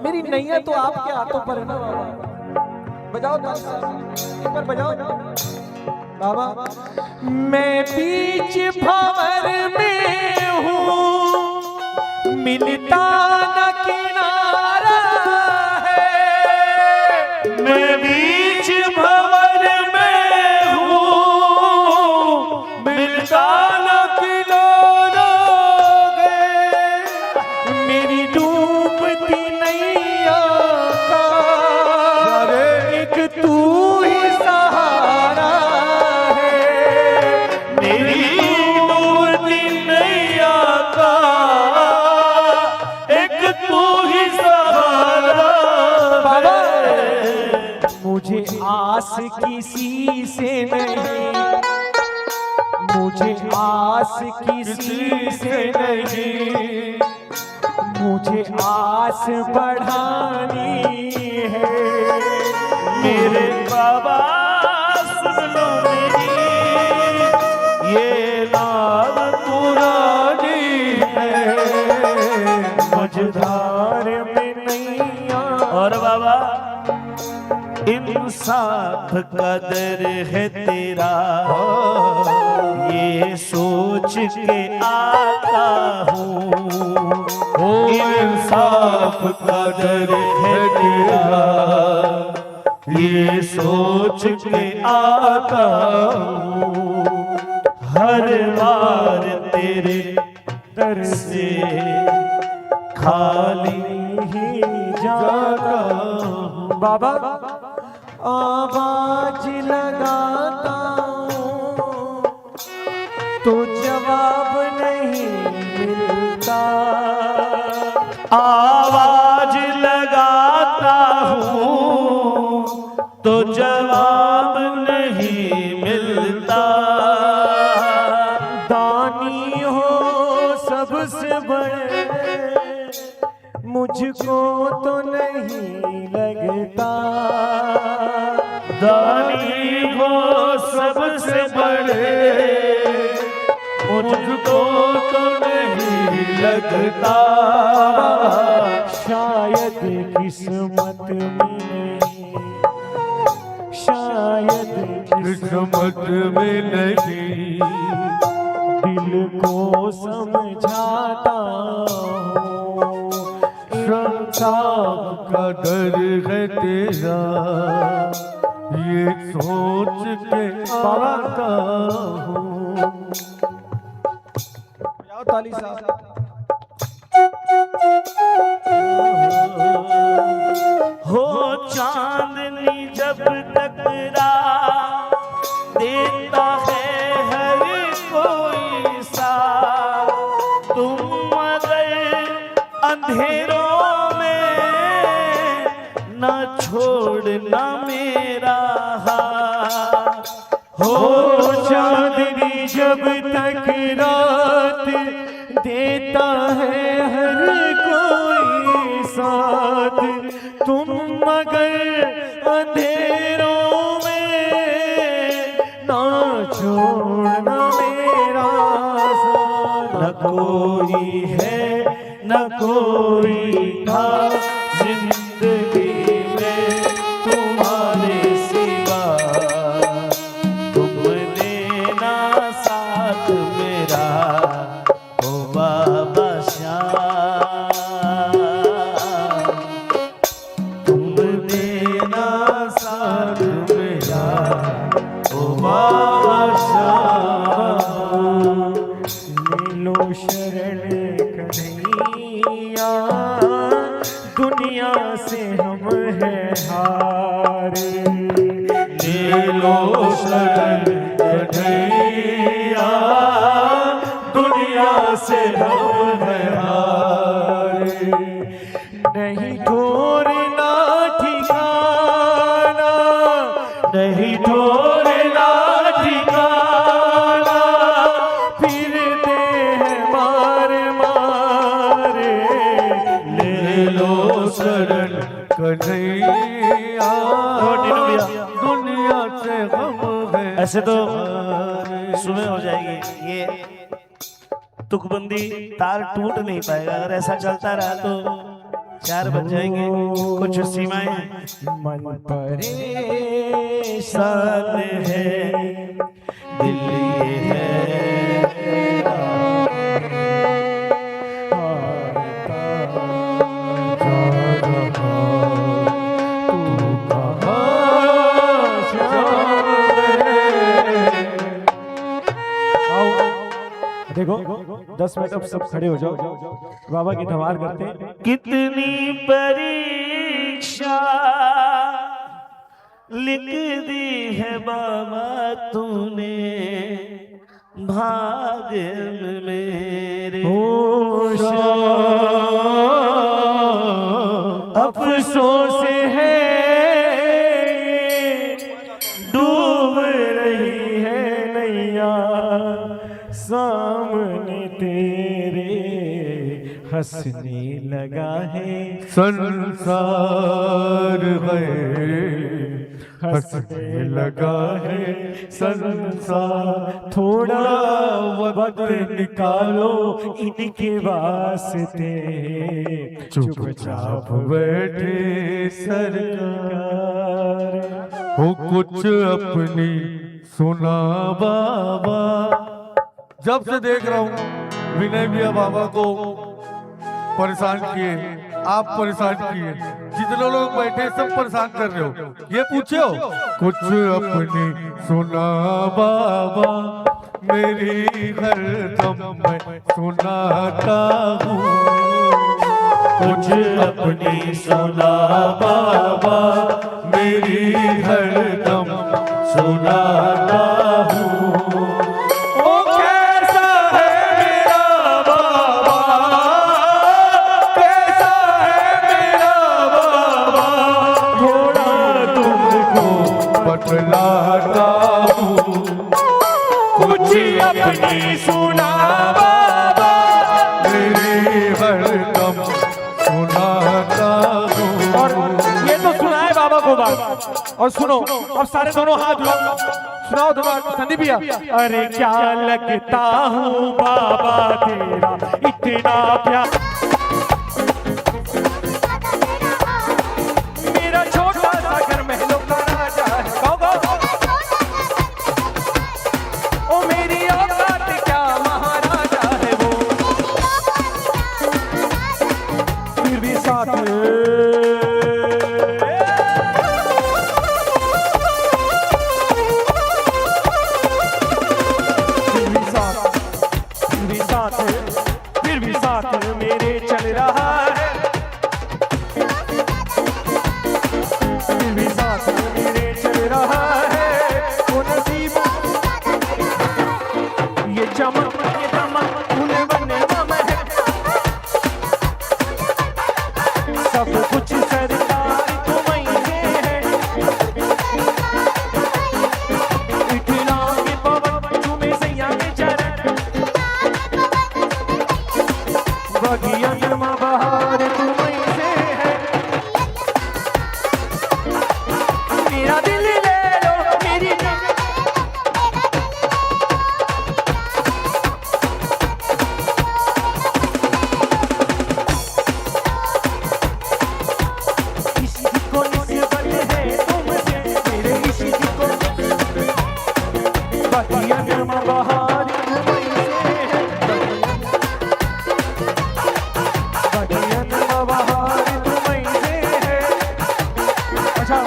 मेरी नैया तो आपके हाथों पर है ना बाबा। बजाओ ताली साहब, एक बार बजाओ बाबा। मैं बीच भंवर में हूँ, मिलता न किनारा है। मैं बीच भंवर में हूँ, मिलता न किनारा है। मेरी डूबती नैया का एक तू ही सहारा है। मेरी डूबती नैया का एक तू ही सहारा है। मुझे आस किसी से नहीं, मुझे आस किसी से नहीं, मुझे आस बढ़ानी है। मेरे बाबा सुन लो मेरी ये नाव पुरानी है। मझधार में नैया। और बाबा इंसाफ कदर है तेरा, ये सोच के आता हूँ। इंसाफ कदर है तेरा, ये सोच के आता हूँ। हर बार तेरे दर से खाली ही जाता हूँ। बाबा आवाज लगाता हूँ तो जवाब नहीं मिलता। आवाज लगाता हूँ तो जवाब नहीं मिलता। दानी हो सबसे बड़े मुझको तो नहीं लगता। दानी हो सबसे बड़े मुझको तो नहीं लगता। शायद किस्मत में नहीं, शायद किस्मत में नहीं, दिल को समझाता हूँ। इंसाफ का दर है तेरा, ये सोच के आता हूँ। ताली साहब। हो चांदनी जब टकरा देता है हर कोई सा, तुम मगर अंधेरों में न छोड़ना मेरा हाथ। हो चांदनी जब तक रात देता है हर कोई साथ, तुम मगर अंधेरों में ना छोड़ना मेरा साथ। न कोई है न कोई था जिंदगी में तुम्हारे सिवा, तुमने ना साथ मेरा ओ बाबा श्याम। तुमने ना साथ मेरा ऐसे तो सुबह हो जाएगी, ये तुकबंदी तार टूट नहीं पाएगा। अगर ऐसा चलता रहा तो 4 बज जाएंगे। कुछ सीमाएं हैं। मन परेशान है, दिल ये है देखो 10 मिनट अब सब खड़े हो जाओ, बाबा की धमाल करते हैं। कितनी परीक्षा लिख दी है बाबा तूने भाग्य में मेरे, अफसोस है डूब रही है नैया सामने तेरे हंसने लगा है संसार है, हंसने लगा है संसार। थोड़ा वक्त निकालो इनके वास्ते, चुपचाप बैठे सरकार हो, कुछ अपनी सुना बाबा। जब से देख रहा हूँ विनय भैया बाबा को परेशान किए, आप परेशान किए, जितने लोग बैठे सब परेशान कर रहे हो। ये पूछे हो कुछ अपनी सुना बाबा, मेरी हरदम मैं सुनाता हूँ। कुछ अपनी सुना बाबा, मेरी हरदम सुनाता हूँ। ओ कैसा है मेरा बाबा, कैसा है मेरा बाबा, थोड़ा तुमको बतलाता हूँ। कुछ अपनी सुना बाबा, मेरी हरदम सुनाता हूँ। और ये तो सुनाए बाबा को बात। और सुनो अब सारे दोनों हाथ लो, सुनाओ दोनों। संदीप भैया, अरे क्या लगता हूँ बाबा तेरा इतना प्यार, मेरा छोटा सा घर महलों का राजा है। गाओ गाओ। ओ मेरी औकात क्या महाराजा है वो, फिर भी साथ फिर भी साथ मेरे चल रहा है, फिर भी साथ मेरे चल रहा है। वो नसीब ये चमक ये दमक उन्हें बने मम है, सब कुछ सरकार तुम्हीं से है। इतना के पवन तुम्हें सैया के चरण, बगियन में बहार तुम्हीं से है। मेरा दिल ले लो मेरी इश्क को निस्बत है तुमसे, मेरे इश्क को बगियन में बहार तुम्हीं से है। बगियन में बहार तुम्हीं से है। अच्छा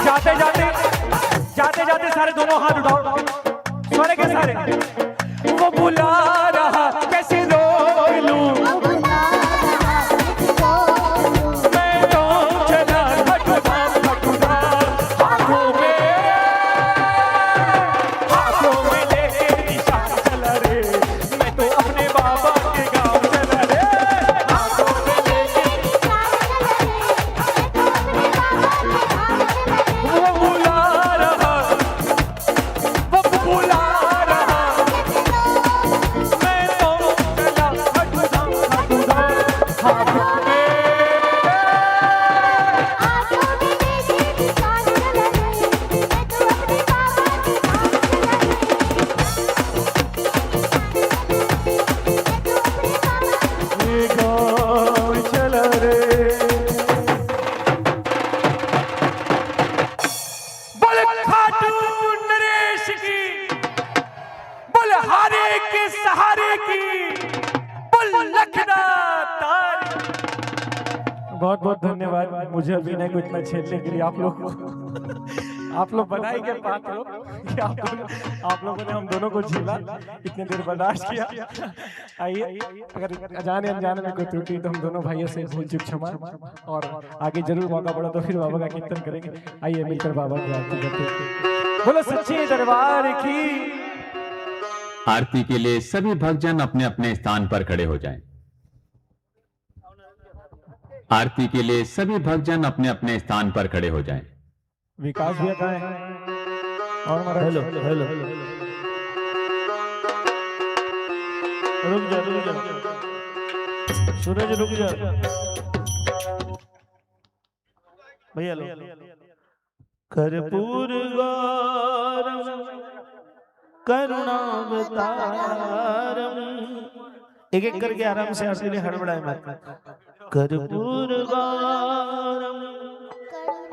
जाते जाते जाते जाते सारे दोनों हाथ उठाओ, सारे के सारे। वो बुला रहा कैसे रो लूं, मैं तो चला खटुधाम खटुधाम, हाथों में लेके निशान चला रे, मैं तो अपने बाबा के गाँव चला रे। हाथों में लेके वो बुला रहा, वो बुला रहा, मैं तो चला खटुधाम खटुधाम, हाथों में बहुत बहुत धन्यवाद मुझे विनय को इतना छेड़ने के लिए। आप लोग बनाए के पात्र हो कि आप लोगों ने हम दोनों को झेला, इतने देर बर्दाश्त किया। आइए, अगर अजाने अनजाने में कोई त्रुटि तो हम दोनों भाइयों से भूल चूक क्षमा, और आगे जरूर मौका पड़ा तो फिर बाबा का कीर्तन करेंगे। आइए मिलकर बाबा की आरती करते हैं। बोलो सच्चे दरबार की। आरती के लिए सभी भक्तजन अपने अपने स्थान पर खड़े हो जाएं। आरती के लिए सभी भक्तजन अपने अपने स्थान पर खड़े हो जाएं। विकास भैया कहाँ है? और हमारा हेलो हेलो, रुक जा सूरज, रुक जा भैया। लो कर्पूर गौरम करुणावतारम। एक एक करके आराम से आरती हड़बड़ाए मत। कर्पूर गौरम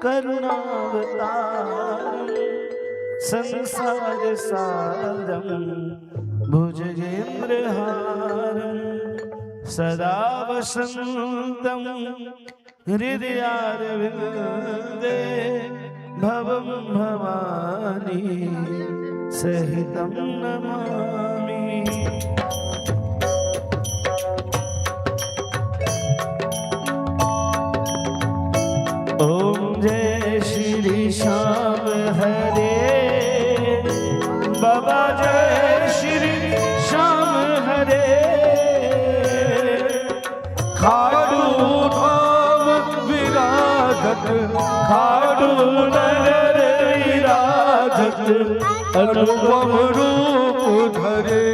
करुणावतारम संसार सारम भुजगेन्द्रहारम सदा वसंतम हृदयारविंदे भवम भवानी सहितं नमामि। ओम जय श्री श्याम हरे बाबा, जय श्री श्याम हरे। खाड़ू धाम विराजत, खाड़ू नगर विराजत अनुपम रूप धरे।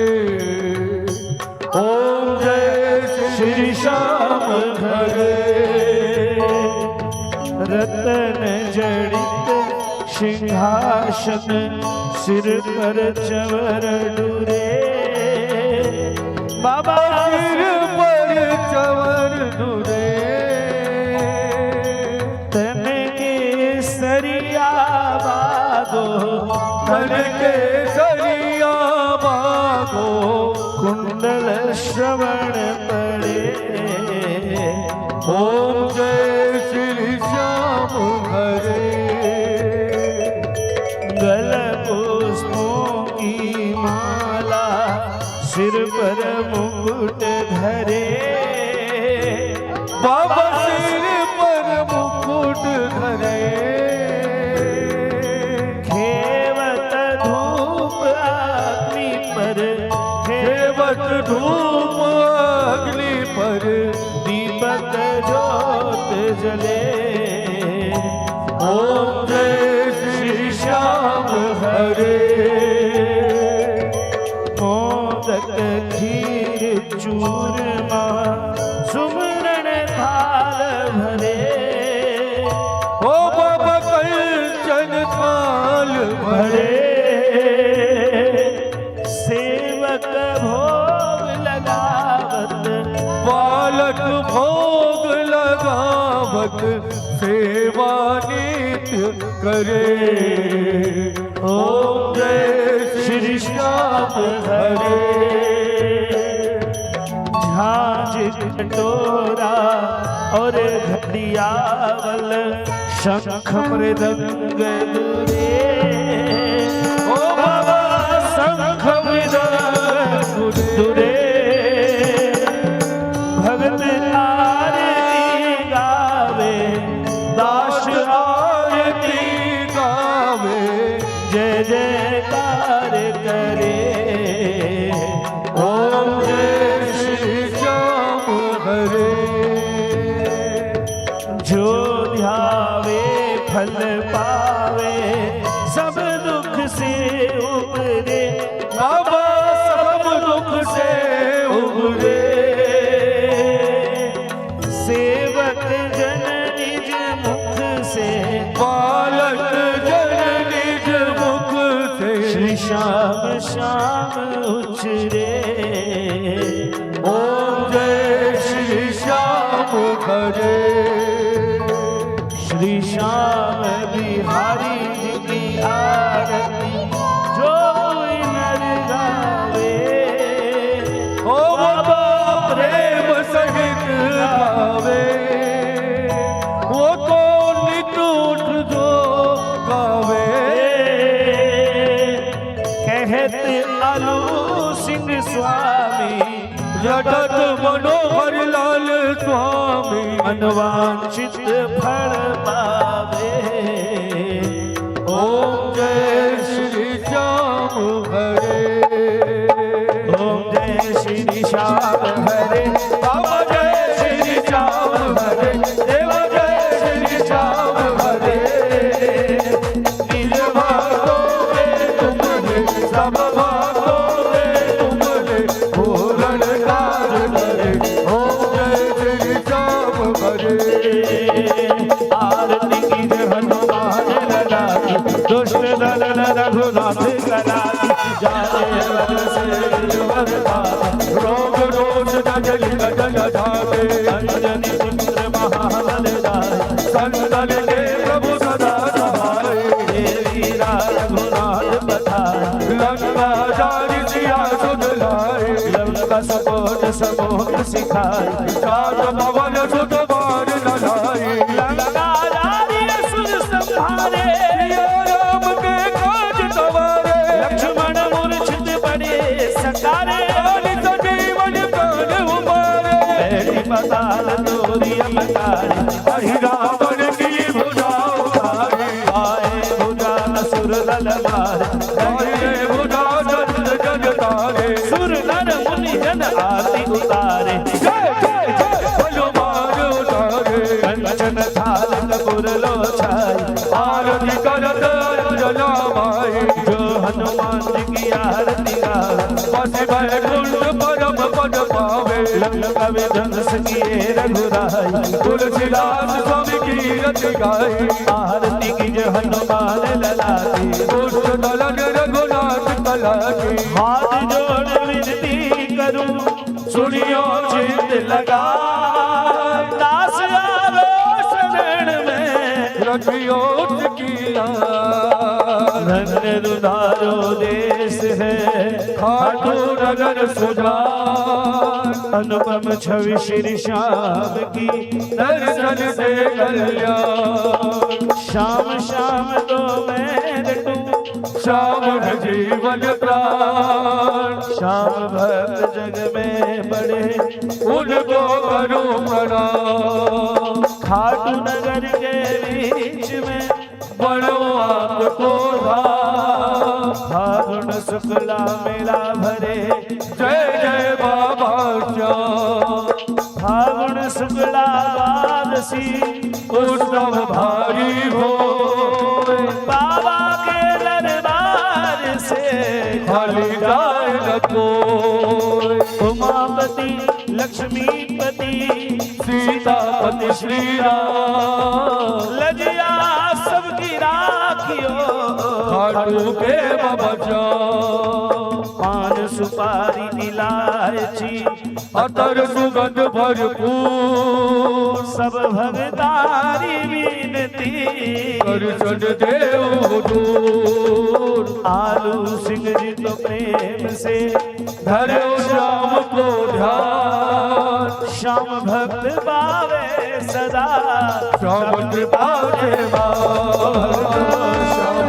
ओम जय श्री श्याम हरे। रतन जड़ित सिंहासन सिर पर चवर डूरे। बाबा सिर पर चवर डूरे। तन के सरिया बागो, धन के सरिया बागो, कुंडल श्रवण पड़े। ओम जय श्री श्याम हरे। गल पुष्पों की माला सिर पर मुकुट धरे। बाबा सिर पर मुकुट धरे। खेवत धूप अग्नि पर, खेवत धूप अग्नि पर, दीपक ज्योत जले। ओम जय श्री श्याम हरे। मोदक खीर चूरमा सुमरण थाल भरे। ओ बाबा कंचन थाल भरे। सेवक भोग लगावत, बालक भोग लगावत, सेवा नित्य करे। ओम जय श्री श्याम हरे। झांझ कटोरा और घड़ियावल शंख मृदंग दुरे। ओ बाबा शंख मृदंग दुरे। भगत आरती गावे, दास आरती गावे, जय जयकार करे। ओम जय श्री श्याम हरे। जो ध्यावे फल पावे, सब दुख से उबरे। बाबा सब दुख से उबरे। सेवक जन निज मुख से, बालक जन निज मुख से, श्री श्याम श्याम उचरे। ओम जय श्री श्याम हरे। श्री श्याम बिहारी जी की आरती जो कोई नर गावे। ओ बाबा प्रेम सहित गावे। कहत आलू सिंह स्वामी जगत मनोहर लाल स्वामी मनवांचित फल पावे। ओम जय श्री श्याम हरे। ओम जय श्री श्याम हरे। बाबा जय श्री श्याम हरे। देवा जय श्री श्याम हरे। निज भागों में तुमने सब भागों में तुमने पूर्ण कार्य करे। ओम जय श्री श्याम हरे। आरती की जय हनुमान लला की, दुष्ट दल रघुनाथ कला की, जाने वन से वरदान, रोग रोष जगल गजल जाते। अंजनी पुत्र महाबल जाय, संतन के प्रभु सदा सहाय। देवी रघुनाथ पठाय, लंका जारी सिया सुध लाए। लंका सपोट समोट सिखाय, चार पवन सुत बार न लाए। लंका जारी सुध संहारे, सिया राम के काज सवारे। लक्ष्मण मूर्छित पड़े सकारे, काली सजीवन प्राण उबारे। बैठी पताल तोरी अमकारे, अहि रावण की भुजा उतारे। आए भुजा असुर दल मारे, आए भुजा जन जग तारे। सुर नर मुनि जन आरती उतारे। जय जय जय हनुमान उतारे। कंचन थाल कपूर लोछाई, आरती करत अंजना माई। जो हनुमान जी की आरती गावे, पति वैकुंठ परम पद पावे। लंका विध्वंस किए रघुराई, तुलसीदास स्वामी की रति गाई। आरती की जय हनुमान लला की, दुष्ट दलन रघुनाथ कला की। हाथ जोड़ विनती करूं, सुनियो चित लगा, दास आरो शरण में, रखियो किला। धन्य दुधारो देश है, खाटू नगर सुजान। अनुपम छवि श्री श्याम की, दर्शन से कल्याण। श्याम श्याम तो मैं रटूं, श्याम है जीवन प्राण। श्याम भक्त जग में बड़े, उनको करो प्रणाम। खाटू नगर के बीच में, बड़ो आपको धाम। फागुन शुक्ला मेला भरे, जय जय बाबा श्याम। फागुन शुक्ला द्वादशी, उत्सव भारी हो। बाबा के दरबार से खाली जाए न कोई। उमापति लक्ष्मीपति, सीतापति श्री राम। लजिया सबकी राखियो, खाटू के बाबा श्याम। पान सुपारी इलायची, अतर सुगंध भरपूर। सब भगतारी विनती, दर्शन देव दूर। आलू सिंह जी तो प्रेम से धरो श्याम को ध्यान। श्याम भक्त पावे सदा, श्याम कृपा से श्याम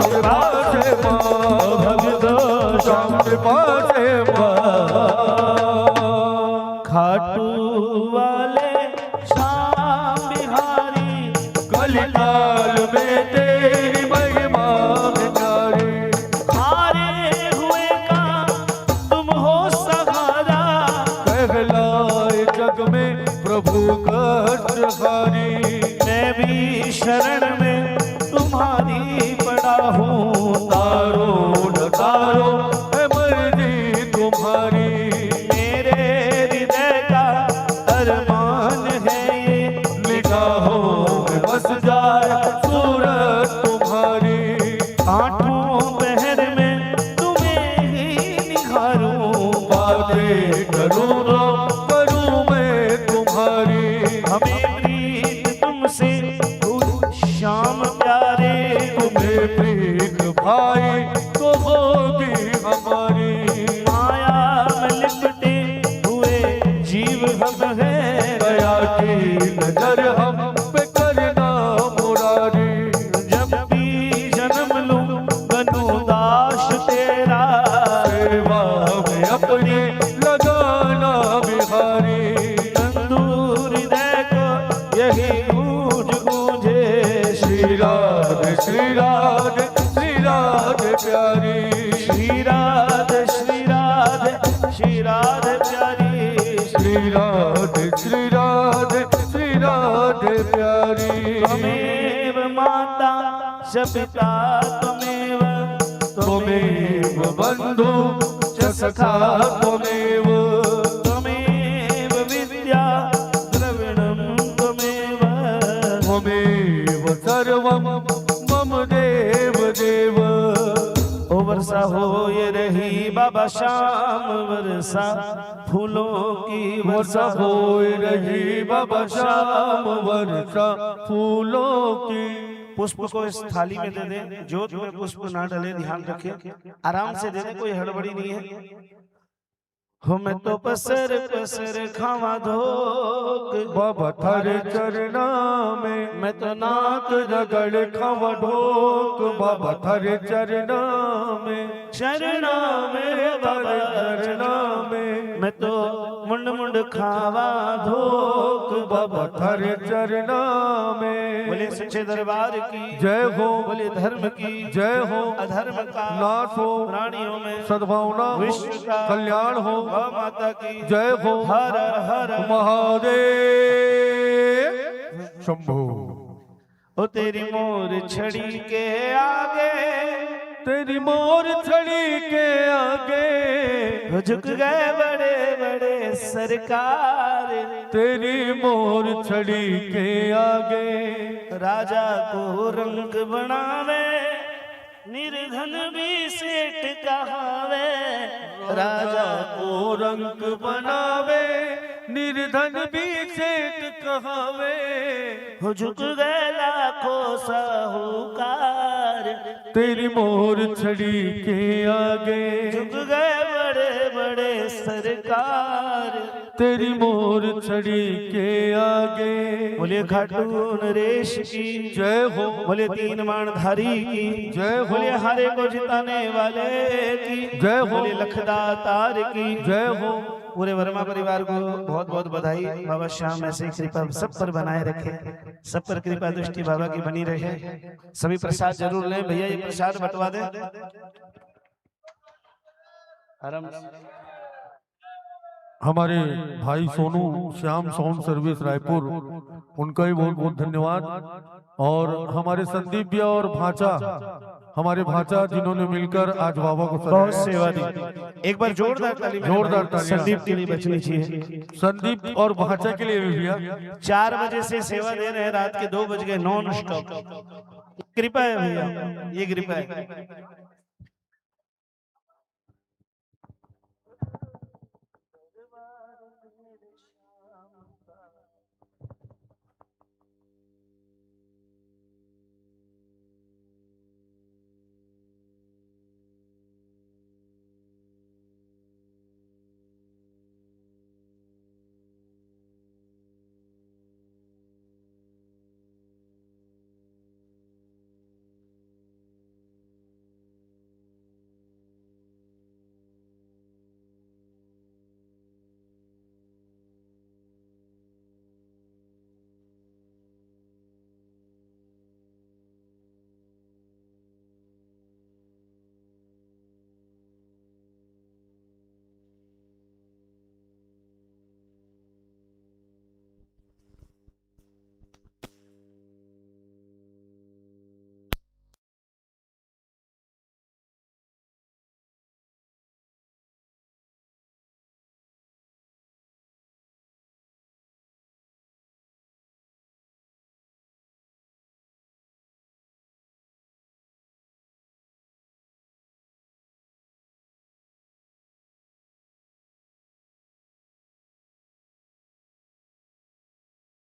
कृपा से भगतो श्याम कृपा से खाटू वाले श्याम बिहारी, कलिकाल में तेरी महिमा न्यारी। हारे हुए का तुम हो सहारा, कहलाए जग में प्रभु कष्टहारी। मैं भी शरण में तुम्हारी पड़ा हूँ, तारो न तारो है मर्जी तुम्हारी। मेरे हृदय का अरमान है ये, निगाहों में बस जाए सूरत तुम्हारी। आठों पहर में तुम्हें ही निहारूं, बातें करूँ तो करूँ मैं तुम्हारी। हमें प्रीत तुमसे श्याम प्यारे, तुम्हें प्रीत भाई तो होगी हमारी। माया में लिपटे हुए जीव हम हैं, दया की नजर हम पे करना मुरारी। जब भी जन्म लूं बनूं दास तेरा, च पिता त्वमेव त्वमेव बन्धु च सखा त्वमेव त्वमेव विद्या द्रविणं त्वमेव त्वमेव सर्वं मम देव देव। ओ वर्षा हो ये रही बाबा श्याम वर्षा फूलों की वर्षा हो रही बाबा श्याम वर्षा फूलों की। पुष्प को इस थाली में दे दे, जोत में पुष्प ना डले, ध्यान रखें, आराम से दे दे, कोई हड़बड़ी नहीं है। हो मैं तो पसर पसर खावा धोक बाबा थारे चरना में, मैं तो नाक रगड़ खावा ढोक बाबा थारे चरना में, चरना में बाबा चरना में, मैं तो मुंड मुंड खावा धोक बाबा थारे चरना में। बोले सच्चे दरबार की जय हो, बोले धर्म की जय हो, अधर्म का नाश हो, प्राणियों में सद्भावना हो, विश्व का कल्याण हो, गौ माता की जय हो, हर हर महादेव शंभो। ओ तेरी मोर छड़ी के आगे, तेरी मोर छड़ी के आगे, हो झुक गए बड़े बड़े सरकार। तेरी मोर छड़ी के आगे, राजा को रंग बनावे, निर्धन भी सेठ कहावे। राजा को रंग बनावे, निर्धन भी सेठ कहावे। हो झुक गए लाखों साहूकार, तेरी मोर छड़ी के आगे, झुक गए बड़े बड़े सरकार। तेरी मोर छड़ी के आगे। बोले खाटू नरेश की जय हो, बोले तीन माणधारी की जय हो, बोले हारे को जिताने वाले की जय हो, बोले लखदातार की जय हो। पूरे वर्मा परिवार को बहुत बहुत बधाई। बाबा श्याम ऐसे कृपा सब पर बनाए रखे, सब पर कृपा दृष्टि बाबा की बनी रहे। सभी प्रसाद जरूर लें भैया, ये प्रसाद बंटवा दे आराम से। हमारे भाई सोनू श्याम साउंड सर्विस रायपुर, उनका ही बहुत बहुत धन्यवाद। और हमारे संदीप भैया और भाचा, हमारे भाचा जिन्होंने मिलकर आज बाबा को बहुत सेवा दी। एक बार जोरदार ताली, जोरदार तालियां संदीप के लिए बचनी चाहिए। संदीप और भाचा के लिए भी भैया। 4 बजे से सेवा दे रहे हैं, रात के 2 बज गए नॉन स्टॉप। कृपा है भैया, ये कृपा है।